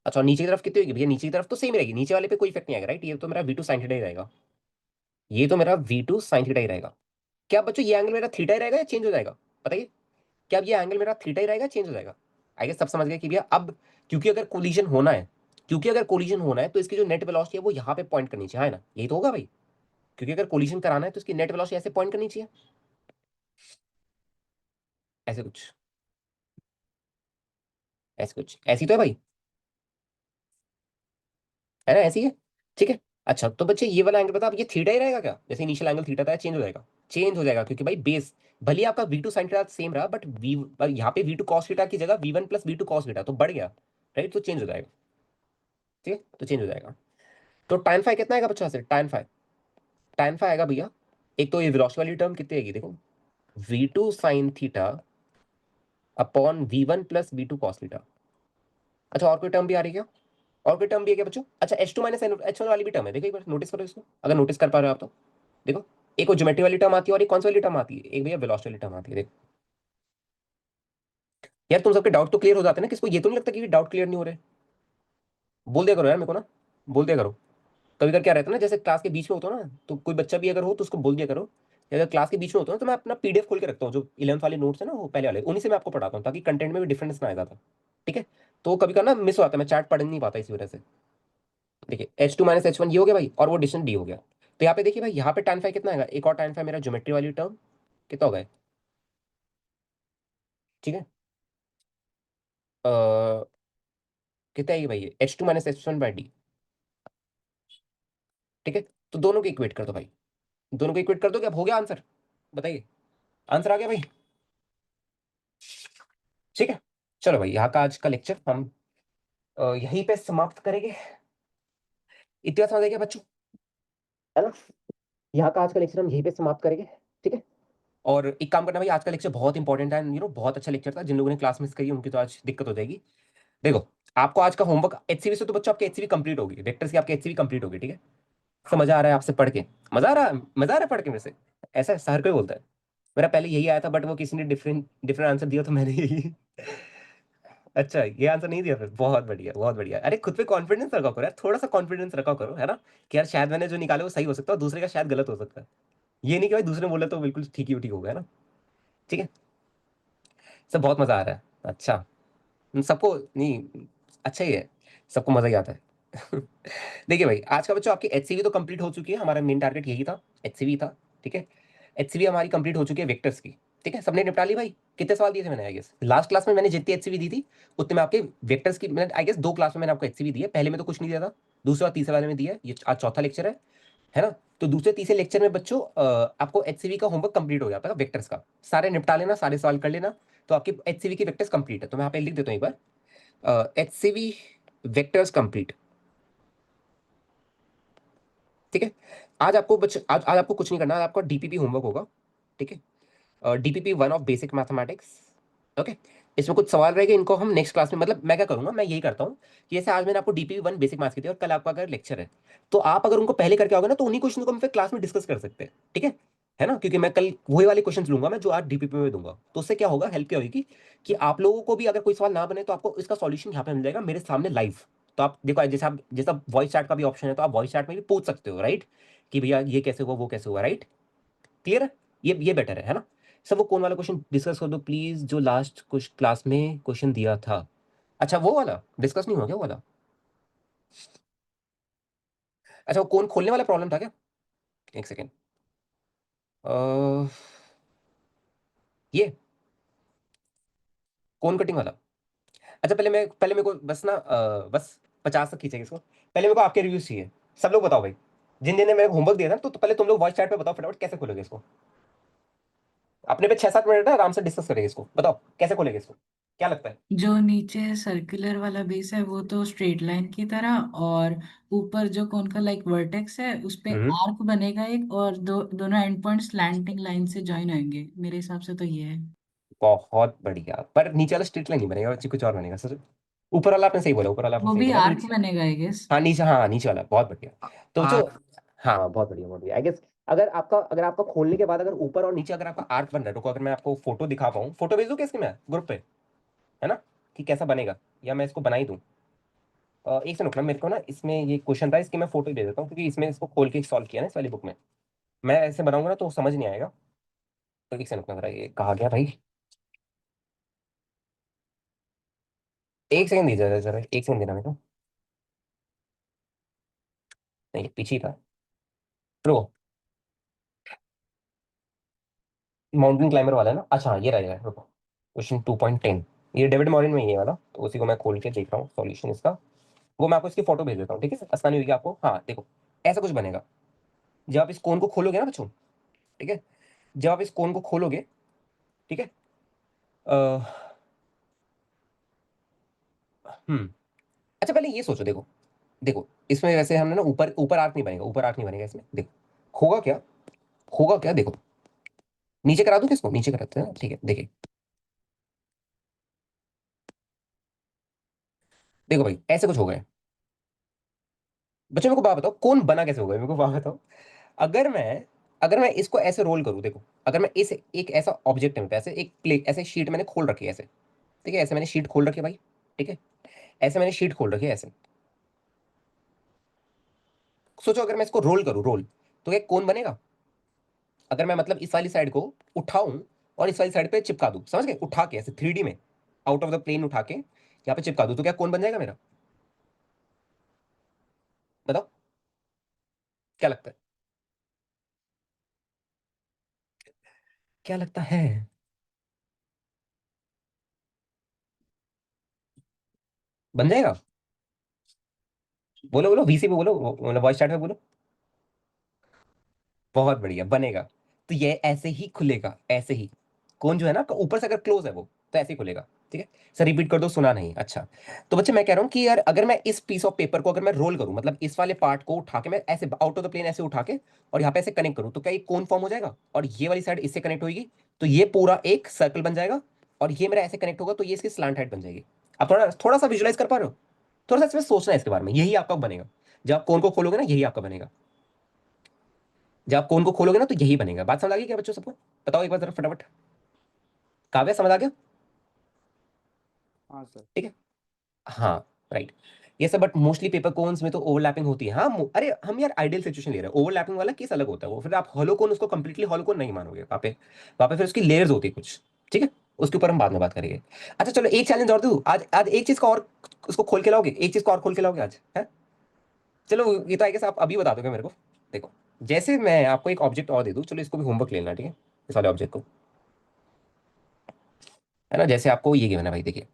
अच्छा, और नीचे की तरफ कितनी होगी भैया? नीचे की तरफ तो सेम रहेगी, नीचे वाले पे कोई इफेक्ट नहीं आएगा, राइट? ये तो मेरा v2 साइन थीटा ही रहेगा, ये तो मेरा v2 साइन थीटा ही रहेगा। क्या बच्चों, ये एंगल मेरा थीटा ही रहेगा या चेंज हो जाएगा? बताइए, क्या अब ये एंगल मेरा थीटा ही रहेगा, चेंज हो जाएगा? आई गेस सब समझ गए कि भैया अब क्योंकि अगर कोलिजन होना है, तो इसकी जो नेट वेलोसिटी है वो यहाँ पे पॉइंट करनी चाहिए, है ना? यही तो होगा भाई, क्योंकि अगर कोलिजन कराना है तो इसकी नेट वेलोसिटी ऐसे पॉइंट करनी चाहिए, ऐसे कुछ, ऐसी तो है भाई, है ना? ऐसी है, ठीक है। अच्छा तो बच्चे ये वाला एंगल बता, अब ये थीटा ही रहेगा क्या? जैसे इनिशियल एंगल थीटा था, चेंज हो जाएगा? चेंज हो जाएगा, क्योंकि भाई बेस भले ही आपका V2 sin थीटा सेम रहा, बट वी यहाँ पे V2 cos थीटा की जगह V1 plus V2 cos theta तो बढ़ गया, राइट? तो चेंज हो जाएगा, ठीक है, तो चेंज हो जाएगा। तो tan फाइ कितना आएगा बच्चों से? tan फाइ आएगा भैया, एक तो ये वेलोसिटी वाली टर्म कितनी आएगी देखो, V2 sin theta upon V1 plus V2 cos theta. अच्छा और कोई टर्म भी आ रही है क्या? और कोई टर्म भी है क्या बच्चों? अच्छा H2 माइनस H1 वाली भी टर्म है, देखो एक बार नोटिस करो इसको, अगर नोटिस कर पा रहे हो आप तो देखो, एक वो ज्योमेट्री वाली टर्म आती है और एक कौन सी वाली टर्म आती है, एक भैया वेलोसिटी वाली टर्म आती है, देखो। यार तुम सबके डाउट तो क्लियर हो जाते हैं ना, किसको ये तो नहीं लगता कि डाउट क्लियर नहीं हो रहे? बोल दिया करो यार मेरे को ना, बोल दिया करो। कभी कभी क्या रहता है ना, जैसे क्लास के बीच में होता हो ना, तो कोई बच्चा भी अगर हो तो उसको बोल दिया करो कि अगर क्लास के बीच में होता हो ना, तो मैं अपना PDF खोल के रखता हूँ, जो 11th वाले नोट्स है ना, वो पहले वाले उन्हीं से मैं आपको पढ़ाता हूँ, ताकि कंटेंट में भी डिफरेंस ना आ जाता, ठीक है? तो कभी का ना मिस हो जाता है, मैं चैट पढ़ नहीं पाता इसी वजह से। देखिए H2 माइनस H1 ये हो गया भाई, और वो डिस्टेंस D हो गया। तो यहाँ पे देखिए भाई, यहाँ पे tan फाइ कितना आएगा, एक और tan फाइ मेरा ज्योमेट्री वाली टर्म कितना होगा, ठीक है? कितना आएगी भाई ये H2 माइनस H1/D, ठीक है? तो दोनों को इक्वेट कर दो भाई, दोनों को इक्वेट कर दो, क्या अब हो गया आंसर? बताइए, आंसर आ गया भाई, ठीक है। चलो भाई, यहाँ का आज का लेक्चर हम यहीं पे समाप्त करेंगे। इतना समझ आ गया बच्चों, है ना? यहाँ का आज का लेक्चर हम यहीं पे समाप्त करेंगे, ठीक है। और एक काम करना भाई, आज का लेक्चर बहुत इंपॉर्टेंट है, बहुत अच्छा लेक्चर था, जिन लोगों ने क्लास मिस करी उनकी तो आज दिक्कत हो जाएगी। देखो, आपको आज का होमवर्क HCV से, तो बच्चों आपकी HCV कंप्लीट होगी, वेक्टर्स की आपकी HCV कंप्लीट होगी, ठीक है? तो मजा आ रहा है आपसे पढ़ के? मजा आ रहा है, मजा आ रहा है पढ़ के मेरे से? ऐसा हर कोई बोलता है। मेरा पहले यही आया था, बट वो किसी ने डिफरेंट डिफरेंट आंसर दिया, तो मैंने यही अच्छा ये आंसर नहीं दिया फिर, बहुत बढ़िया बहुत बढ़िया। अरे खुद पे कॉन्फिडेंस रखा करो यार, थोड़ा सा कॉन्फिडेंस रखा करो, है ना? कि यार शायद मैंने जो निकाला वो सही हो सकता है और दूसरे का शायद गलत हो सकता है। ये नहीं कि भाई दूसरे ने बोला तो बिल्कुल ठीक होगा, है ना? ठीक है, सब बहुत मजा आ रहा है। अच्छा, सबको नहीं, अच्छा ही है, सबको मजा ही आता है। देखिए भाई, आज का बच्चों आपकी HCV तो कंप्लीट हो चुकी है, हमारा मेन टारगेट यही था, HCV था, ठीक है? HCV हमारी कंप्लीट हो चुकी है वेक्टर्स की, ठीक है? सबने निपटा ली भाई। कितने सवाल दिए थे मैंने? आई गेस लास्ट क्लास में मैंने जितनी HCV दी थी उतने में आपके वेक्टर्स की, मैंने आई गेस 2 क्लास में मैंने आपको HCV दी है, पहले में तो कुछ नहीं दिया था, दूसरे और तीसरे वाले में दिया है, ये आज चौथा लेक्चर है ना? तो दूसरे तीसरे लेक्चर में बच्चों आपको HCV का होमवर्क कंप्लीट हो जाता है वेक्टर्स का, सारे निपटा लेना, सारे सवाल कर लेना, तो आपकी HCV की वेक्टर्स कंप्लीट है। तो मैं यहाँ पे लिख देता हूँ एक बार, HCV वेक्टर्स कंप्लीट, ठीक है? आज आपको कुछ नहीं करना, आज आपका DPP होमवर्क होगा, ठीक है? DPP 1 of basic mathematics, okay? इसमें कुछ सवाल रहेंगे, इनको हम नेक्स्ट क्लास में, मतलब मैं क्या करूंगा, मैं यही करता हूँ कि जैसे आज मैंने आपको DPP 1 बेसिक मैथ्स की थी और कल आपका अगर लेक्चर है, तो आप अगर उनको पहले करके आओगे ना, तो उन्हीं क्वेश्चन को हम फिर क्लास में डिस्कस कर सकते हैं, ठीक है ना? क्योंकि मैं कल वही वाले क्वेश्चन लूंगा मैं जो आज DPP में दूंगा, तो उससे क्या होगा, हेल्प क्या होगी कि आप लोगों को भी अगर कोई सवाल ना बने तो आपको इसका सॉल्यूशन यहाँ पे मिल जाएगा मेरे सामने लाइव। तो आप देखो, जैसे आप जैसा वॉइस चैट का भी ऑप्शन है, तो आप वॉइस चैट में भी पूछ सकते हो, राइट? कि भैया ये कैसे हुआ, वो कैसे हुआ, राइट? क्लियर है? ये बेटर है ना? सब वो कौन वाला क्वेश्चन डिस्कस कर दो प्लीज, जो लास्ट कुछ क्लास में क्वेश्चन दिया था। अच्छा वो वाला डिस्कस नहीं हुआ क्या, वो वाला? अच्छा वो कौन खोलने वाला प्रॉब्लम था क्या? एक सेकेंड, ये कौन कटिंग वाला? अच्छा पहले मेरे को बस ना बस 50 तक खींचेंगे इसको, पहले मेरे को आपके रिव्यूज चाहिए। सब लोग बताओ भाई, जिन जिन ने मेरे को होमवर्क दिया था, तो पहले तुम लोग वॉइस चैट पे बताओ फटाफट कैसे खोलोगे इसको। अपने पे 6-7 मिनट है, आराम से डिस्कस करेंगे इसको, बताओ कैसे खोलेंगे इसको, क्या लगता है? जो नीचे सर्कुलर वाला बेस है वो तो स्ट्रेट लाइन की तरह, और ऊपर जो कौन का लाइक वर्टेक्स है उस पे हम्म, आर्क बनेगा एक, और दोनों एंड पॉइंट स्लैंटिंग लाइन से जॉइन होंगे, मेरे हिसाब से तो ये है। बहुत बढ़िया, पर नीचे वाला स्ट्रेट लाइन नहीं बनेगा बच्चे, कुछ और बनेगा सर। ऊपर वाला आपने सही बोला, ऊपर वाला आपने वो सही भी बोला, आर्क नीचे। बनेगा आई गेस। हाँ नीचे वाला बहुत बढ़िया। तो जो, आर्क। हाँ बहुत बढ़िया बहुत बढ़िया, आई गेस अगर आपका खोलने के बाद अगर ऊपर और नीचे अगर आपका आर्क बन रहा है, रुको अगर मैं आपको फोटो दिखा पाऊँ, फोटो भेज दूँ कैसे मैं ग्रुप पे, है ना? कि कैसा बनेगा, या मैं इसको बना ही दूँ? एक से रुकना, मेरे को ना इसमें ये क्वेश्चन था, इसकी मैं फोटो दे देता हूँ, क्योंकि इसमें इसको खोल के सॉल्व किया ना इस वाली बुक में। मैं ऐसे बनाऊंगा ना तो समझ नहीं आएगा, तो एक से रुकना जरा, ये कहा गया भाई, एक सेकंड दीजिए जरा, एक सेकंड देना मेरे को। नहीं पीछे ही था। प्रो माउंटेन क्लाइंबर वाला है ना, अच्छा हाँ, ये रहेगा, रुको। क्वेश्चन 2.10, ये डेविड मॉरिन में ही है वाला, तो उसी को मैं खोल के देख रहा हूँ सॉल्यूशन इसका। वो मैं आपको इसकी फोटो भेज देता हूँ, ठीक है, आसानी होगी आपको। हाँ देखो, ऐसा कुछ बनेगा जब आप इस कोन को खोलोगे ना बच्चों, ठीक है, जब आप इस कोन को खोलोगे, ठीक है। अह, हम्म अच्छा पहले ये सोचो, देखो देखो इसमें वैसे हमने ना ऊपर ऊपर आर्क नहीं बनेगा, ऊपर आर्क नहीं बनेगा इसमें, देखो होगा क्या, होगा क्या, देखो नीचे करा दूं किसको, नीचे कराते हैं, ठीक है, देखिए। देखो भाई ऐसे कुछ हो गया। बच्चों मेरे को बात बताओ, कौन बना कैसे होगा, मेरे को बात बताओ। अगर मैं अगर मैं इसको ऐसे रोल करूं, देखो अगर मैं इस एक ऐसा ऑब्जेक्ट है, ऐसे एक प्लेट, ऐसे शीट मैंने खोल रखी है ऐसे, ठीक है, ऐसे मैंने शीट खोल रखी है भाई, ठीक है, ऐसे मैंने शीट खोल रखी है ऐसे। सोचो अगर मैं इसको रोल करूं, रोल, तो क्या कौन बनेगा? अगर मैं मतलब इस वाली साइड को उठाऊं और इस वाली साइड पे चिपका दूं, समझ गए, उठा के ऐसे 3D में, आउट ऑफ द प्लेन उठा के यहाँ पे चिपका दूं, तो क्या कौन बन जाएगा मेरा? बताओ क्या लगता है, क्या लगता है? बन जाएगा? बोलो बोलो, वीसी पे बोलो, मतलब वॉइस चैट में बोलो। बहुत बढ़िया, बनेगा। तो ये ऐसे ही खुलेगा, ऐसे ही। कौन जो है ना ऊपर से अगर क्लोज है वो, तो ऐसे ही खुलेगा, ठीक है। सर रिपीट कर दो, सुना नहीं, अच्छा। तो बच्चे मैं कह रहा हूँ कि यार अगर मैं इस पीस ऑफ पेपर को अगर मैं रोल करूँ, मतलब इस वाले पार्ट को उठा के मैं ऐसे आउट ऑफ द प्लेन ऐसे उठा के और यहाँ पे ऐसे कनेक्ट करूँ, तो क्या ये कोन फॉर्म हो जाएगा, और ये वाली साइड इससे कनेक्ट होगी, तो ये पूरा एक सर्कल बन जाएगा, और ये मेरा ऐसे कनेक्ट होगा, तो ये इसकी स्लांट हाइट बन जाएगी। आप थोड़ा थोड़ा सा विजुलाइज कर पा रहे हो? थोड़ा सा इसमें सोचना है इसके बारे में, यही आपका बनेगा। जब आप कोन को खोलोगे ना, यही आपका बनेगा। जब आप कोन को खोलोगे ना, तो यही बनेगा। बात समझ आ गई क्या बच्चों सबको? बताओ एक बार जरा फटाफट। काव्य समझ आ गया? हाँ सर। ठीक है। हाँ राइट। ये सब बट मोस्टली पेपर कोन्स में तो ओवरलैपिंग होती है। हाँ अरे हम यार आइडियल सिचुएशन ले रहे हैं, ओवरलैपिंग वाला केस अलग होता है वो, फिर आप हॉलो कोन उसको कंप्लीटली हॉलो कोन नहीं मानोगे, वहाँ पे फिर उसकी लेयर्स होती है कुछ, ठीक है। उसके ऊपर हम बाद में बात करेंगे। अच्छा चलो एक चैलेंज और दूं, आज आज एक चीज का और उसको खोल के लाओगे, एक चीज को और खोल के लाओगे आज, है? चलो ये तो आई गेस आप अभी बता दोगे मेरे को। देखो जैसे मैं आपको एक ऑब्जेक्ट और दे दूं, चलो इसको भी होमवर्क लेना, ठीक है, इस वाले ऑब्जेक्ट को, है ना। जैसे आपको ये गिवन है भाई, देखिए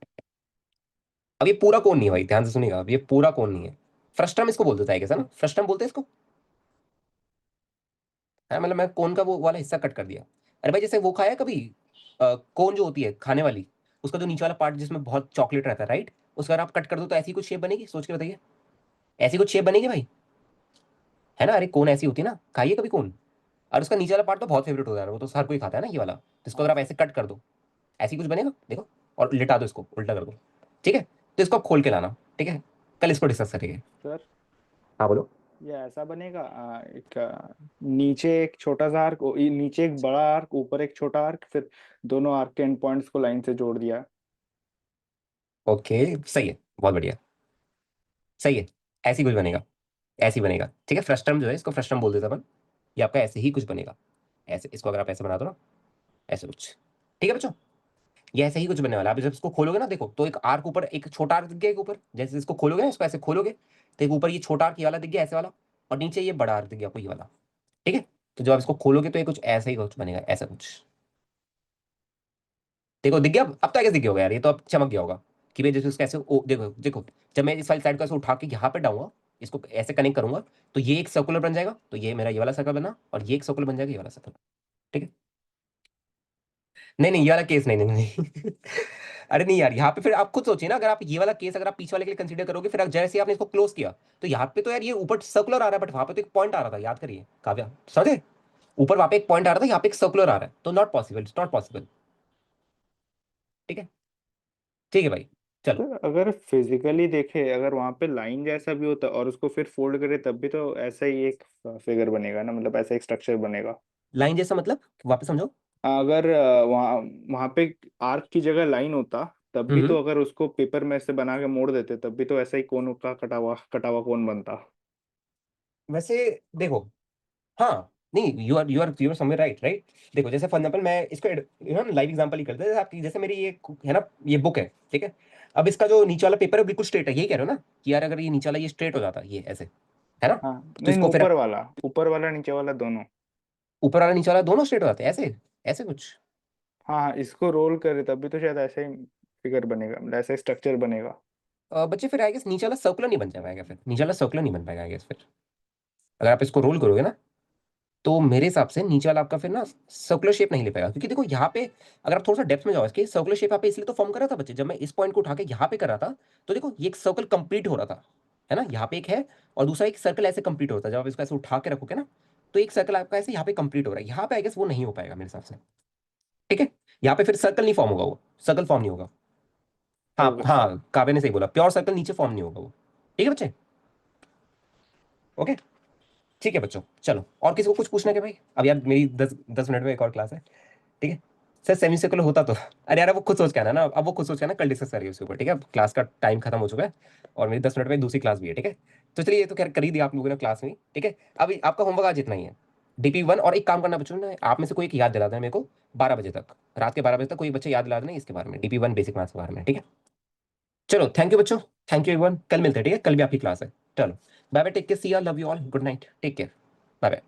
अब ये पूरा कोण नहीं है भाई, ध्यान से सुनिएगा, अब ये पूरा कोण नहीं है। फ्रस्टम इसको बोल देता है, कैसा ना, फ्रस्टम बोलते हैं इसको, है, मतलब मैं कोन का वो वाला हिस्सा कट कर दिया। अरे भाई जैसे वो खाया कभी कोन जो होती है खाने वाली, उसका जो नीचे वाला पार्ट जिसमें बहुत चॉकलेट रहता है, राइट, उसका अगर आप कट कर दो तो ऐसी कुछ शेप बनेगी, सोच के बताइए। ऐसी कुछ शेप बनेगी भाई, है ना। अरे कोन ऐसी होती है ना, खाइए कभी कोन। और उसका नीचे वाला पार्ट तो बहुत फेवरेट होता है, वो तो हर कोई खाता है ना, ये वाला, तो इसको हाँ अगर आप सर। ऐसे कट कर दो, ऐसी कुछ बनेगा, देखो। और लिटा दो इसको, उल्टा कर दो, ठीक है। तो इसको आप खोल के लाना, ठीक है, कल इसको डिस्कस करेंगे। सर हाँ बोलो। ये ऐसा बनेगा, एक नीचे एक छोटा सा आर्क, नीचे एक बड़ा आर्क, ऊपर एक छोटा आर्क, फिर दोनों आर्क के एंड पॉइंट्स को लाइन से जोड़ दिया। ओके, सही है, बहुत बढ़िया, सही है। ऐसी कुछ बनेगा, ऐसी बनेगा, ठीक है। फ्रस्टम जो है, इसको फ्रस्टम बोल देता अपन। ये आपका ऐसे ही कुछ बनेगा, ऐसे, इसको अगर आप ऐसे बना दो ना, ऐसे कुछ, ठीक है बच्चों। ये ऐसे ही कुछ बनने वाला है। आप जब इसको खोलोगे ना, देखो तो एक आर्क ऊपर, एक छोटा आर्क दिख गया एक ऊपर, जैसे इसको खोलोगे ना, इसको ऐसे खोलोगे, तो एक ऊपर ये छोटा आर्क ये वाला दिख गया ऐसे वाला, और नीचे ये बड़ा आर्क दिख गया आपको ये वाला, ठीक है। तो जब आप इसको खोलोगे तो ये कुछ ऐसा ही कुछ बनेगा, ऐसा कुछ। देखो दिख गया, अब तो आगे दिख गया होगा यार, ये तो अब चमक गया होगा कि भाई जैसे उसका ऐसे देखो देखो, जब मैं इस वाली साइड को ऐसे उठा के यहाँ पे डालूंगा, इसको ऐसे कनेक्ट करूंगा, तो ये एक सर्कुलर बन जाएगा, तो ये मेरा ये वाला सर्कल बना, और ये एक सर्कुलर बन जाएगा, ये वाला सर्कल, ठीक है। नहीं नहीं, ये वाला केस नहीं, नहीं नहीं अरे नहीं यार, यहाँ पे फिर आप खुद सोचिए ना, अगर आप ये वाला केस अगर आप पीछे वाले के लिए कंसीडर करोगे, फिर जैसे आपने इसको क्लोज किया, तो यहाँ पे तो यार ये ऊपर सर्कुलर आ रहा है, बट वहां पे तो एक पॉइंट आ रहा था, याद करिए काव्या, समझे? ऊपर वहां पे एक पॉइंट आ रहा था, यहाँ पे एक सर्कुलर आ रहा है, तो not possible, it's not possible, ठीक है। ठीक है भाई, चलो। सर अगर फिजिकली देखे, अगर वहां पे लाइन जैसा भी होता और उसको फिर फोल्ड करे, तब भी तो ऐसा ही एक फिगर बनेगा ना, मतलब ऐसा एक स्ट्रक्चर बनेगा। लाइन जैसा मतलब वापस समझो। अगर वहाँ वहाँ पे आर्क की जगह लाइन होता, तब भी हम्म। तो अगर उसको पेपर में से बना के मोड़ देते, तब भी तो ऐसा ही कोन का कटा हुआ कोन बनता। वैसे देखो, हाँ, नहीं, you are somewhere right, right. देखो जैसे फॉर एग्जांपल मैं इसको लाइव एग्जांपल ही करते हैं, जैसे आपकी, जैसे मेरी ये है ना, ये बुक है, ठीक है। अब इसका जो नीचे वाला पेपर है बिल्कुल स्ट्रेट है, यही कह रहे हो ना कि यार अगर ये नीचे वाला ये स्ट्रेट हो जाता ये ऐसे, है ना? हाँ तो नहीं, इसको फिर ऊपर वाला नीचे वाला दोनों। ऊपर वाला नीचे वाला दोनों स्ट्रेट हो जाते हैं ऐसे, ऐसे कुछ। हाँ हाँ, इसको रोल करे तभी तो शायद ऐसे ही फिगर बनेगा, मतलब ऐसे स्ट्रक्चर बनेगा। बच्चे फिर आई गेस नीचे वाला सर्कुलर नहीं बन पाएगा, फिर नीचे वाला सर्कुलर नहीं बन पाएगा आई गेस फिर, अगर आप इसको रोल करोगे ना तो मेरे हिसाब से नीचे वाला आपका फिर ना सर्कुलर शेप नहीं ले पाएगा, क्योंकि देखो यहाँ पे अगर आप थोड़ा सा डेप्थ में जाओ इसके, सर्कुलर शेप यहाँ पे इसलिए तो फॉर्म कर रहा था बच्चे, जब मैं इस पॉइंट को उठा के यहाँ पे कर रहा था तो देखो ये एक सर्कल कंप्लीट हो रहा था, है ना? यहाँ पे एक है और दूसरा एक सर्कल ऐसे कंप्लीट होता है, जब आप इसको ऐसे उठा के रखोगे ना तो एक सर्कल आपका ऐसे यहाँ पे कंप्लीट हो रहा है, यहाँ पे आई गेस वो नहीं हो पाएगा मेरे हिसाब से, ठीक है? यहाँ पे फिर सर्कल नहीं फॉर्म होगा, वो सर्कल फॉर्म नहीं होगा। हाँ ओके सर। हाँ, काव्य ने सही बोला, प्योर सर्कल नीचे फॉर्म नहीं होगा वो, ठीक है बच्चे? ओके, ठीक है बच्चों, चलो और किसी को कुछ पूछना है क्या भाई? अब यार मेरी 10 10 मिनट में एक और क्लास है, ठीक है? सर सेमी सर्कुलर होता तो, अरे यार अब वो खुद सोच के आना ना, अब वो खुद सोच के आना, कल डिस्कस करिए उसके ऊपर, ठीक है? क्लास का टाइम खत्म हो चुका है और मेरी 10 मिनट में दूसरी क्लास भी है, ठीक है? तो चलिए ये तो खैर कर ही दिया आप लोगों ने क्लास में, ठीक है? अभी आपका होमवर्क आज इतना ही है, DP1। और एक काम करना बच्चों ना, आप में से कोई एक याद दिला देना मेरे को 12 बजे तक, रात के 12 बजे तक कोई बच्चे याद दिला देना इसके बारे में, DP1 बेसिक मैथ्स के बारे में, ठीक है? चलो थैंक यू बच्चों, थैंक यू एवरीवन, कल मिलते हैं, ठीक है? कल भी आपकी क्लास है, चलो bye bye, take care, see you, love you all, good night, take care, bye bye.